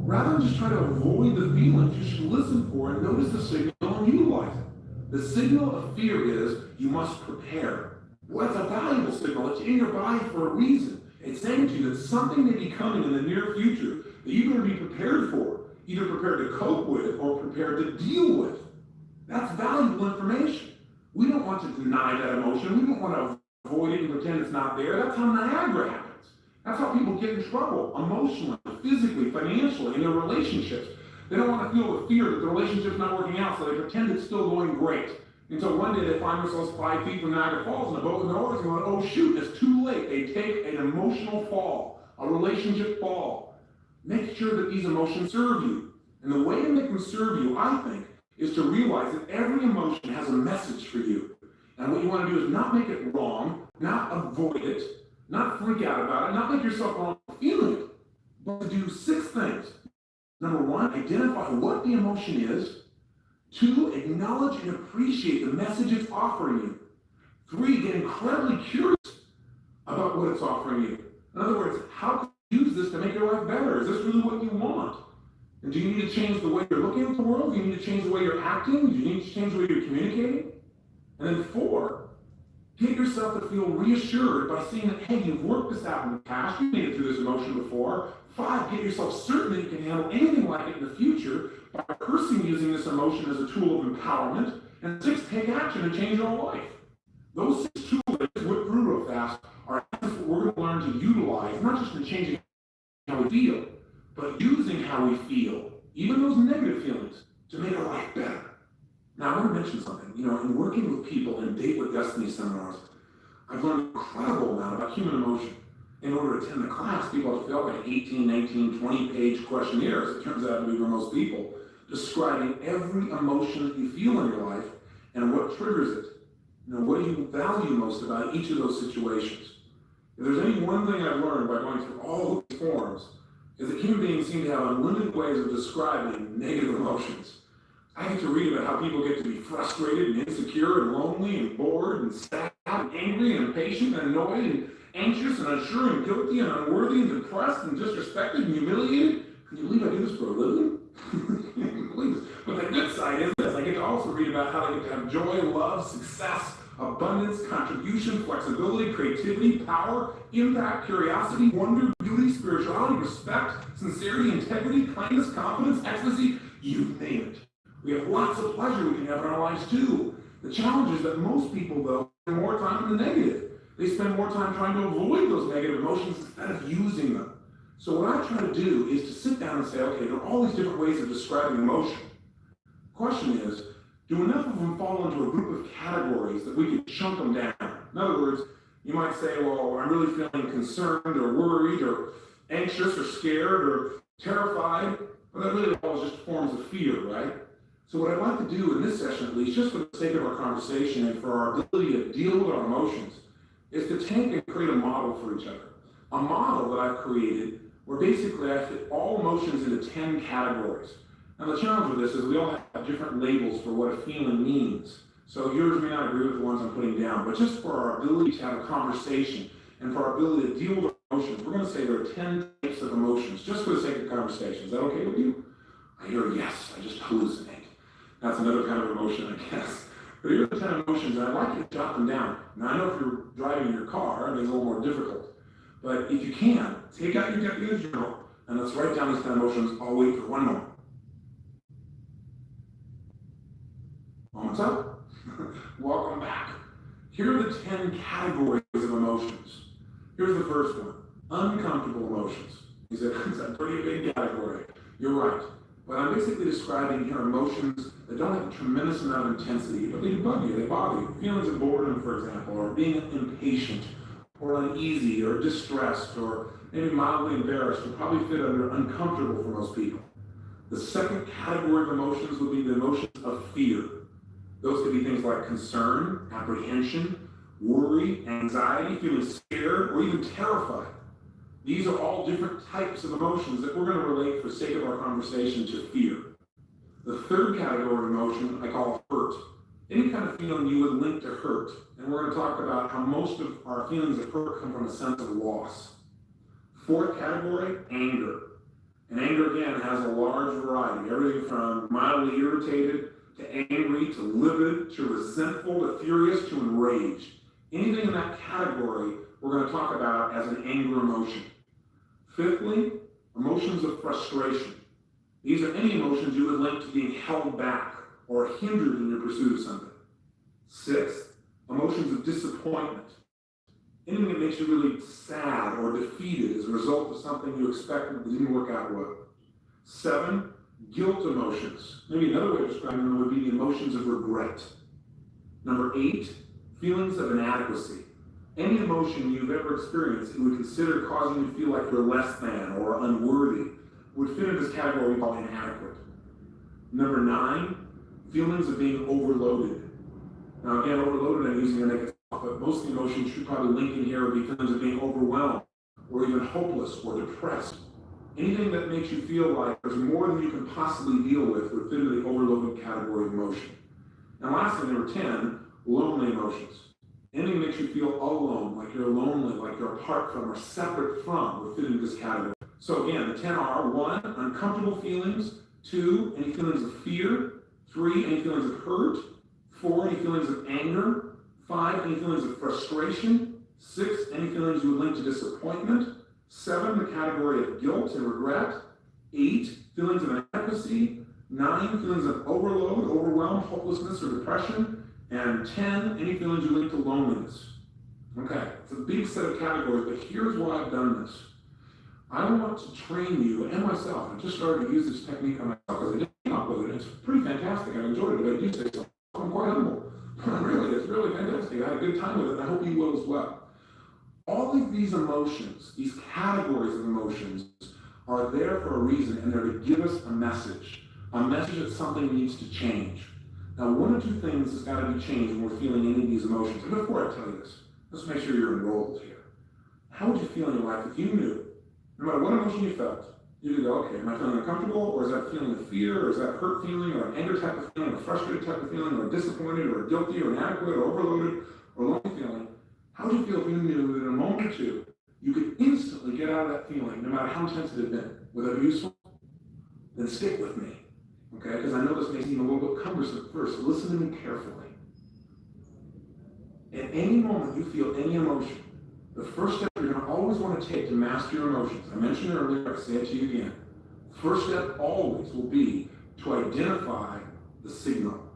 Rather than just try to avoid the feelings, you should listen for and notice the signal and utilize it. The signal of fear is you must prepare. Well, it's a valuable signal. It's in your body for a reason. It's saying to you that something may be coming in the near future that you better be prepared for, either prepared to cope with or prepared to deal with. That's valuable information. We don't want to deny that emotion. We don't want to avoid it and pretend it's not there. That's how Niagara happens. That's how people get in trouble, emotionally, physically, financially, in their relationships. They don't want to feel the fear that the relationship's not working out, so they pretend it's still going great. Until one day they find themselves 5 feet from Niagara Falls in a boat with no oars and going, oh shoot, it's too late. They take an emotional fall, a relationship fall. Make sure that these emotions serve you. And the way to make them serve you, I think, is to realize that every emotion has a message for you. And what you want to do is not make it wrong, not avoid it, not freak out about it, not make yourself wrong for feeling it, but to do 6 things. Number 1, identify what the emotion is. 2, acknowledge and appreciate the message it's offering you. 3, get incredibly curious about what it's offering you. In other words, how can you use this to make your life better? Is this really what you want? And do you need to change the way you're looking at the world? Do you need to change the way you're acting? Do you need to change the way you're communicating? And then 4, get yourself to feel reassured by seeing that, hey, you've worked this out in the past, you made it through this emotion before. 5, get yourself certain that you can handle anything like it in the future by rehearsing using this emotion as a tool of empowerment. And 6, take action and change your own life. Those 6 tools that I just whipped through real fast are what we're going to learn to utilize, not just in changing how we feel, but using how we feel, even those negative feelings, to make our life better. Now, I want to mention something. In working with people in Date with Destiny seminars, I've learned an incredible amount about human emotion. In order to attend the class, people have to fill out like 18, 19, 20-page questionnaires, it turns out to be for most people, describing every emotion that you feel in your life and what triggers it. What do you value most about each of those situations? If there's any one thing I've learned by going through all of these forms, is that human beings seem to have unlimited ways of describing negative emotions. I get to read about how people get to be frustrated and insecure and lonely and bored and sad and angry and impatient and annoyed and anxious and unsure and guilty and unworthy and depressed and disrespected and humiliated. Can you believe I do this for a living? I can't believe this. But the good side is this. I get to also read about how they get to have joy, love, success, abundance, contribution, flexibility, creativity, power, impact, curiosity, wonder, beauty, spirituality, respect, sincerity, integrity, kindness, confidence, ecstasy, you name it. We have lots of pleasure we can have in our lives too. The challenge is that most people, though, spend more time in the negative. They spend more time trying to avoid those negative emotions instead of using them. So what I try to do is to sit down and say, okay, there are all these different ways of describing emotion. The question is, do enough of them fall into a group of categories that we can chunk them down? In other words, you might say, well, I'm really feeling concerned or worried or anxious or scared or terrified, but that really all is just forms of fear, right? So what I'd like to do in this session, at least, just for the sake of our conversation and for our ability to deal with our emotions, is to take and create a model for each other. A model that I've created where basically I fit all emotions into 10 categories. Now the challenge with this is we all have different labels for what a feeling means. So yours may not agree with the ones I'm putting down, but just for our ability to have a conversation and for our ability to deal with emotions, we're going to say there are 10 types of emotions, just for the sake of conversation. Is that okay with you? I hear yes, I just hallucinate. That's another kind of emotion, I guess. But here are the 10 emotions, and I'd like you to jot them down. Now I know if you're driving in your car, it's a little more difficult. But if you can, take out your deputy journal, and let's write down these 10 emotions. I'll wait for one moment. Moments up. Welcome back. Here are the 10 categories of emotions. Here's the first one, uncomfortable emotions. He said, it's a pretty big category. You're right. But I'm basically describing here emotions that don't have a tremendous amount of intensity, but they bug you, they bother you. Feelings of boredom, for example, or being impatient, or uneasy, or distressed, or maybe mildly embarrassed would probably fit under uncomfortable for most people. The second category of emotions would be the emotions of fear. Those could be things like concern, apprehension, worry, anxiety, feeling scared, or even terrified. These are all different types of emotions that we're going to relate, for sake of our conversation, to fear. The third category of emotion I call hurt. Any kind of feeling you would link to hurt. And we're going to talk about how most of our feelings of hurt come from a sense of loss. Fourth category, anger. And anger, again, has a large variety. Everything from mildly irritated to angry, to livid, to resentful, to furious, to enraged. Anything in that category we're going to talk about as an anger emotion. Fifthly, emotions of frustration. These are any emotions you would link to being held back or hindered in your pursuit of something. Sixth, emotions of disappointment. Anything that makes you really sad or defeated as a result of something you expected that didn't work out well. 7, guilt emotions. Maybe another way of describing them would be the emotions of regret. Number 8, feelings of inadequacy. Any emotion you've ever experienced that you would consider causing you to feel like you're less than or unworthy would fit in this category we call inadequate. Number 9, feelings of being overloaded. Now again, overloaded I'm using to make it soft, but most of the emotions should probably link in here would be feelings of being overwhelmed or even hopeless or depressed. Anything that makes you feel like there's more than you can possibly deal with would fit into the overloaded category of emotion. And lastly, number 10, lonely emotions. Anything that makes you feel alone, like you're lonely, like you're apart from or separate from, would fit into this category. So again, the 10 are 1, uncomfortable feelings, 2, any feelings of fear, 3, any feelings of hurt, 4, any feelings of anger, 5, any feelings of frustration, 6, any feelings you would link to disappointment, 7, the category of guilt and regret, 8, feelings of inadequacy, 9, feelings of overload, overwhelm, hopelessness, or depression, and 10, any feelings you link to loneliness. Okay, it's a big set of categories, but here's why I've done this. I want to train you and myself. I just started to use this technique on myself because I didn't come up with it. It's pretty fantastic. I enjoyed it, but I do say so. I'm quite humble. Really, it's really fantastic. I had a good time with it, and I hope you will as well. All of these emotions, these categories of emotions, are there for a reason, and they're to give us a message that something needs to change. Now, one or two things has got to be changed when we're feeling any of these emotions. And before I tell you this, let's make sure you're enrolled here. How would you feel in your life if you knew, no matter what emotion you felt, you could go, okay, am I feeling uncomfortable, or is that a feeling of fear, or is that a hurt feeling, or an anger type of feeling, or a frustrated type of feeling, or disappointed, or guilty, or inadequate, or overloaded, or lonely feeling? How would you feel if you knew that in a moment or two, you could instantly get out of that feeling, no matter how intense it had been? Would that be useful? Then stick with me, okay? Because I know this may seem a little bit cumbersome at first, so listen to me carefully. At any moment you feel any emotion, the first step you're going to always want to take to master your emotions, I mentioned it earlier, I say it to you again. First step always will be to identify the signal.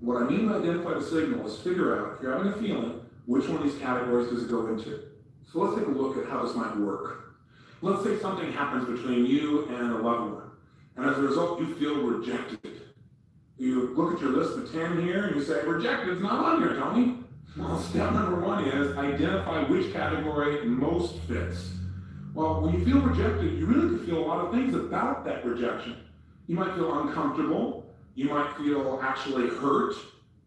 What I mean by identify the signal is figure out, if you're having a feeling, which one of these categories does it go into. So let's take a look at how this might work. Let's say something happens between you and a loved one, and as a result you feel rejected. You look at your list of 10 here and you say, rejected is not on here, Tony. Well, step number 1 is identify which category most fits. Well, when you feel rejected, you really could feel a lot of things about that rejection. You might feel uncomfortable, you might feel actually hurt,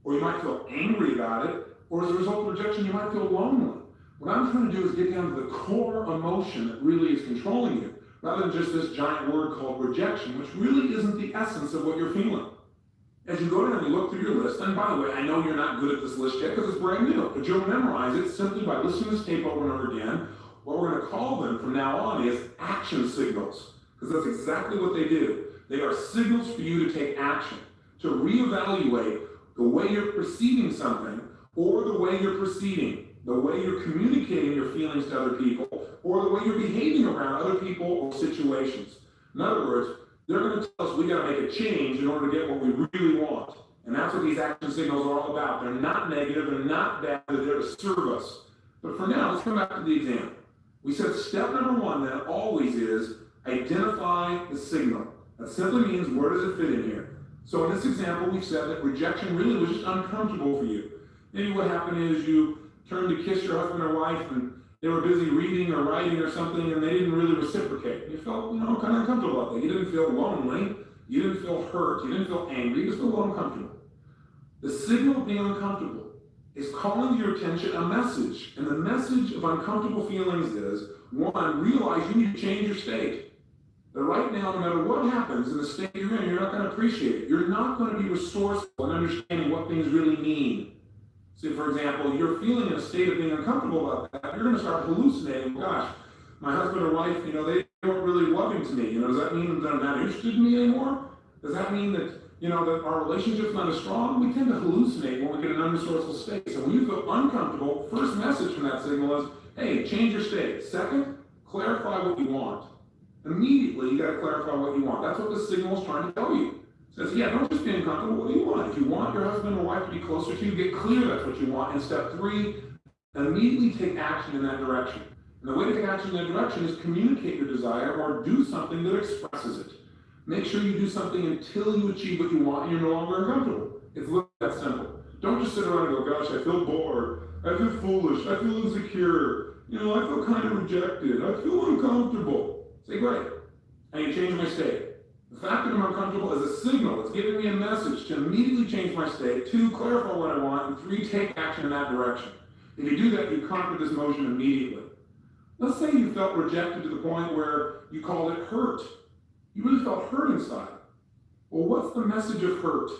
or you might feel angry about it, or as a result of rejection, you might feel lonely. What I'm trying to do is get down to the core emotion that really is controlling you, rather than just this giant word called rejection, which really isn't the essence of what you're feeling. As you go down and you look through your list, and by the way, I know you're not good at this list yet because it's brand new, but you'll memorize it simply by listening to this tape over and over again. What we're going to call them from now on is action signals, because that's exactly what they do. They are signals for you to take action, to reevaluate the way you're perceiving something, or the way you're proceeding, the way you're communicating your feelings to other people, or the way you're behaving around other people or situations. In other words, they're going to tell us we got to make a change in order to get what we really want. And that's what these action signals are all about. They're not negative, they're not bad, they're there to serve us. But for now, let's come back to the example. We said step number one then always is identify the signal. That simply means where does it fit in here? So in this example, we've said that rejection really was just uncomfortable for you. Maybe what happened is you turned to kiss your husband or wife and they were busy reading or writing or something and they didn't really reciprocate. You felt, kind of uncomfortable about that. You didn't feel lonely, you didn't feel hurt, you didn't feel angry, you just felt a little uncomfortable. The signal of being uncomfortable is calling to your attention a message. And the message of uncomfortable feelings is, one, realize you need to change your state. That right now, no matter what happens in the state you're in, you're not going to appreciate it. You're not going to be resourceful in understanding what things really mean. So, for example, you're feeling in a state of being uncomfortable about that, you're going to start hallucinating. Gosh, my husband or wife, they weren't really loving to me. Does that mean that they're not interested in me anymore? Does that mean that, that our relationship's not as strong? We tend to hallucinate when we get in an unresourceful state. So when you feel uncomfortable, first message from that signal is, hey, change your state. Second, clarify what you want. Immediately, you got to clarify what you want. That's what the signal is trying to tell you. It says, yeah, don't just be uncomfortable. What do you want? If you want your husband or wife to be closer to you, get clear that's what you want. And step three, immediately take action in that direction. And the way to take action in that direction is communicate your desire or do something that expresses it. Make sure you do something until you achieve what you want and you're no longer uncomfortable. It's literally that simple. Don't just sit around and go, gosh, I feel bored. I feel foolish. I feel insecure. I feel kind of rejected. I feel uncomfortable. Say, great. I need to change my state. The fact that I'm uncomfortable is a signal. It's giving me a message to immediately change my state. 2, clarify what I want. And 3, take action in that direction. If you do that, you conquer this emotion immediately. Let's say you felt rejected to the point where you called it hurt. You really felt hurt inside. Well, what's the message of hurt?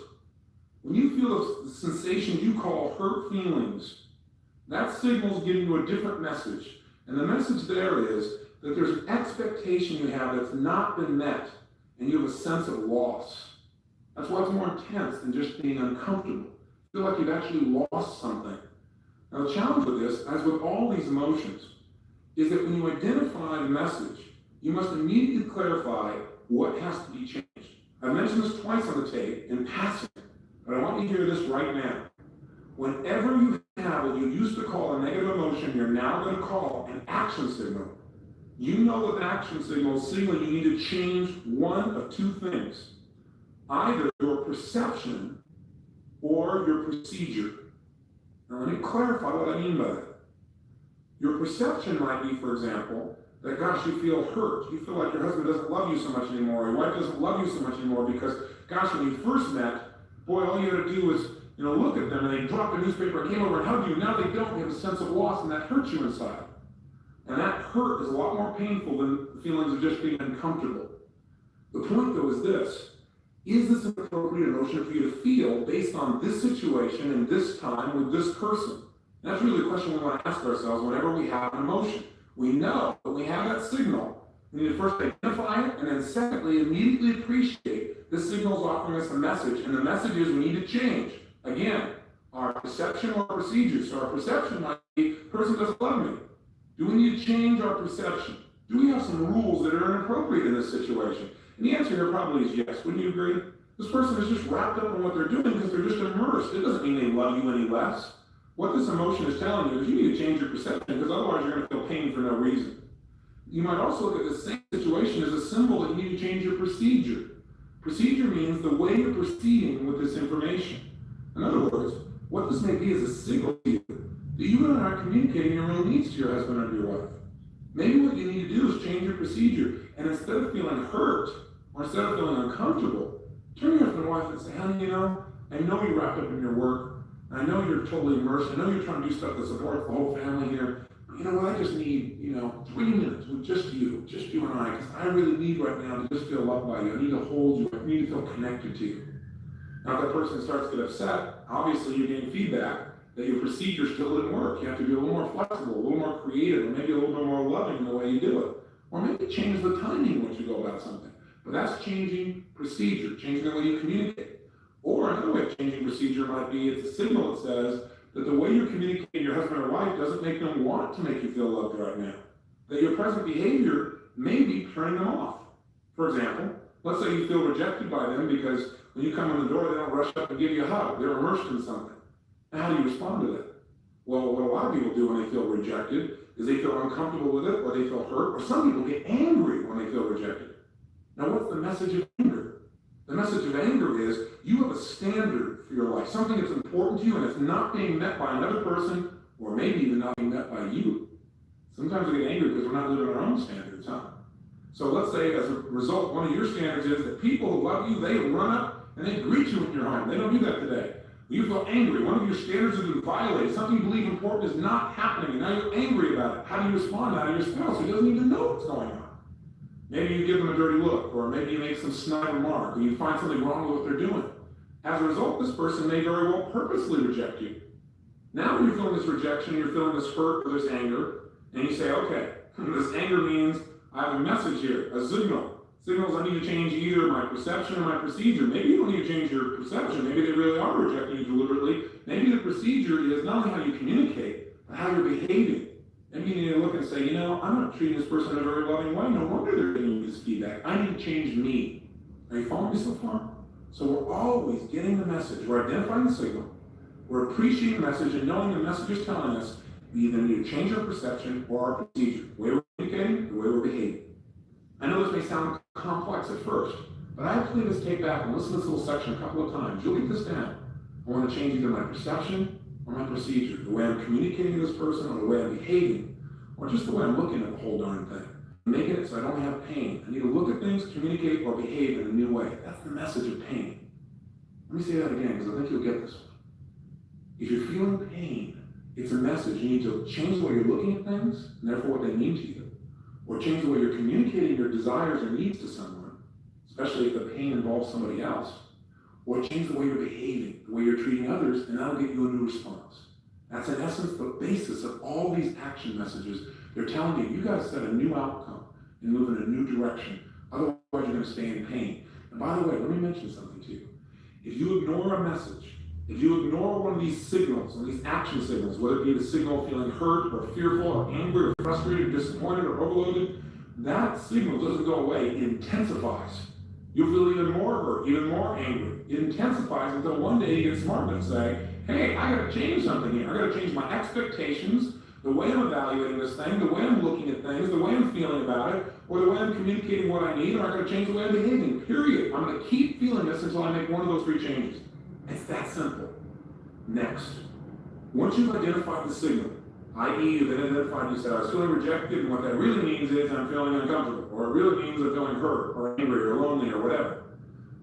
When you feel the sensations you call hurt feelings, that signal's giving you a different message. And the message there is that there's an expectation you have that's not been met, and you have a sense of loss. That's why it's more intense than just being uncomfortable. You feel like you've actually lost something. Now, the challenge with this, as with all these emotions, is that when you identify the message, you must immediately clarify what has to be changed. I've mentioned this twice on the tape in passing, but I want you to hear this right now. Whenever you have what you used to call a negative emotion, you're now going to call an action signal. You know that action signal is signaling you need to change one of 2 things. Either your perception or your procedure. Now let me clarify what I mean by that. Your perception might be, for example, that, gosh, you feel hurt. You feel like your husband doesn't love you so much anymore, your wife doesn't love you so much anymore because, gosh, when you first met, boy, all you had to do was, look at them and they dropped a newspaper and came over and hugged you. Now they don't. You have a sense of loss and that hurts you inside. And that hurt is a lot more painful than the feelings of just being uncomfortable. The point, though, is this. Is this an appropriate emotion for you to feel based on this situation and this time with this person? And that's really the question we want to ask ourselves whenever we have an emotion. We know that we have that signal. We need to first identify it, and then secondly, immediately appreciate this signal is offering us a message, and the message is we need to change. Again, our perception or our procedure. So our perception might be, person doesn't love me. Do we need to change our perception? Do we have some rules that are inappropriate in this situation? And the answer here probably is yes. Wouldn't you agree? This person is just wrapped up in what they're doing because they're just immersed. It doesn't mean they love you any less. What this emotion is telling you is you need to change your perception because otherwise you're going to feel pain for no reason. You might also look at the same situation as a symbol that you need to change your procedure. Procedure means the way you're proceeding with this information. In other words, what this may be is a signal to you that you and I are communicating your real needs to your husband or your wife. Maybe what you need to do is change your procedure, and instead of feeling hurt, or instead of feeling uncomfortable, turn to your husband or wife and say, honey, I know you're wrapped up in your work, I know you're totally immersed, I know you're trying to do stuff that supports the whole family here, but you know what, I just need, 3 minutes with just you and I, because I really need right now to just feel loved by you. I need to hold you. I need to feel connected to you. Now, if that person starts to get upset, obviously you're getting feedback that your procedure still didn't work. You have to be a little more flexible, a little more creative, or maybe a little bit more loving in the way you do it. Or maybe change the timing in which you go about something. But that's changing procedure, changing the way you communicate. Or another way of changing procedure might be it's a signal that says that the way you're communicating with your husband or wife doesn't make them want to make you feel loved right now. That your present behavior may be turning them off. For example, let's say you feel rejected by them because when you come in the door, they don't rush up and give you a hug. They're immersed in something. And how do you respond to that? Well, what a lot of people do when they feel rejected is they feel uncomfortable with it, or they feel hurt, or some people get angry when they feel rejected. Now, what's the message of anger? The message of anger is you have a standard for your life, something that's important to you, and it's not being met by another person, or maybe even not being met by you. Sometimes we get angry because we're not living our own standards, huh? So let's say, as a result, one of your standards is that people who love you, they run up and they greet you in your home. They don't do that today. You feel angry. One of your standards has been violated. Something you believe important is not happening, and now you're angry about it. How do you respond to your spouse who doesn't even know what's going on? Maybe you give them a dirty look, or maybe you make some snide remark, or you find something wrong with what they're doing. As a result, this person may very well purposely reject you. Now when you're feeling this rejection, you're feeling this hurt or this anger, and you say, okay, this anger means I have a message here, a signal. Signals I need to change either my perception or my procedure. Maybe you don't need to change your perception. Maybe they really are rejecting you deliberately. Maybe the procedure is not only how you communicate, but how you're behaving. Maybe you need to look and say, I'm not treating this person in a very loving way. No wonder they're giving me this feedback. I need to change me. Are you following me so far? So we're always getting the message. We're identifying the signal. We're appreciating the message and knowing the message is telling us we either need to change our perception or our procedure. The way we're communicating, the way we're behaving. I know this may sound complex at first, but I have to leave this tape back and listen to this little section a couple of times. You'll get this down. I want to change either my perception or my procedure, the way I'm communicating to this person or the way I'm behaving, or just the way I'm looking at the whole darn thing. I'm making it so I don't have pain. I need to look at things, communicate, or behave in a new way. That's the message of pain. Let me say that again, because I think you'll get this one. If you're feeling pain, it's a message. You need to change the way you're looking at things, and therefore what they mean to you. Or change the way you're communicating your desires or needs to someone, especially if the pain involves somebody else. Or change the way you're behaving, the way you're treating others, and that'll get you a new response. That's in essence the basis of all these action messages. They're telling you, you gotta set a new outcome and move in a new direction. Otherwise, you're gonna stay in pain. And by the way, let me mention something to you. If you ignore a message, if you ignore one of these signals, one of these action signals, whether it be the signal of feeling hurt or fearful or angry or frustrated or disappointed or overloaded, that signal doesn't go away, it intensifies. You'll feel even more hurt, even more angry. It intensifies until one day you get smart enough to say, hey, I gotta change something here. I gotta change my expectations, the way I'm evaluating this thing, the way I'm looking at things, the way I'm feeling about it, or the way I'm communicating what I need, or I gotta change the way I'm behaving, period. I'm gonna keep feeling this until I make one of those 3 changes. It's that simple. Next, once you've identified the signal, i.e. you've identified, you said, I was feeling rejected, and what that really means is I'm feeling uncomfortable, or it really means I'm feeling hurt, or angry, or lonely, or whatever.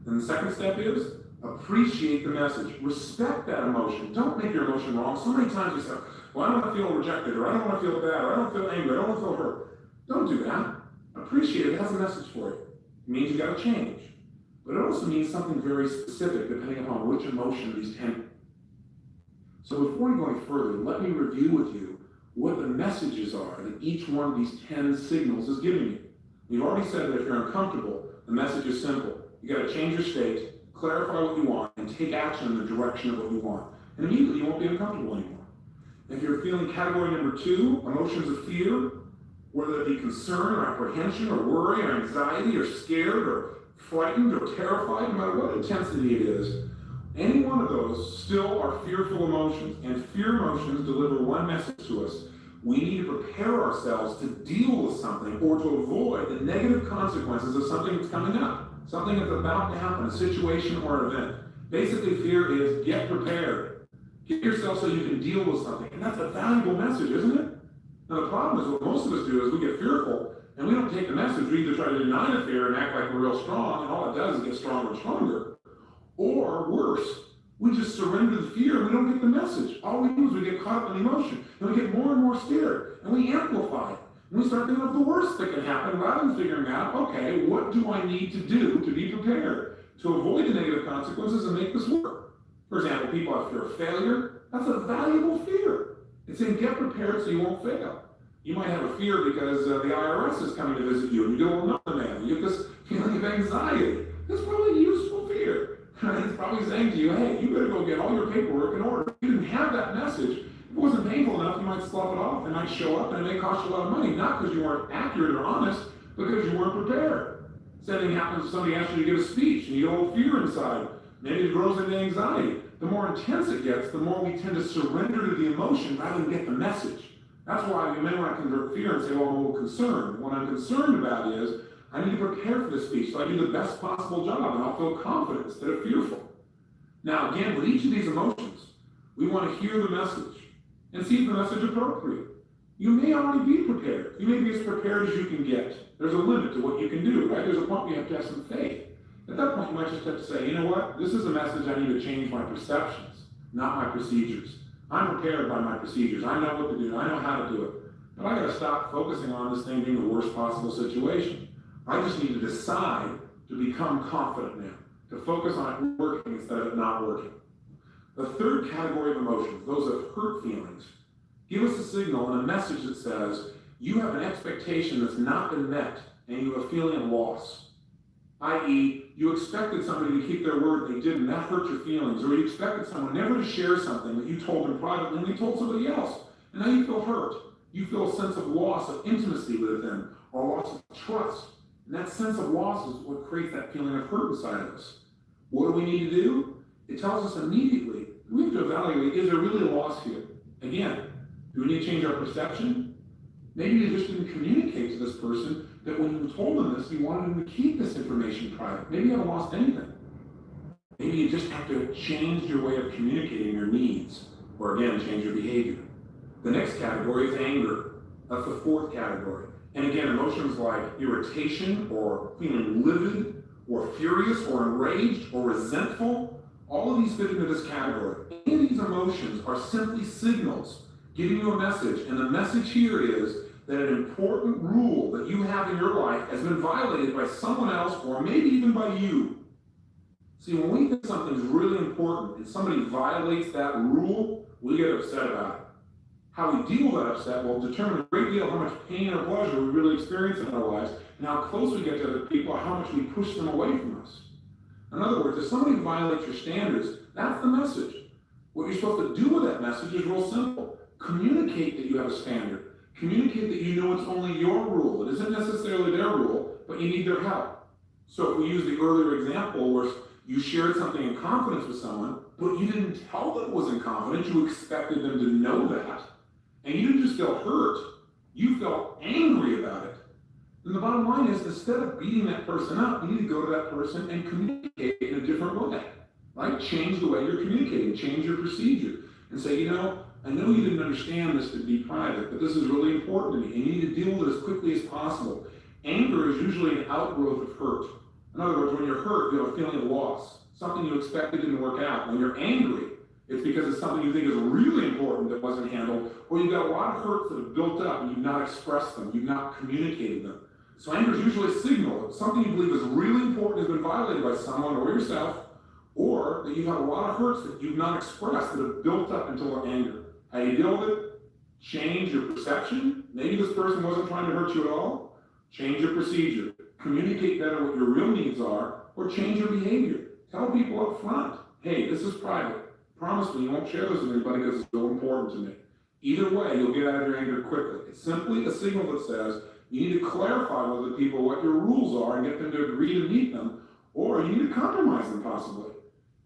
Then the second step is appreciate the message. Respect that emotion. Don't make your emotion wrong. So many times we say, well, I don't want to feel rejected, or I don't want to feel bad, or I don't feel angry, I don't want to feel hurt. Don't do that. Appreciate it. It has a message for you. It means you got to change. But it also means something very specific depending upon which emotion these 10. So before we go any further, let me review with you what the messages are that each one of these 10 signals is giving you. We've already said that if you're uncomfortable, the message is simple. You got to change your state, clarify what you want, and take action in the direction of what you want. And immediately you won't be uncomfortable anymore. If you're feeling category number 2, emotions of fear, whether it be concern or apprehension or worry or anxiety or scared or frightened or terrified, no matter what intensity it is, any one of those still are fearful emotions, and fear emotions deliver one message to us. We need to prepare ourselves to deal with something or to avoid the negative consequences of something that's coming up, something that's about to happen, a situation or an event. Basically, fear is get prepared. Get yourself so you can deal with something. And that's a valuable message, isn't it? Now, the problem is what most of us do is we get fearful and we don't take the message. We either try to deny the fear and act like we're real strong, and all it does is get stronger and stronger. Or worse, we just surrender the fear and we don't get the message. All we do is we get caught up in emotion, and we get more and more scared, and we amplify it. And we start thinking of the worst that can happen rather than figuring out, okay, what do I need to do to be prepared to avoid the negative consequences and make this work? For example, people have fear of failure. That's a valuable fear. It's saying get prepared so you won't fail. You might have a fear because the IRS is coming to visit you and you get a little note in the mail. You get this feeling of anxiety. That's probably a useful fear. It's probably saying to you, hey, you better go get all your paperwork in order. If you didn't have that message, if it wasn't painful enough, you might slough it off. It might show up and it may cost you a lot of money. Not because you weren't accurate or honest, because you weren't prepared. Same thing happens if somebody asks you to give a speech and you get a little fear inside. Maybe it grows into anxiety. The more intense it gets, the more we tend to surrender to the emotion rather than get the message. That's why you may want to convert fear and say, well, I'm a little concerned. What I'm concerned about is I need to prepare for this speech so I do the best possible job and I'll feel confident instead of fearful. Now, again, with each of these emotions, we want to hear the message and see if the message is appropriate. You may already be prepared. You may be as prepared as you can get. There's a limit to what you can do, right? There's a point where you have to have some faith. At that point, you might just have to say, you know what? This is a message I need to change my perceptions, not my procedures. I'm prepared by my procedures. I know what to do. I know how to do it. But I got to stop focusing on this thing being the worst possible situation. I just need to decide to become confident now, to focus on it working instead of it not working. The third category of emotions, those of hurt feelings, give us a signal and a message that says you have an expectation that's not been met and you have a feeling of loss. I.e., you expected somebody to keep their word and they didn't, that hurt your feelings. Or you expected someone never to share something that you told them privately and they told somebody else. And now you feel hurt. You feel a sense of loss of intimacy with them or loss of trust. And that sense of loss is what creates that feeling of hurt inside of us. What do we need to do? It tells us immediately, we have to evaluate, is there really a loss here? Again, do we need to change our perception? Maybe you just didn't communicate to this person that when you told them this, you wanted them to keep this information private. Maybe you haven't lost anything. Maybe you just have to change your way of communicating your needs, or again, change your behavior. The next category is anger. That's the fourth category. And again, emotions like irritation, or feeling livid, or furious, or enraged, or resentful, all of these fit into this category. Any of these emotions are simply signals giving you a message, and the message here is that an important rule that you have in your life has been violated by someone else, or maybe even by you. See, when we think something's really important and somebody violates that rule, we get upset about it. How we deal with that upset will determine a great deal how much pain or pleasure we really experience in our lives, and how close we get to other people, or how much we push them away from us. In other words, if somebody violates your standards, that's the message. What you're supposed to do with that message is real simple. Communicate that you have a standard. Communicate that you know it's only your rule. It isn't necessarily their rule, but you need their help. So if we use the earlier example where you shared something in confidence with someone, but you didn't tell them it was in confidence, you expected them to know that, and you didn't just feel hurt, you felt angry about it. And the bottom line is, instead of beating that person up, you need to go to that person and communicate in a different way, right? Change the way you're communicating, change your procedure, and say, you know, I know you didn't understand this to be private, but this is really important to me, and you need to deal with it as quickly as possible. Anger is usually an outgrowth of hurt. In other words, when you're hurt, you have a feeling of loss. Something you expected didn't work out. When you're angry, it's because it's something you think is really important that wasn't handled, or you've got a lot of hurts that have built up and you've not expressed them, you've not communicated them. So anger is usually a signal that something you believe is really important has been violated by someone or yourself, or that you've had a lot of hurts that you've not expressed that have built up until anger. How you deal with it? Change your perception. Maybe this person wasn't trying to hurt you at all. Change your procedure. Communicate better what your real needs are, or change your behavior. Tell people up front, hey, this is private. Promise me you won't share this with anybody because it's so important to me. Either way, you'll get out of your anger quickly. It's simply a signal that says you need to clarify with the people what your rules are and get them to agree to meet them, or you need to compromise them possibly.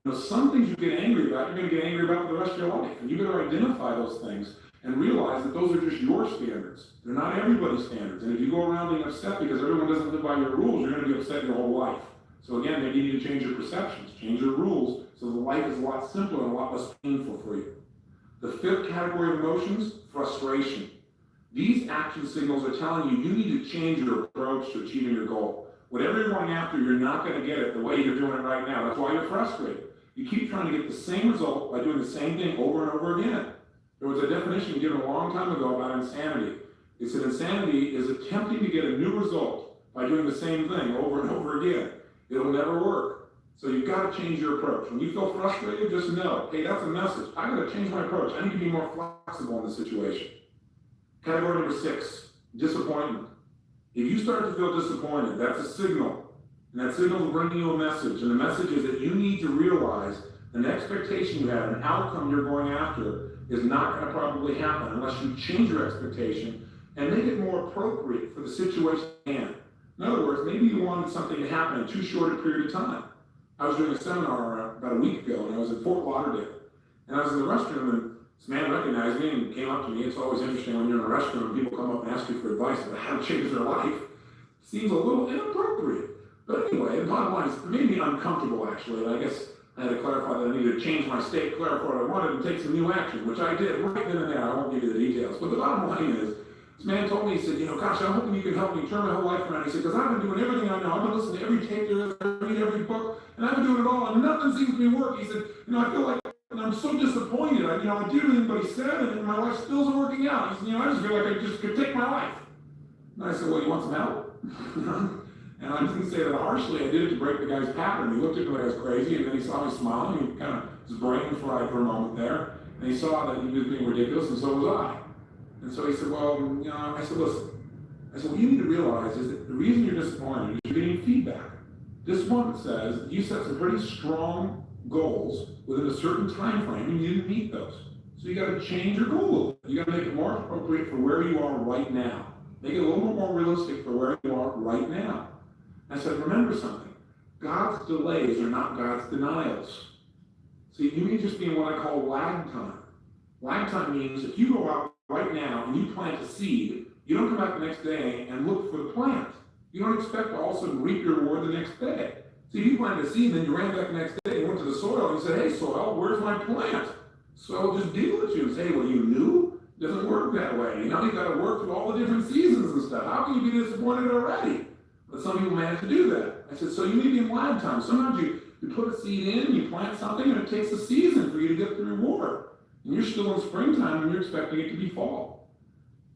You know, some things you get angry about, you're going to get angry about for the rest of your life. And you better identify those things and realize that those are just your standards. They're not everybody's standards. And if you go around being upset because everyone doesn't live by your rules, you're going to be upset your whole life. So again, maybe you need to change your perceptions, change your rules, so the life is a lot simpler and a lot less painful for you. The fifth category of emotions, frustration. These action signals are telling you need to change your approach to achieving your goal. Whatever you're going after, you're not going to get it the way you're doing it right now. That's why you're frustrated. You keep trying to get the same result by doing the same thing over and over again. There was a definition given a long time ago about insanity. It said insanity is attempting to get a new result by doing the same thing over and over again. It'll never work. So you've got to change your approach. When you feel frustrated, just know, hey, that's a message. I got to change my approach. I need to be more flexible in this situation. Category number 6, disappointment. If you start to feel disappointed, that's a signal. And that signal is bringing you a message. And the message is that you need to realize an expectation you have, an outcome you're going after, is not going to probably happen unless you change your expectation and make it more appropriate for the situation at hand. In other words, maybe you wanted something to happen in too short a period of time. I was doing a seminar about a week ago, and I was in Fort Lauderdale. And I was in the restroom, and this man recognized me and came up to me. It's always interesting when you're in a restroom and people come up and ask you for advice about how to change their life. Seems a little inappropriate. But anyway, the bottom line is, it made me uncomfortable, actually. And I guess I had to clarify that I needed to change my state, clarify what I wanted, and take some new action, which I did right then and there. I won't give you the details. But the bottom line is, this man told me, he said, gosh, I'm hoping you can help me turn my whole life around. He said, because I've been doing everything I know. I've been listening to every tape there is, I read every book, and I've been doing it all, and nothing seems to be working. He said, I feel like I'm so disappointed. I do everything but he said, and my life still isn't working out. He said, I just feel like I just could take my life. And I said, well, you want some help? And I didn't say that harshly. I did it to break the guy's pattern. He looked at me like I was crazy, and then he saw me smiling, and he kind of, his brain fried for a moment there, and he saw that he was being ridiculous, and so was I. And so he said, well, I said, listen. I said, what you need to realize is that the reason you're disappointed is you're getting feedback. This one says you set some pretty strong goals within a certain time frame, and you didn't meet those. So you got to change your goal a little bit. You got to make it more appropriate for where you are right now. Make it a little bit more realistic for where you are right now. I said, remember something. God's delays are not God's denials. See, you may just be in what I call lag time. Lag time means if you go out right now and you plant a seed, you don't come back the next day and look for the plant. You don't expect to all of a sudden reap your reward the next day. See, if you planted a seed and then you ran back the next day and went to the soil and you said, hey, soil, where's my plant? Soil just deal with you and say, well, you knew? It doesn't work that way. You've got to work through all the different seasons and stuff. How can you be disappointed already? But some people manage to do that. I said, so you need to be in lag time. Sometimes you put a seed in, you plant something, and it takes a season for you to get the reward. And you're still in springtime and you're expecting it to be fall.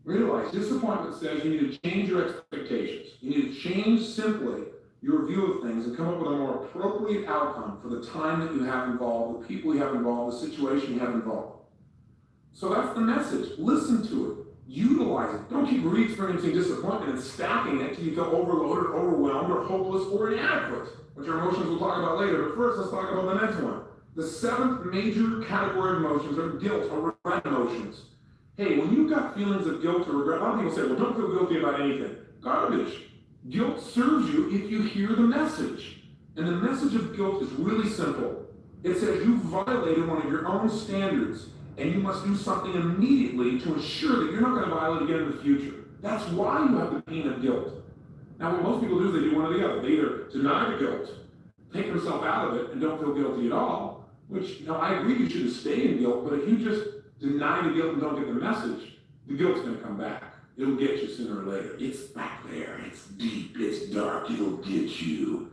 Realize disappointment says you need to change your expectations. You need to change simply your view of things and come up with a more appropriate outcome for the time that you have involved, the people you have involved, the situation you have involved. So that's the message. Listen to it. Utilize it. Don't keep re-experiencing disappointment and stacking it till you feel overloaded, overwhelmed, or hopeless, or inadequate, which are emotions we'll talk about later. But first, let's talk about the next one. The 7th major category of emotions are guilt or regret emotions. Hey, when you've got feelings of guilt or regret, a lot of people say, well, don't feel guilty about anything. Garbage. Guilt serves you if you hear the message. And the message of guilt is really simple. It says you violated one of your own standards, and you must do something immediately to ensure that you're not going to violate again in the future. That's why you have the pain of guilt. Now, what most people do is they do one or the other. They either deny the guilt, take themselves out of it, and don't feel guilty at all, which, I agree you shouldn't stay in guilt, but if you just deny the guilt and don't get the message, the guilt's going to come back. It'll get you sooner or later. It's back there. It's deep. It's dark. It'll get you.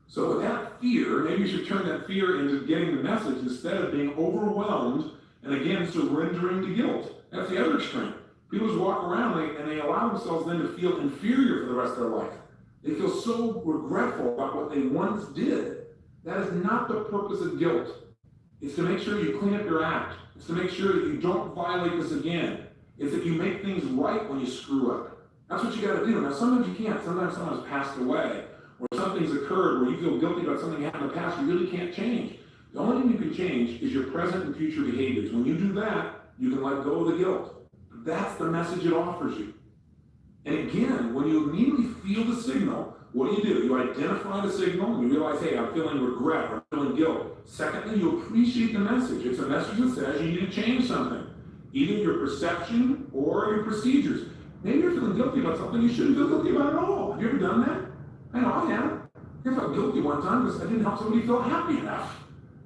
So with that fear, maybe you should turn that fear into getting the message instead of being overwhelmed and again surrendering to guilt. That's the other extreme. People just walk around and they allow themselves then to feel inferior for the rest of their life. They feel so regretful about what they once did. That is not the purpose of guilt. It's to make sure you clean up your act. It's to make sure that you don't violate this again. It's that you make things right when you screw up. That's what you got to do. Now, sometimes you can't. Sometimes someone's passed away, or something's occurred where you feel guilty about something that happened in the past you really can't change. The only thing you can change is your present and future behaviors. When you do that, you can let go of the guilt. That's the message it offers you. And again, when you immediately feel the signal, what do? You identify the signal and you realize, hey, I'm feeling regret or I'm feeling guilt. Secondly, you appreciate the message. It's a message that says you need to change something, either your perception or your procedures. Maybe you're feeling guilty about something you shouldn't feel guilty about at all. Have you ever done that? I know I have. I felt guilty one time because I didn't help somebody feel happy enough.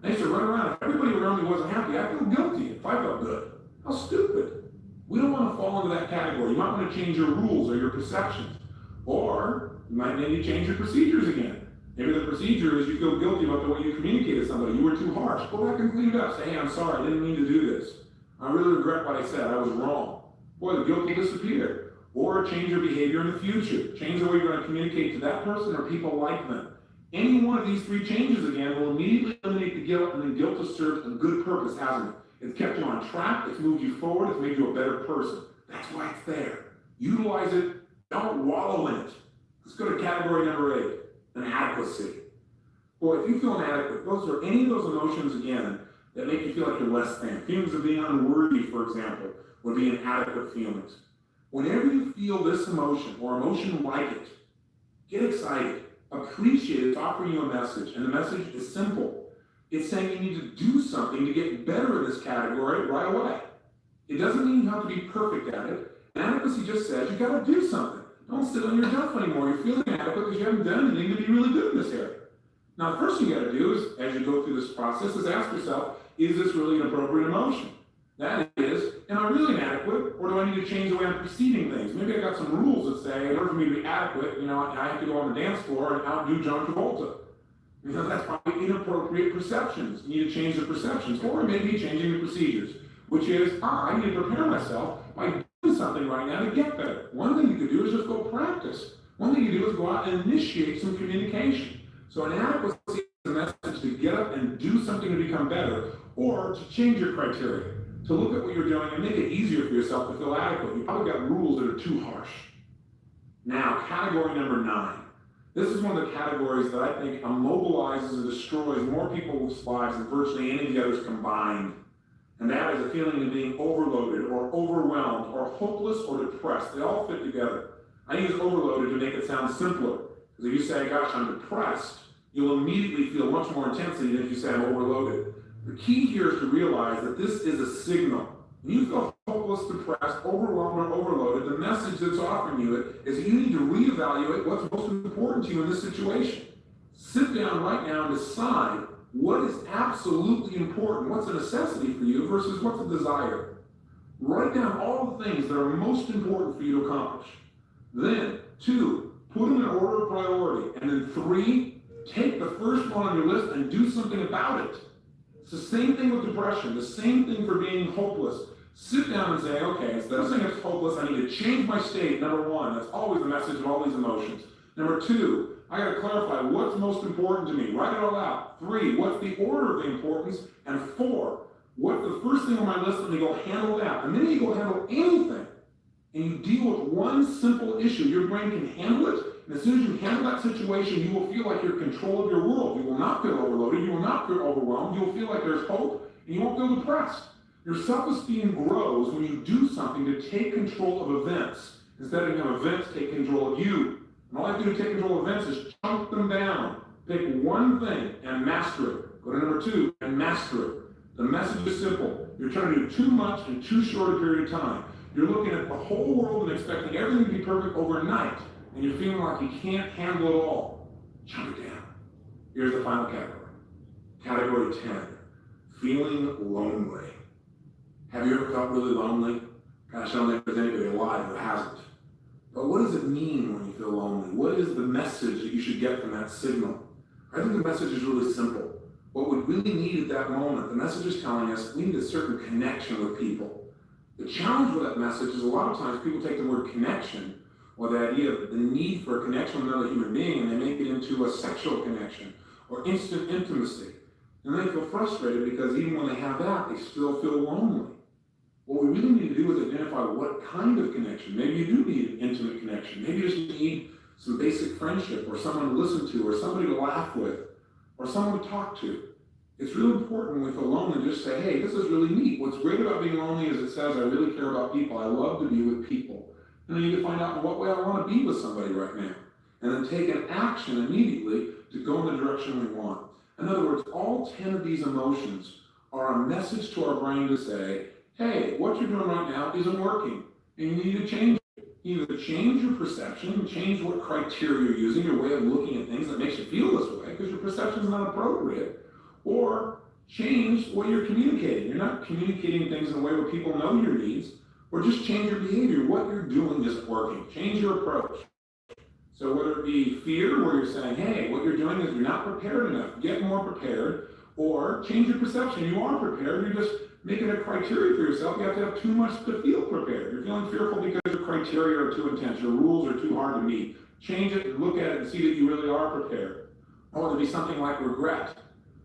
I used to run around. If everybody around me wasn't happy, I feel guilty if I felt good. How stupid. We don't want to fall into that category. You might want to change your rules or your perceptions. Or you might need to change your procedures again. Maybe the procedure is you feel guilty about the way you communicated to somebody. You were too harsh. Go back and clean it up. Say, hey, I'm sorry. I didn't mean to do this. I really regret what I said. I was wrong. Boy, the guilt will disappear. Or change your behavior in the future. Change the way you're going to communicate to that person or people like them. Any one of these three changes, again, will immediately eliminate the guilt, and then guilt has served a good purpose, hasn't it? It's kept you on track. It's moved you forward. It's made you a better person. That's why it's there. Utilize it. Don't wallow in it. Let's go to category number 8, inadequacy. Boy, if you feel inadequate, those are any of those emotions, again, that make you feel like you're less than. Feelings of being unworthy, for example, would be inadequate feelings. Whenever you feel this emotion or emotion like it, get excited. Appreciate it. It's offering you a message, and the message is simple. It's saying you need to do something to get better in this category right away. It doesn't mean you have to be perfect at it. Inadequacy just says you got to do something. Don't sit on your duff anymore. You're feeling inadequate because you haven't done anything to be really good in this area. Now, the first thing you got to do is, as you go through this process, is ask yourself, is this really an appropriate emotion? That is, am I really inadequate, or do I need to change the way I'm perceiving things? Maybe I got some rules that say, in order for me to be adequate, I have to go on the dance floor and outdo John Travolta. That's probably inappropriate perceptions. You need to change the perceptions, or maybe changing the procedures, which is, I need to prepare myself by doing something right now to get better. One thing you could do is just go practice. One thing you do is go out and initiate some communication. So inadequacy is a message to get up and do something to become better, or to change your criteria, to look at what you're doing and make it easier for yourself to feel adequate. You probably got rules that are too harsh. Now, category number 9. This is one of the categories that I think immobilizes and destroys more people's lives than virtually any of the others combined. And that is a feeling of being overloaded or overwhelmed or hopeless or depressed. They all fit together. I use overloaded to make it sound simpler. Because if you say, gosh, I'm depressed, you'll immediately feel much more intensity than if you say I'm overloaded. The key here is to realize that this is a signal. When you feel hopeless, depressed, overwhelmed, or overloaded, the message that's offering you it is that you need to reevaluate what's most important to you in this situation. Sit down right now and decide what is absolutely important, what's a necessity for you versus what's a desire. Write down all the things that are most important for you to accomplish. Then, 2, put them in order of priority. And then 3, take the first one on your list and do something about it. It's the same thing with depression, the same thing for being hopeless. Sit down and say, okay, instead of saying it's hopeless, I need to change my state, number 1. That's always the message of all these emotions. Number 2, I got to clarify what's most important to me. Write it all out. 3, what's the order of the importance? And 4, what's the first thing on my list? Let me go handle that. And then you go handle anything, and you deal with one simple issue. Your brain can handle it. And as soon as you handle that situation, you will feel like you're in control of your world. You will not feel overloaded. You will not feel overwhelmed. You will feel like there's hope, and you won't feel depressed. Your self-esteem grows when you do something to take control of events, instead of having events take control of you. And all I have to do to take control of events is chunk them down. Pick one thing and master it. Go to number 2 and master it. The message is simple. You're trying to do too much in too short a period of time. You're looking at the whole world and expecting everything to be perfect overnight, and you're feeling like you can't handle it all. Chunk it down. Here's the final category. Category 10, feeling lonely. Have you ever felt really lonely? Gosh, I don't think there's anybody alive that hasn't. But what does it mean when you feel lonely? What is the message that you should get from that signal? I think the message is really simple. What we really need at that moment, the message is telling us we need a certain connection with people. The challenge with that message is a lot of times people take the word connection, or the idea of the need for a connection with another human being, and they make it into a sexual connection or instant intimacy. And they feel frustrated because even when they have that, they still feel lonely. What we really need to do is identify what kind of connection. Maybe you do need an intimate connection. Maybe you just need some basic friendship, or someone to listen to, or somebody to laugh with, or someone to talk to. It's really important when we feel lonely to just say, hey, this is really neat. What's great about being lonely is it says I really care about people. I love to be with people. And I need to find out in what way I want to be with somebody right now. And then take an action immediately to go in the direction we want. In other words, all 10 of these emotions are a message to our brain to say, hey, what you're doing right now isn't working, and you need to change it. Either change your perception, change what criteria you're using, your way of looking at things that makes you feel this way, because your perception is not appropriate, or change what you're communicating. You're not communicating things in a way where people know your needs, or just change your behavior. What you're doing isn't working. Change your approach. So whether it be fear, where you're saying, hey, what you're doing is you're not prepared enough, get more prepared, or change your perception, you are prepared, you're just making a criteria for yourself, you have to have too much to feel prepared. You're feeling fearful because your criteria are too intense, your rules are too hard to meet. Change it and look at it and see that you really are prepared. Or there'll be something like regret,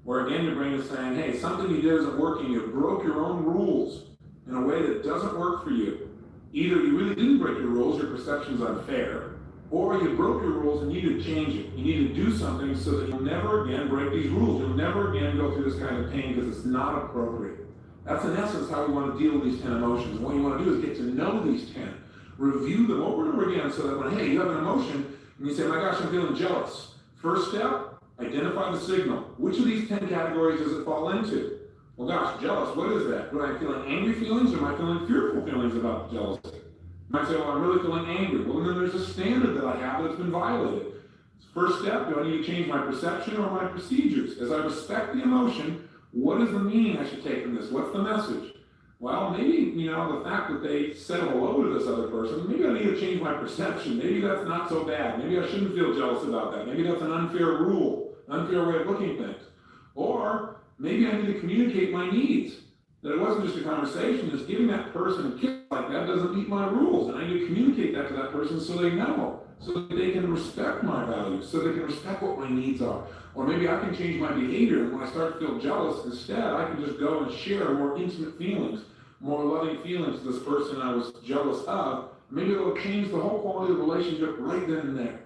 where again your brain is saying, hey, something you did isn't working, you broke your own rules in a way that doesn't work for you. Either you really didn't break your rules, your perception's unfair, or you broke your rules and you need to change it. You need to do something so that you'll never again break these rules. You'll never again go through this kind of pain because it's not appropriate. That's in essence how we want to deal with these 10 emotions. What you want to do is get to know these 10, review them over and over again so that when, hey, you have an emotion and you say, my gosh, I'm feeling jealous. First step, identify the signal. Which of these 10 categories does it fall into? Well, gosh, jealous, what is that? Do I feeling angry feelings or am I feeling fearful feelings about jealousy? You might say, well, I'm really feeling angry. Well, then there's a standard that I have that's been violated. First step, do I need to change my perception or my procedures? As I respect the emotion, what is the meaning I should take from this? What's the message? Well, maybe, the fact that they said hello to this other person, maybe I need to change my perception. Maybe that's not so bad. Maybe I shouldn't feel jealous about that. Maybe that's an unfair rule, unfair way of looking at things. Or maybe I need to communicate my needs. That it wasn't just a conversation, it's giving that person a kiss like that doesn't meet my rules. And I need to communicate that to that person so they know, so that they can respect my values, so they can respect what my needs are. Or maybe I can change my behavior, and when I start to feel jealous, instead I can just go and share more intimate feelings, more loving feelings to this person I was jealous of. Maybe it'll change the whole quality of the relationship right then and there.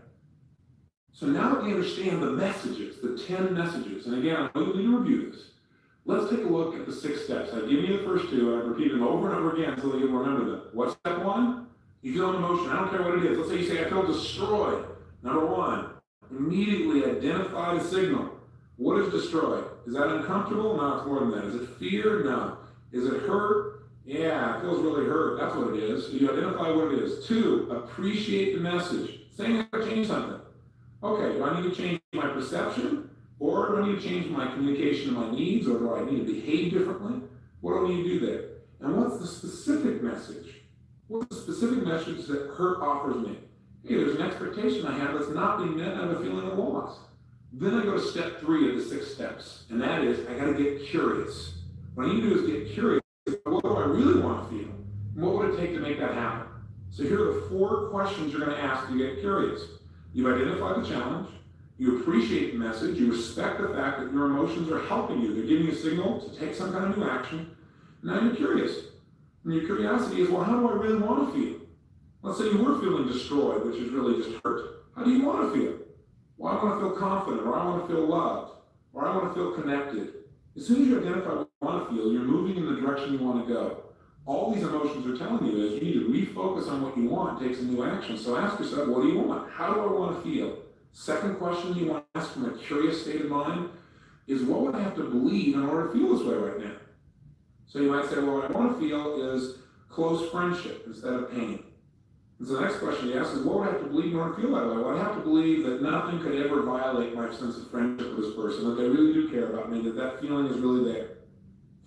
So now that we understand the messages, the 10 messages, and again, I know you need to review this, let's take a look at the 6 steps. I've given you the first 2, I've repeated them over and over again so that you'll remember them. What's step 1? You feel an emotion, I don't care what it is. Let's say you say, I feel destroyed. Number 1, immediately identify the signal. What is destroyed? Is that uncomfortable? No, it's more than that. Is it fear? No. Is it hurt? Yeah, it feels really hurt. That's what it is. So you identify what it is. 2, appreciate the message. Saying I gotta change something. Okay, do I need to change my perception? Or do I need to change my communication of my needs? Or do I need to behave differently? What do I need to do there? And what's the specific message? What's the specific message that hurt offers me? Hey, there's an expectation I have that's not being met, and I have a feeling of loss. Then I go to step 3 of the 6 steps, and that is, I gotta get curious. What I need to do is get curious. What do I really want to feel? And what would it take to make that happen? So here are the 4 questions you're gonna ask to get curious. You've identified the challenge, you appreciate the message, you respect the fact that your emotions are helping you, they're giving you a signal to take some kind of new action. Now you're curious. And your curiosity is, well, how do I really want to feel? Let's say you were feeling destroyed, which is really just hurt. How do you want to feel? Well, I want to feel confident, or I want to feel loved, or I want to feel connected. As soon as you identify what you want to feel, you're moving in the direction you want to go. All these emotions are telling you is you need to refocus on what you want, take some new action. So ask yourself, what do you want? How do I want to feel? Second question you want to ask from a curious state of mind is, what would I have to believe in order to feel this way right now? So you might say, well, what I want to feel is close friendship instead of pain. And so the next question you ask is, what would I have to believe in order to feel that way? Well, I have to believe that nothing could ever violate my sense of friendship with this person, that they really do care about me, that that feeling is really there.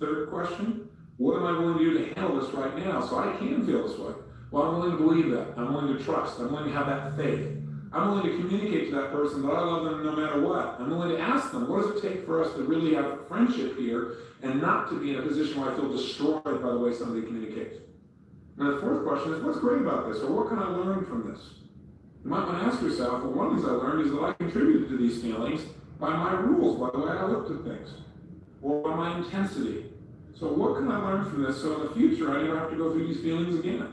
Third question, what am I willing to do to handle this right now so I can feel this way? Well, I'm willing to believe that. I'm willing to trust. I'm willing to have that faith. I'm willing to communicate to that person that I love them no matter what. I'm willing to ask them, what does it take for us to really have friendship here and not to be in a position where I feel destroyed by the way somebody communicates? And the fourth question is, what's great about this, or what can I learn from this? You might want to ask yourself, well, one of the things I learned is that I contributed to these feelings by my rules, by the way I looked at things, or by my intensity. So what can I learn from this so in the future I never have to go through these feelings again?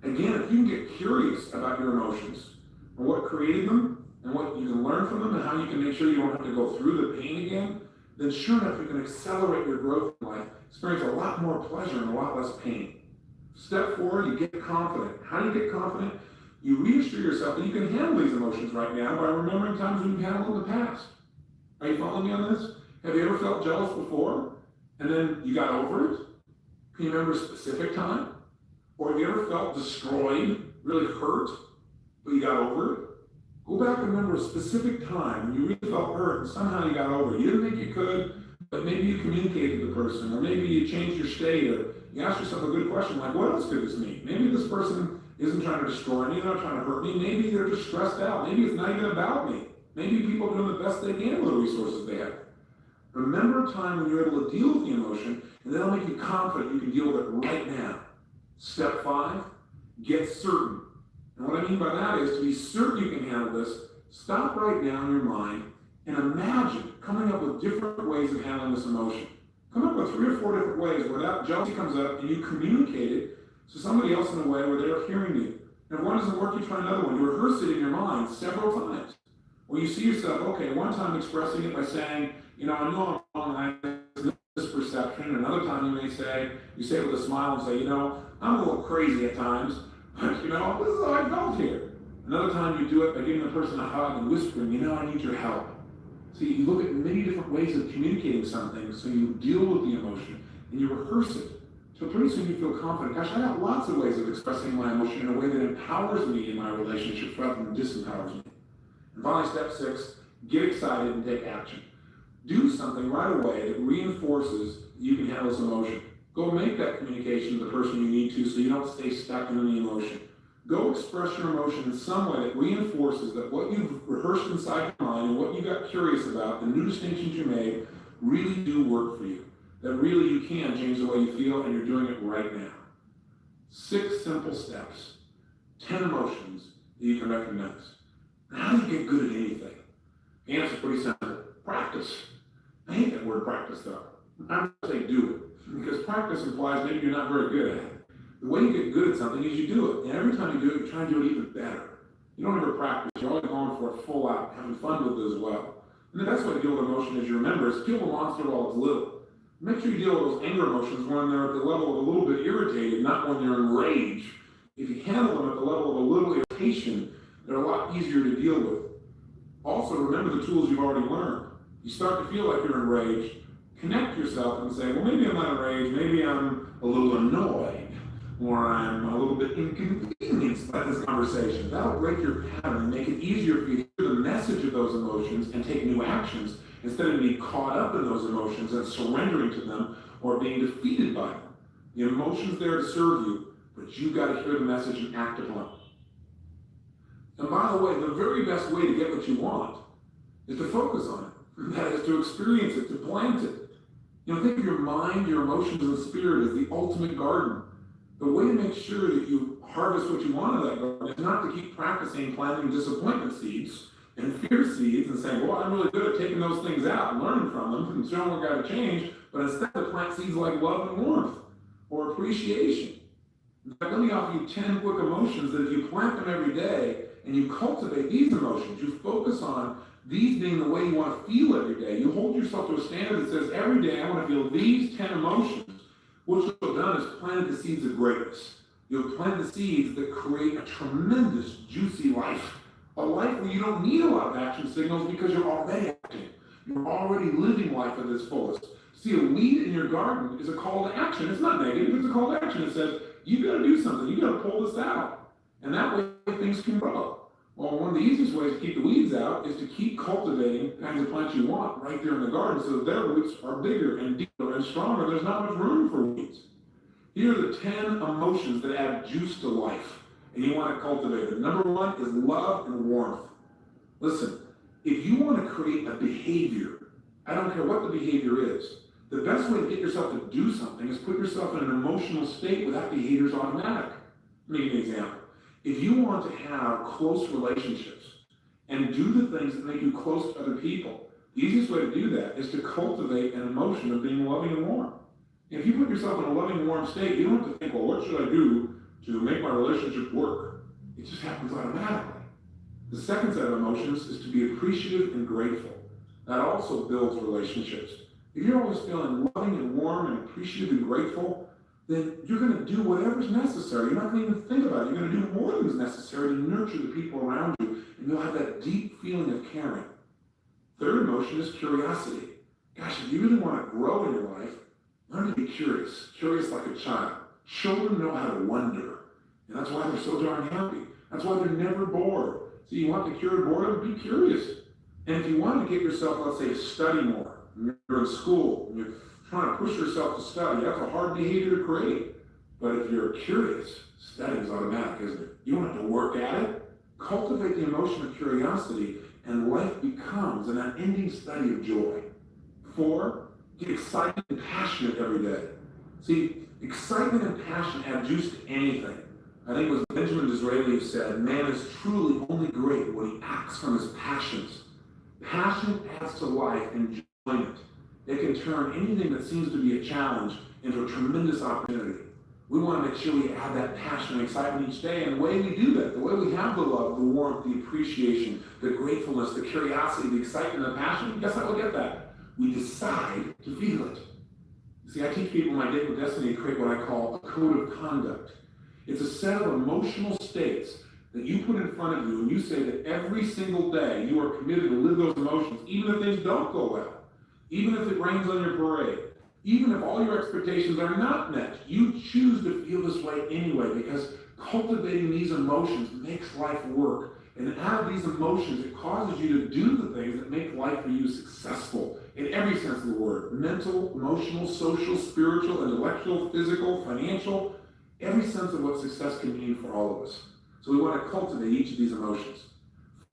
Again, if you can get curious about your emotions, and what created them, and what you can learn from them, and how you can make sure you don't have to go through the pain again, then sure enough, you can accelerate your growth in life, experience a lot more pleasure and a lot less pain. Step 4, you get confident. How do you get confident? You reassure yourself that you can handle these emotions right now by remembering times when you've handled them in the past. Are you following me on this? Have you ever felt jealous before, and then you got over it? Can you remember a specific time? Or have you ever felt destroyed, really hurt, but you got over it? Go back and remember a specific time when you really felt hurt and somehow you got over it. You didn't think you could, but maybe you communicated to the person, or maybe you changed your state, or you asked yourself a good question like, what else could this mean? Maybe this person isn't trying to destroy me, they're not trying to hurt me. Maybe they're just stressed out. Maybe it's not even about me. Maybe people are doing the best they can with the resources they have. Remember a time when you're able to deal with the emotion, and that'll make you confident you can deal with it right now. Step 5, get certain. And what I mean by that is, to be certain you can handle this, stop right now in your mind and imagine coming up with different ways of handling this emotion. Come up with 3 or 4 different ways where that jealousy comes up and you communicate it to somebody else in a way where they're hearing you. And if one doesn't work, you try another one. You rehearse it in your mind several times. Where you see yourself, okay, one time expressing it by saying, I know I'm wrong, I have this perception. Another time you say it with a smile and say, I'm a little crazy at times, but this is how I felt here. Another time you do it by giving the person a hug and whispering, I need your help. See, you look at many different ways of communicating something, so you deal with the emotion and you rehearse it. So pretty soon you feel confident. Gosh, I got lots of ways of expressing my emotion in a way that empowers me in my relationships rather than disempowers me. And finally, step 6, get excited and take action. Do something right away that reinforces you can handle this emotion. Go make that communication to the person you need to so you don't stay stuck in the emotion. Go express your emotion in some way that reinforces that what you've rehearsed inside your mind and what you got curious about, the new distinctions you made, really do work for you. That really you can change the way you feel, and you're doing it right now. 6 simple steps, 10 emotions that you can recognize. How do you get good at anything? The answer's pretty simple. Practice. I hate that word practice though. I'm going to say do it. Because practice implies maybe you're not very good at it. The way you get good at something is you do it. And every time you do it, you try and do it even better. You don't ever practice. You're always going for it full out, having fun with it as well. And the best way to deal with emotion, as you remember, is kill the monster while it's little. Make sure you deal with those anger emotions when they're at the level of a little bit irritated, not when you're enraged. If you handle them at the level of a little irritation, they're a lot easier to deal with. Also, remember the tools you've already learned. You start to feel like you're enraged, connect yourself and say, well, maybe I'm not enraged, maybe I'm a little annoyed, or I'm a little bit inconvenienced by this conversation. That'll break your pattern and make it easier for you to hear the message of those emotions and take new actions instead of being caught up in those emotions and surrendering to them or being defeated by them. The emotion's there to serve you, but you've got to hear the message and act upon it. And by the way, the very best way to get what you want is to focus on it. That is to experience it, to plant it. Think of your mind, your emotions, and spirit as the ultimate garden. The way to make sure that you harvest what you want of that garden is not to keep practicing planting disappointment seeds and fear seeds and saying, well, I'm really good at taking those things out and learning from them and showing what got to change, but instead to plant seeds like love and warmth or appreciation. In fact, let me offer you 10 quick emotions that if you plant them every day and you cultivate these emotions, you focus on these being the way you want to feel every day. You hold yourself to a standard that says, every day I want to feel these 10 emotions. What you've done is planted the seeds of greatness. You've planted the seeds that create a tremendous, juicy life. A life where you don't need a lot of action signals because you're already acting. You're already living life at its fullest. See, a weed in your garden is a call to action. It's not negative, it's a call to action. It says, you got to do something. You got to pull this out. And that way things can grow. Well, one of the easiest ways to keep the weeds out is to keep cultivating the kinds of plants you want right there in the garden so that their roots are bigger and deeper and stronger. There's not much room for weeds. Here are the 10 emotions that add juice to life, and you want to cultivate it. Number 1 is love and warmth. Listen, if you want to create a behavior, I don't care what the behavior is, the best way to get yourself to do something is put yourself in an emotional state where that behavior is automatic. Let me give you an example. If you want to have close relationships and do the things that make you close to other people, the easiest way to do that is to cultivate an emotion of being loving and warm. If you put yourself in a loving, warm state, you don't have to think, well, what should I do to make my relationship work? It just happens automatically. The second set of emotions is to be appreciative and grateful. That also builds relationships. If you're always feeling loving and warm and appreciative and grateful, then you're going to do whatever's necessary. You're not going to even think about it. You're going to do more than is necessary to nurture the people around you, and you'll have that deep feeling of caring. Third emotion is curiosity. Gosh, if you really want to grow in your life, learn to be curious like a child. Children know how to wonder, and that's why they're so darn happy. That's why they're never bored. So you want to cure boredom? Be curious. And if you want to get yourself, let's say, to study more, you're in school, and you're trying to push yourself to study, that's a hard behavior to create. But if you're curious, studying's automatic, isn't it? You don't have to work at it. Cultivate the emotion of curiosity, and life becomes an unending study of joy. 4, get excited and passionate every day. See, excitement and passion add juice to anything. I think it was Benjamin Disraeli who said, man is truly only great when he acts from his passions. Passion adds to life enjoyment. It can turn anything that seems to be a challenge into a tremendous opportunity. We want to make sure we add that passion and excitement each day, and the way we do that, the way we have the love, the warmth, the appreciation, the gratefulness, the curiosity, the excitement, the passion, guess how we get that? We decide to feel it. See, I teach people in my Date with Destiny to create what I call a code of conduct. It's a set of emotional states that you put in front of you, and you say that every single day you are committed to live those emotions, even if things don't go well, even if it rains on your parade, even if all your expectations are not met. You choose to feel this way anyway, because cultivating these emotions makes life work. And out of these emotions, it causes you to do the things that make life for you successful in every sense of the word. Mental, emotional, social, spiritual, intellectual, physical, financial, every sense of what success can mean for all of us. So we want to cultivate each of these emotions.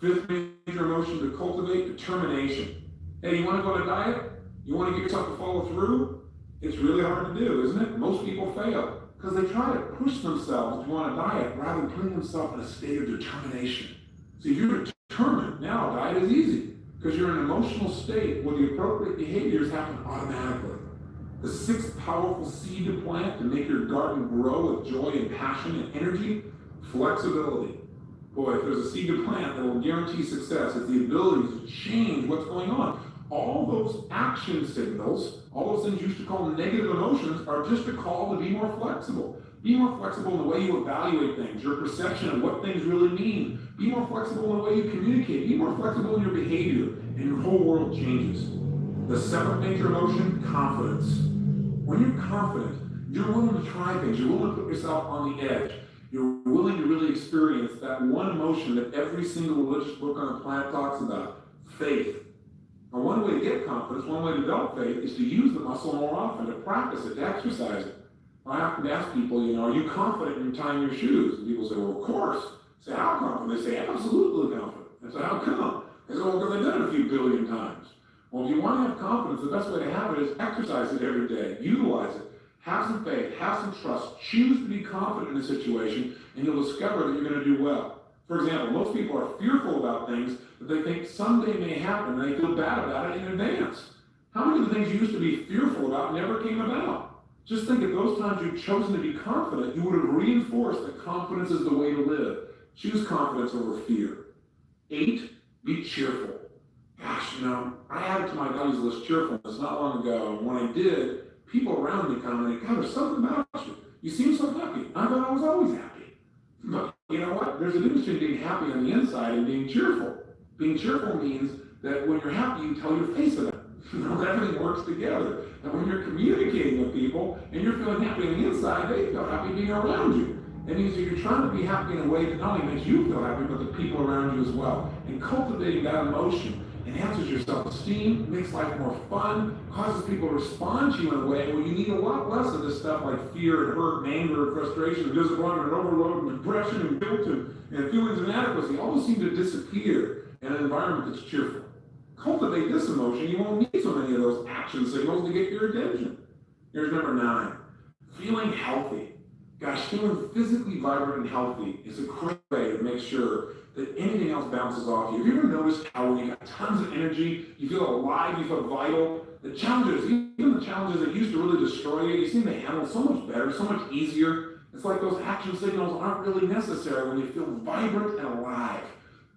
5th major emotion to cultivate, determination. Hey, you want to go on a diet? You want to get yourself to follow through? It's really hard to do, isn't it? Most people fail because they try to push themselves to go on a diet rather than putting themselves in a state of determination. See, if you're determined, now a diet is easy because you're in an emotional state where the appropriate behaviors happen automatically. The 6th powerful seed to plant to make your garden grow with joy and passion and energy, flexibility. Boy, if there's a seed to plant that will guarantee success, it's the ability to change what's going on. All those action signals, all those things you used to call negative emotions, are just a call to be more flexible. Be more flexible in the way you evaluate things, your perception of what things really mean. Be more flexible in the way you communicate. Be more flexible in your behavior, and your whole world changes. The 7th major emotion, confidence. When you're confident, you're willing to try things. You're willing to put yourself on the edge. You're willing to really experience that one emotion that every single religious book on the planet talks about, faith. Now, one way to get confidence, one way to develop faith, is to use the muscle more often, to practice it, to exercise it. I often ask people, are you confident in tying your shoes? And people say, well, of course. I say, how confident? They say, absolutely confident. I say, how come? They say, well, because I've done it a few billion times. Well, if you want to have confidence, the best way to have it is exercise it every day, utilize it, have some faith, have some trust, choose to be confident in a situation, and you'll discover that you're going to do well. For example, most people are fearful about things that they think someday may happen, and they feel bad about it in advance. How many of the things you used to be fearful about never came about? Just think, if those times you'd chosen to be confident, you would have reinforced that confidence is the way to live. Choose confidence over fear. 8, be cheerful. Gosh, I added to my values list cheerfulness not long ago, and when I did, people around me commented, God, there's something about you. You seem so happy. I thought I was always happy. But you know what? There's a difference between being happy on the inside and being cheerful. Being cheerful means that when you're happy, you tell your face of it. Everything works together. And when you're communicating with people and you're feeling happy on the inside, they feel happy being around you. It means that you're trying to be happy in a way that not only makes you feel happy, but the people around you as well. And cultivating that emotion enhances your self-esteem, makes life more fun, causes people to respond to you in a way where you need a lot less of this stuff like fear and hurt and anger and frustration and disappointment and overload and depression and guilt and feelings of inadequacy. All those seem to disappear in an environment that's cheerful. Cultivate this emotion, you won't need so many of those action signals to get your attention. Here's number 9, feeling healthy. Gosh, feeling physically vibrant and healthy is a great way to make sure that anything else bounces off you. Have you ever noticed how when you got tons of energy, you feel alive, you feel vital? The challenges, even the challenges that used to really destroy you, you seem to handle so much better, so much easier. It's like those action signals aren't really necessary when you feel vibrant and alive.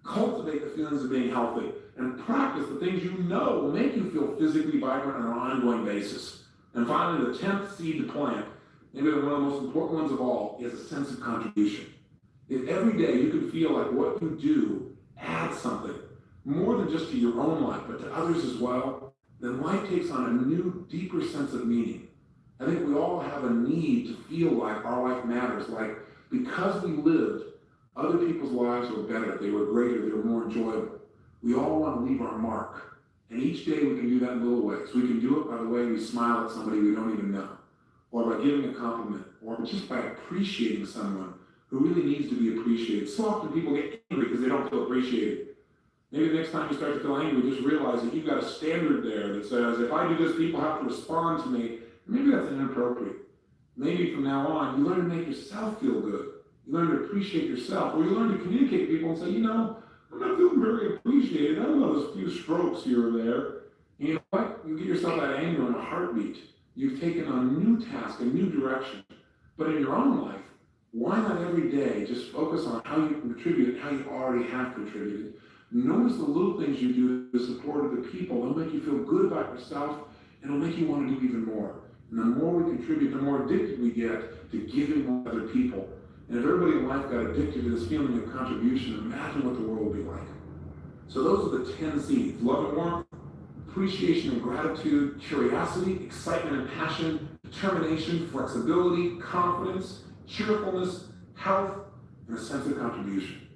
Cultivate the feelings of being healthy and practice the things you know will make you feel physically vibrant on an ongoing basis. And finally, the 10th seed to plant, maybe one of the most important ones of all, is a sense of contribution. If every day you can feel like what you do adds something, more than just to your own life, but to others as well, then life takes on a new, deeper sense of meaning. I think we all have a need to feel like our life matters, like because we lived, other people's lives were better, they were greater, they were more enjoyable. We all want to leave our mark. And each day we can do that in little ways. We can do it by the way we smile at somebody we don't even know, or by giving a compliment, or just by appreciating someone who really needs to be appreciated. So often people get angry because they don't feel appreciated. Maybe the next time you start to feel angry, just realize that you've got a standard there that says, if I do this, people have to respond to me. Maybe that's inappropriate. Maybe from now on, you learn to make yourself feel good. You learn to appreciate yourself, or you learn to communicate to people and say, I'm not feeling very appreciated. I don't know, there's a few strokes here or there. And you know what? You get yourself that anger in a heartbeat. You've taken on a new task, a new direction. But in your own life, why not every day just focus on how you can contribute and how you already have contributed? Notice the little things you do to support other people. They'll make you feel good about yourself, and it'll make you want to do even more. And the more we contribute, the more addicted we get to giving to other people. And if everybody in life got addicted to this feeling of contribution, imagine what the world would be like. So those are the 10 C's. Love and warmth, appreciation and gratitude, curiosity, excitement and passion, determination, flexibility, confidence, cheerfulness, health, and a sense of contribution.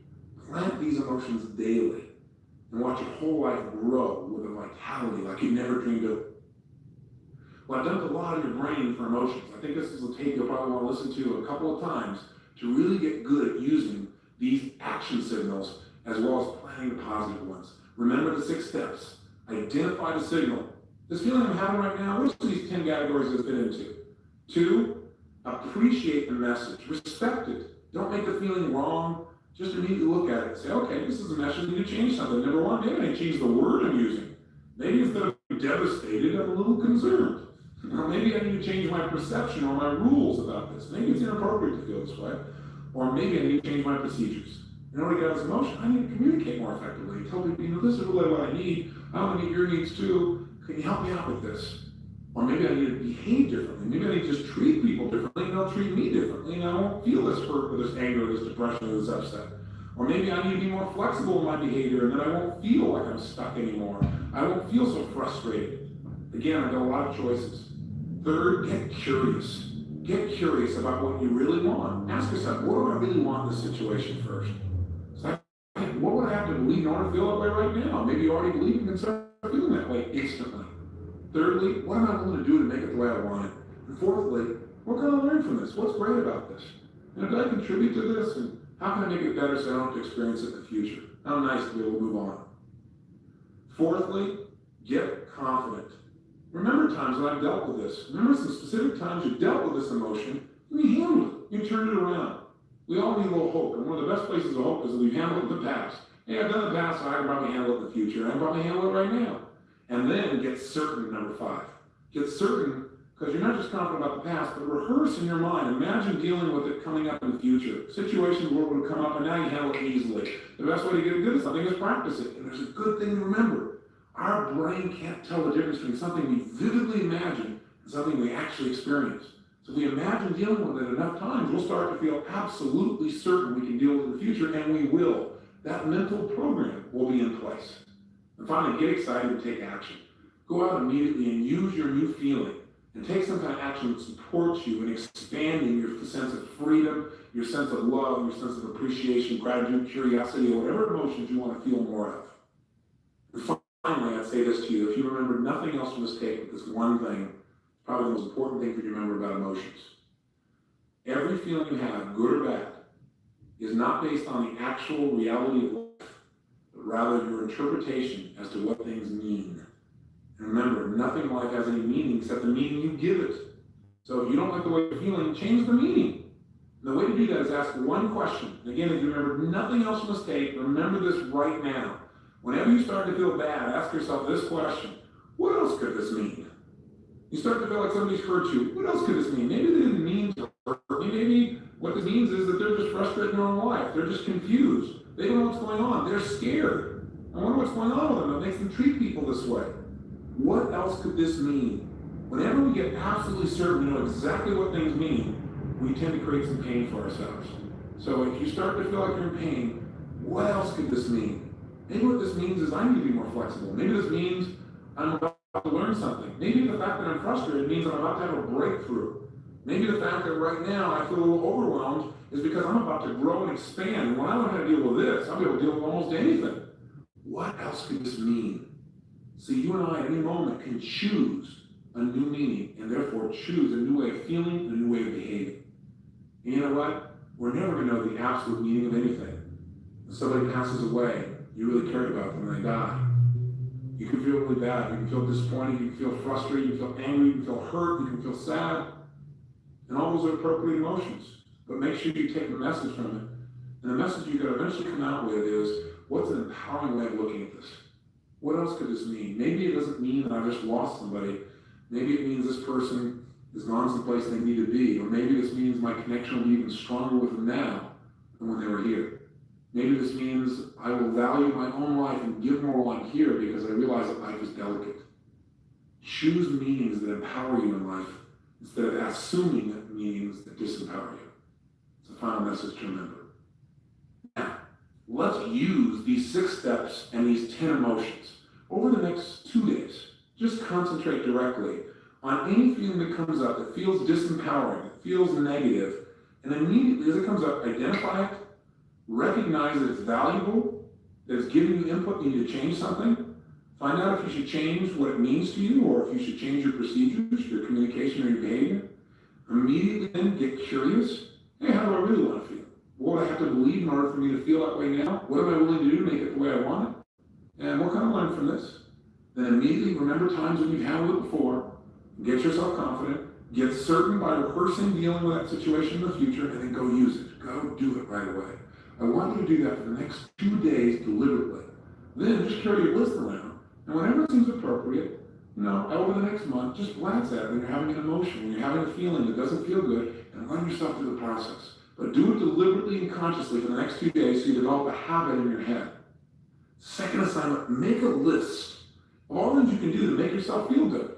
Plant these emotions daily and watch your whole life grow with a vitality like you never dreamed of. Well, I've dumped a lot in your brain for emotions. I think this is a tape you'll probably want to listen to a couple of times to really get good at using these action signals as well as planning the positive ones. Remember the 6 steps. Identify the signal. This feeling I'm having right now, which of these 10 categories does it fit into? 2, appreciate the message. Respect it. Don't make the feeling wrong. Just immediately look at it and say, okay, this is a message, I need to change something. Number 1, maybe I need to change the word I'm using. Maybe instead of being devastated, I'm a little concerned. Or maybe I need to change my perception or my rules about this. Maybe it's inappropriate to feel this way. Or maybe I need to change my procedures. In order to get out this emotion, I need to communicate more effectively. Tell people, this is really what I need. I want to meet your needs too. Can you help me out with this? Or maybe I need to behave differently. Maybe I need to just treat people differently and they'll treat me differently. And I won't feel this hurt or this anger or this depression or this upset. Or maybe I need to be more flexible in my behavior and then I won't feel like I'm stuck anymore. I won't feel so frustrated. Again, I've got a lot of choices. 3rd, get curious. Get curious about what you really want. Ask yourself, what do I really want in this situation first? Second, what would I have to believe in order to feel that way right now? Maybe you already believe you can start feeling that way instantly. Thirdly, what am I willing to do to make it the way I want it? And fourthly, what can I learn from this? What's great about this? And did I contribute to this? And how can I make it better so I don't have to experience it in the future? How nice to be able to move on. Fourthly, get confident. Remember times when I've dealt with this. Remember some specific times you dealt with this emotion, and you handled it. You turned it around. We all need a little hope, and one of the best places of hope is that we've handled it in the past. Hey, I've done the past, so I can probably handle it in the future, and I can probably handle it right now. And then get certain, number 5. Get certain, because you're not just confident about the past, but rehearse in your mind. Imagine dealing with it coming up in the future. Situations where it would come up, and now you handle it easily. The best way to get good at something is practice it. And there's a good thing to remember. Our brain can't tell the difference between something we vividly imagine and something we actually experience. So if we imagine dealing with it enough times, we'll start to feel absolutely certain we can deal with it in the future, and we will. That mental program will be in place. And finally, get excited and take action. Go out immediately and use your new feeling and take some kind of action that supports you in expanding your sense of freedom, your sense of love, your sense of appreciation, gratitude, curiosity, or whatever emotions you want to feel more of. And finally, I'd say this to you. If you remember nothing else from this tape, but this one thing, probably the most important thing for you to remember about emotions. Every feeling you have, good or bad, is not based on the actual reality of life, but rather your interpretation as to what things mean. And remember, nothing in life has any meaning except the meaning you give it. So if you don't like the way you're feeling, change the meaning. And the way to do that is ask one question. And again, if you remember nothing else from this tape, remember this right now. Whenever you start to feel bad, ask yourself this question. What else could this mean? You start to feel like somebody's hurt you. What else could this mean? Maybe they didn't mean to hurt me. Maybe what this means is that they're just frustrated in their own life. They're just confused. They don't know what's going on. They're scared. I wonder what's going on with them that makes them treat people this way. What else could this mean? Whenever we get absolutely certain we know exactly what things mean, we tend to create some pain for ourselves. So if you start to feel like you're in pain, what else could this mean? Maybe what this means is I need to be more flexible. Maybe this means I'm about to learn something. Maybe the fact that I'm frustrated means I'm about to have a breakthrough. Maybe the fact that right now I feel a little overwhelmed is because I'm about to grow and expand. And when I learn how to deal with this, I'll be able to deal with almost anything. What else could this mean? So you and I at any moment can choose a new meaning and therefore choose a new way of feeling, a new way of behaving. And you know what? We're never going to know the absolute meaning of anything. When somebody passes away, you really cared about them and they die. You can feel really bad. You can feel disappointed. You can feel frustrated. You can feel angry. You can feel hurt. You can feel sad. And all those are appropriate emotions. But make sure you take the message from it. And the message you can eventually come out with is, what's an empowering way of looking at this? What else could this mean? Maybe it doesn't mean that I just lost somebody. Maybe it means this person is gone someplace they need to be. Or maybe this means my connection will be even stronger with them now than when they were here. Maybe this means I will value my own life and give more while I'm here because I realize that life is delicate. Choose meanings that empower you in life instead of assuming meanings that disempower you. It's a final message to remember. Now, let's use these 6 steps and these 10 emotions. Over the next 2 days, just concentrate directly on any feeling that comes up that feels disempowering, that feels negative, and immediately as it comes up, identify it, recognize that it's valuable, that it's giving you input, you need to change something, find out if you should change what it means to you, or if you should change your procedures, your communication, or your behavior. Immediately then get curious. Hey, how do I really want to feel? What do I have to believe in order for me to feel that way now? What am I willing to do to make it the way I want it? And what can I learn from this? Then immediately remember times when you've handled it before, get yourself confident, get certain by rehearsing dealing with that situation in the future, and then go use it. Go do it right away. I want you to do that for the next 2 days deliberately. Then just carry your list around, and whenever it seems appropriate, over the next month, just glance at it when you're having an emotion, when you're having a feeling that doesn't feel good, and run yourself through the process. But do it deliberately and consciously for the next 2 days so you develop a habit in your head. Second assignment, make a list of all things you can do to make yourself feel good.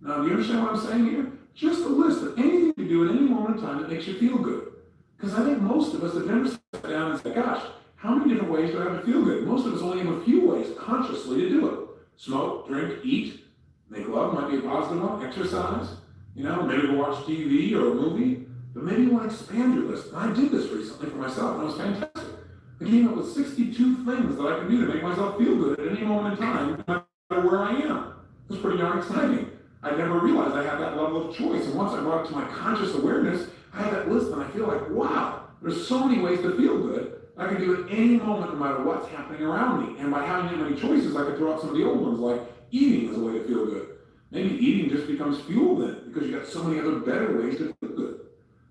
Now, do you understand what I'm saying here? Just a list of anything you do at any moment in time that makes you feel good. Because I think most of us have never sat down and said, gosh, how many different ways do I have to feel good? Most of us only have a few ways consciously to do it. Smoke, drink, eat, make love might be a positive one, exercise, maybe go watch TV or a movie. But maybe you want to expand your list. And I did this recently for myself, and it was fantastic. I came up with 62 things that I can do to make myself feel good at any moment in time, no matter where I am. It was pretty darn exciting. I never realized I had that level of choice. And once I brought it to my conscious awareness, I had that list, and I feel like, wow, there's so many ways to feel good. I can do it any moment, no matter what's happening around me. And by having that many choices, I could throw out some of the old ones, like eating is a way to feel good. Maybe eating just becomes fuel then, because you got so many other better ways to feel good.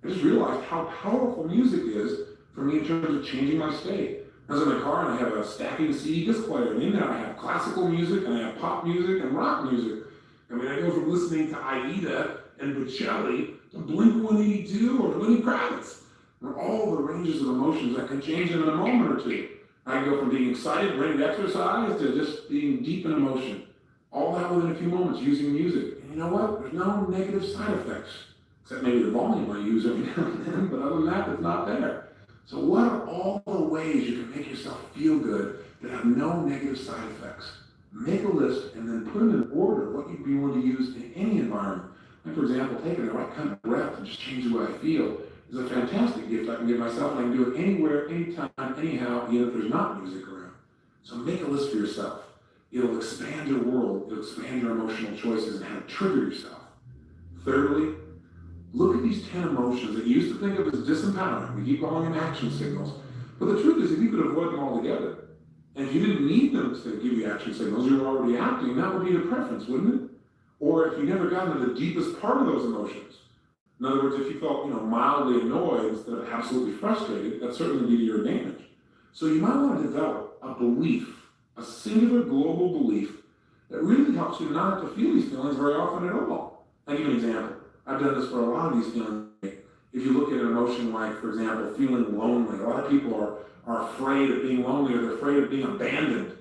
I just realized how powerful music is for me in terms of changing my state. I was in my car and I have a stacking CD disc player, and in there I have classical music, and I have pop music and rock music. I mean, I go from listening to Aida and Bocelli to Blink-182 or Lenny Kravitz. And all the ranges of emotions that can change in a moment or two. I can go from being excited, ready to exercise, to just being deep in emotion. All that within a few moments using music. And you know what? There's no negative side effects. Except maybe the volume I use every now and then, but other than that, it's not there. So what are all the ways you can make yourself feel good that have no negative side effects? Make a list and then put them in order of what you'd be willing to use in any environment. Like, for example, taking the right kind of breath and just change the way I feel is a fantastic gift I can give myself, and I can do it anywhere, anytime, anyhow, even if there's not music around. So make a list for yourself. It'll expand your world, it'll expand your emotional choices and how to trigger yourself. Thirdly, look at these 10 emotions that you used to think of as disempowering. We keep calling them action signals. But the truth is, if you could avoid them altogether, and if you didn't need them to give you action signals, you were already acting, that would be your preference, wouldn't it? Or if you never got into the deepest part of those emotions. In other words, if you felt, mildly annoyed instead of absolutely frustrated, that'd certainly be to your advantage. So you might want to develop a belief, a singular global belief that really helps you not have to feel these feelings very often at all. I'll give you an example. I've done this for a lot of these feelings. If you look at an emotion like, for example, feeling lonely, a lot of people are afraid of being lonely, or they're afraid of being abandoned.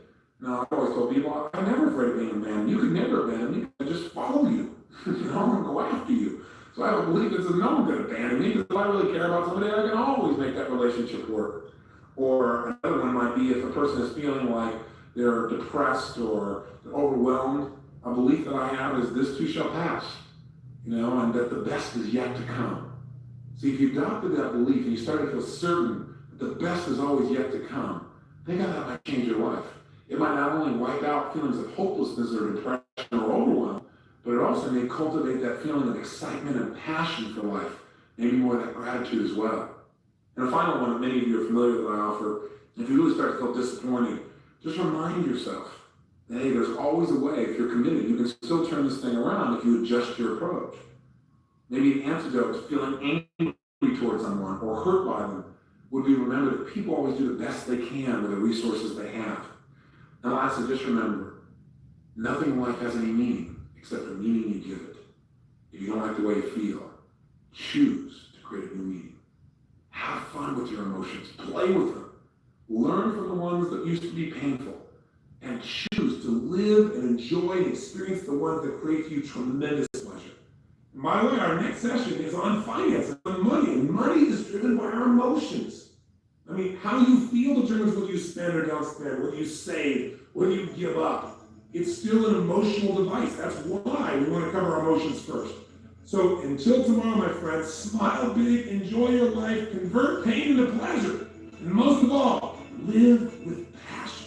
Now, I always told people, I'm never afraid of being abandoned. You can never abandon me. I just follow you. I'm going to go after you. So I have a belief that says no one can abandon me, because if I really care about somebody, I can always make that relationship work. Or another one might be if a person is feeling like they're depressed or overwhelmed, a belief that I have is this too shall pass, and that the best is yet to come. See, if you adopted that belief and you start to feel certain that the best is always yet to come, think how that might change your life. It might not only wipe out feelings of hopelessness or depression or overwhelm, but it also may cultivate that feeling of excitement and passion for life maybe more of that gratitude as well. And a final one that many of you are familiar with that I offer, if you really start to feel disappointed, just remind yourself that, hey, there's always a way. If you're committed, you can still turn this thing around if you adjust your approach. Maybe an antidote to feeling angry towards someone or hurt by them would be remember that people always do the best they can with the resources they have. And lastly, just remember, nothing in life has any meaning except the meaning you give it. If you don't like the way you feel, choose to create a new meaning. Have fun with your emotions. Play with them. Learn from the ones that used to be painful. And choose to live and enjoy and experience the ones that create for you tremendous pleasure. And by the way, our next session is on finance, on money. And money is driven by our emotions. I mean, how you feel determines what you spend or don't spend, what you save, what you give up. It's still an emotional device. That's why we want to cover our emotions first. So until tomorrow, my friends, smile big, enjoy your life, convert pain into pleasure, and most of all, live with passion.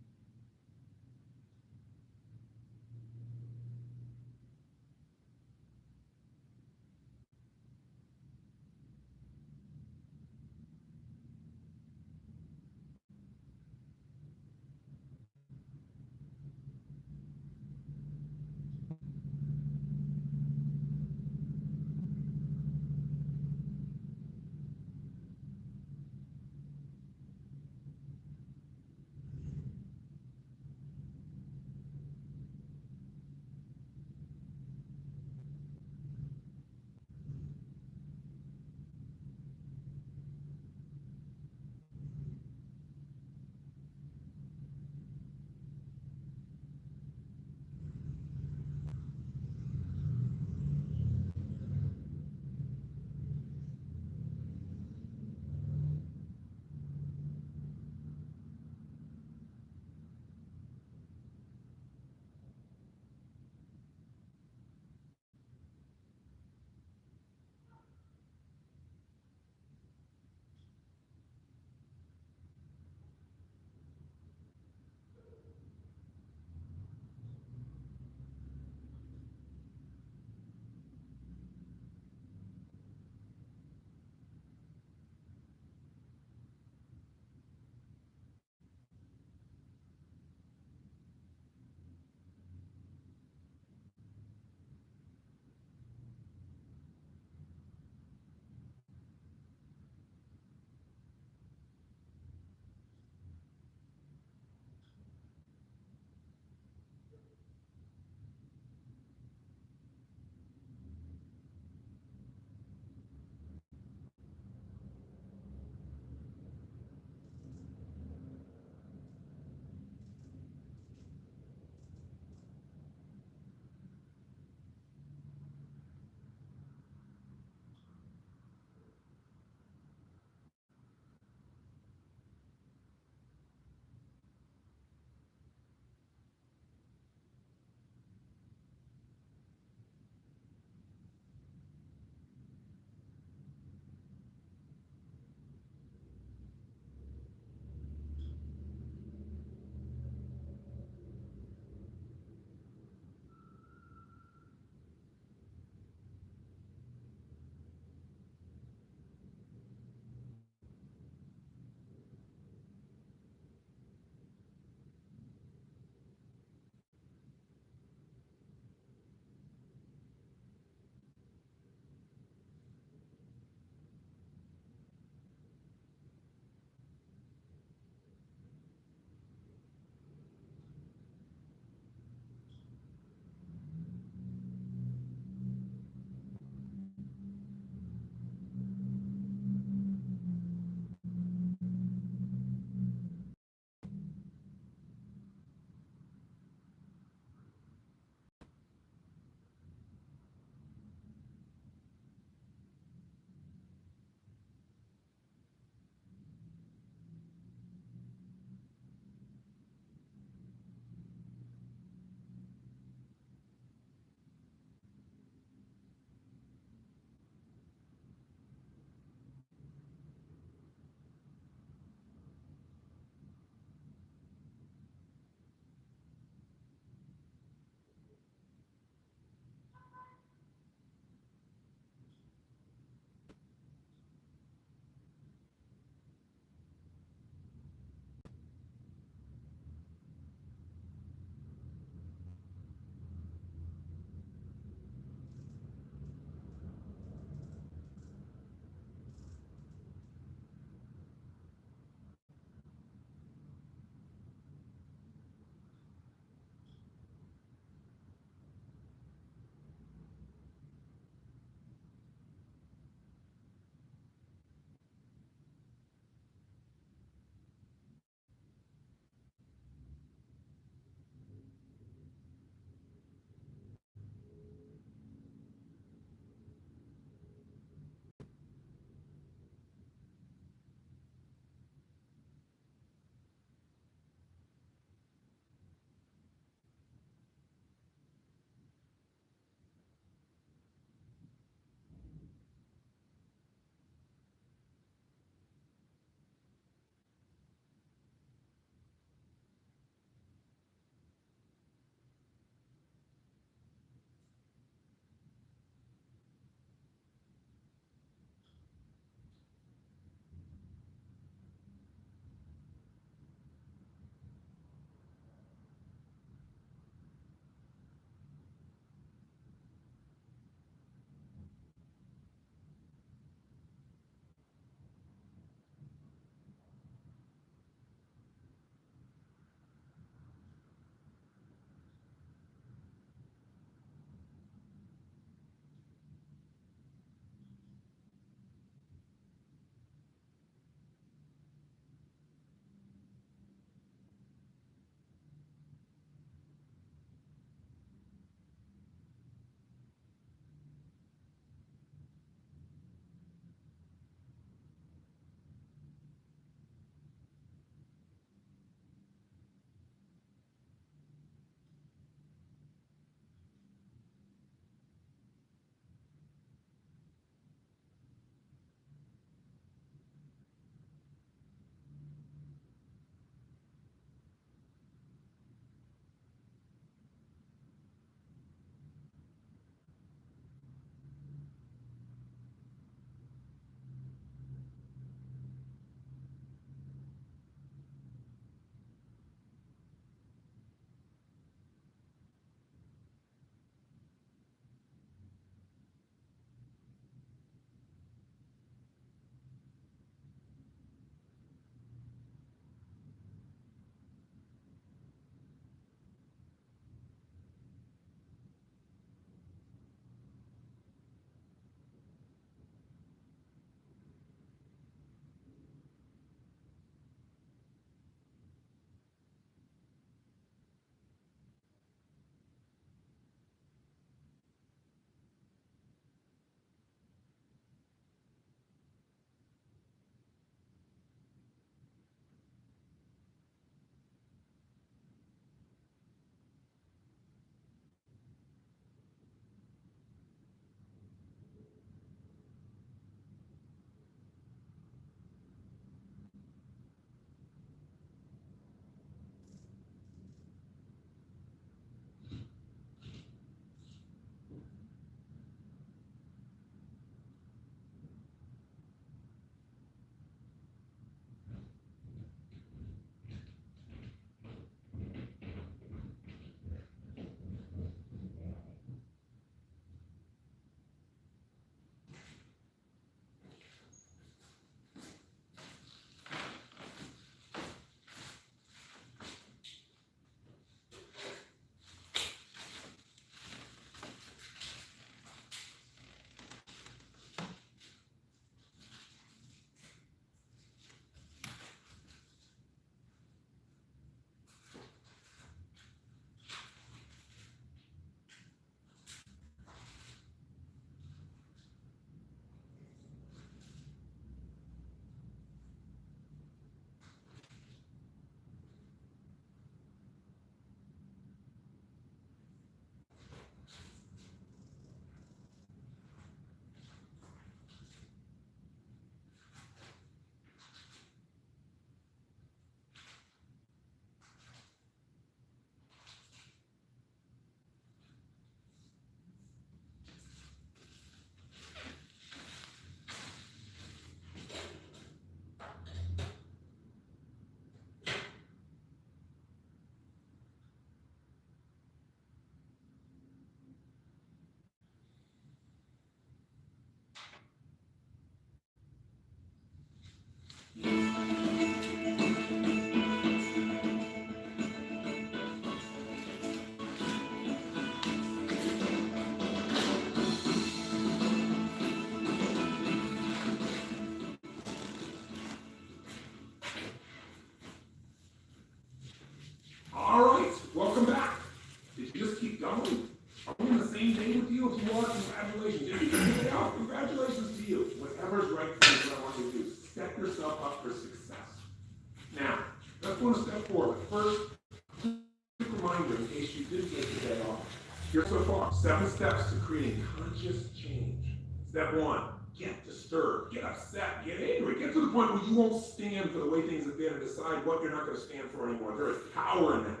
steps to creating conscious change. Step one, get disturbed, get upset, get angry, get to the point where you won't stand for the way things have been and decide what you're not going to stand for anymore. There is power in that.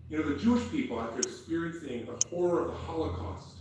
You know, the Jewish people, after experiencing the horror of the Holocaust,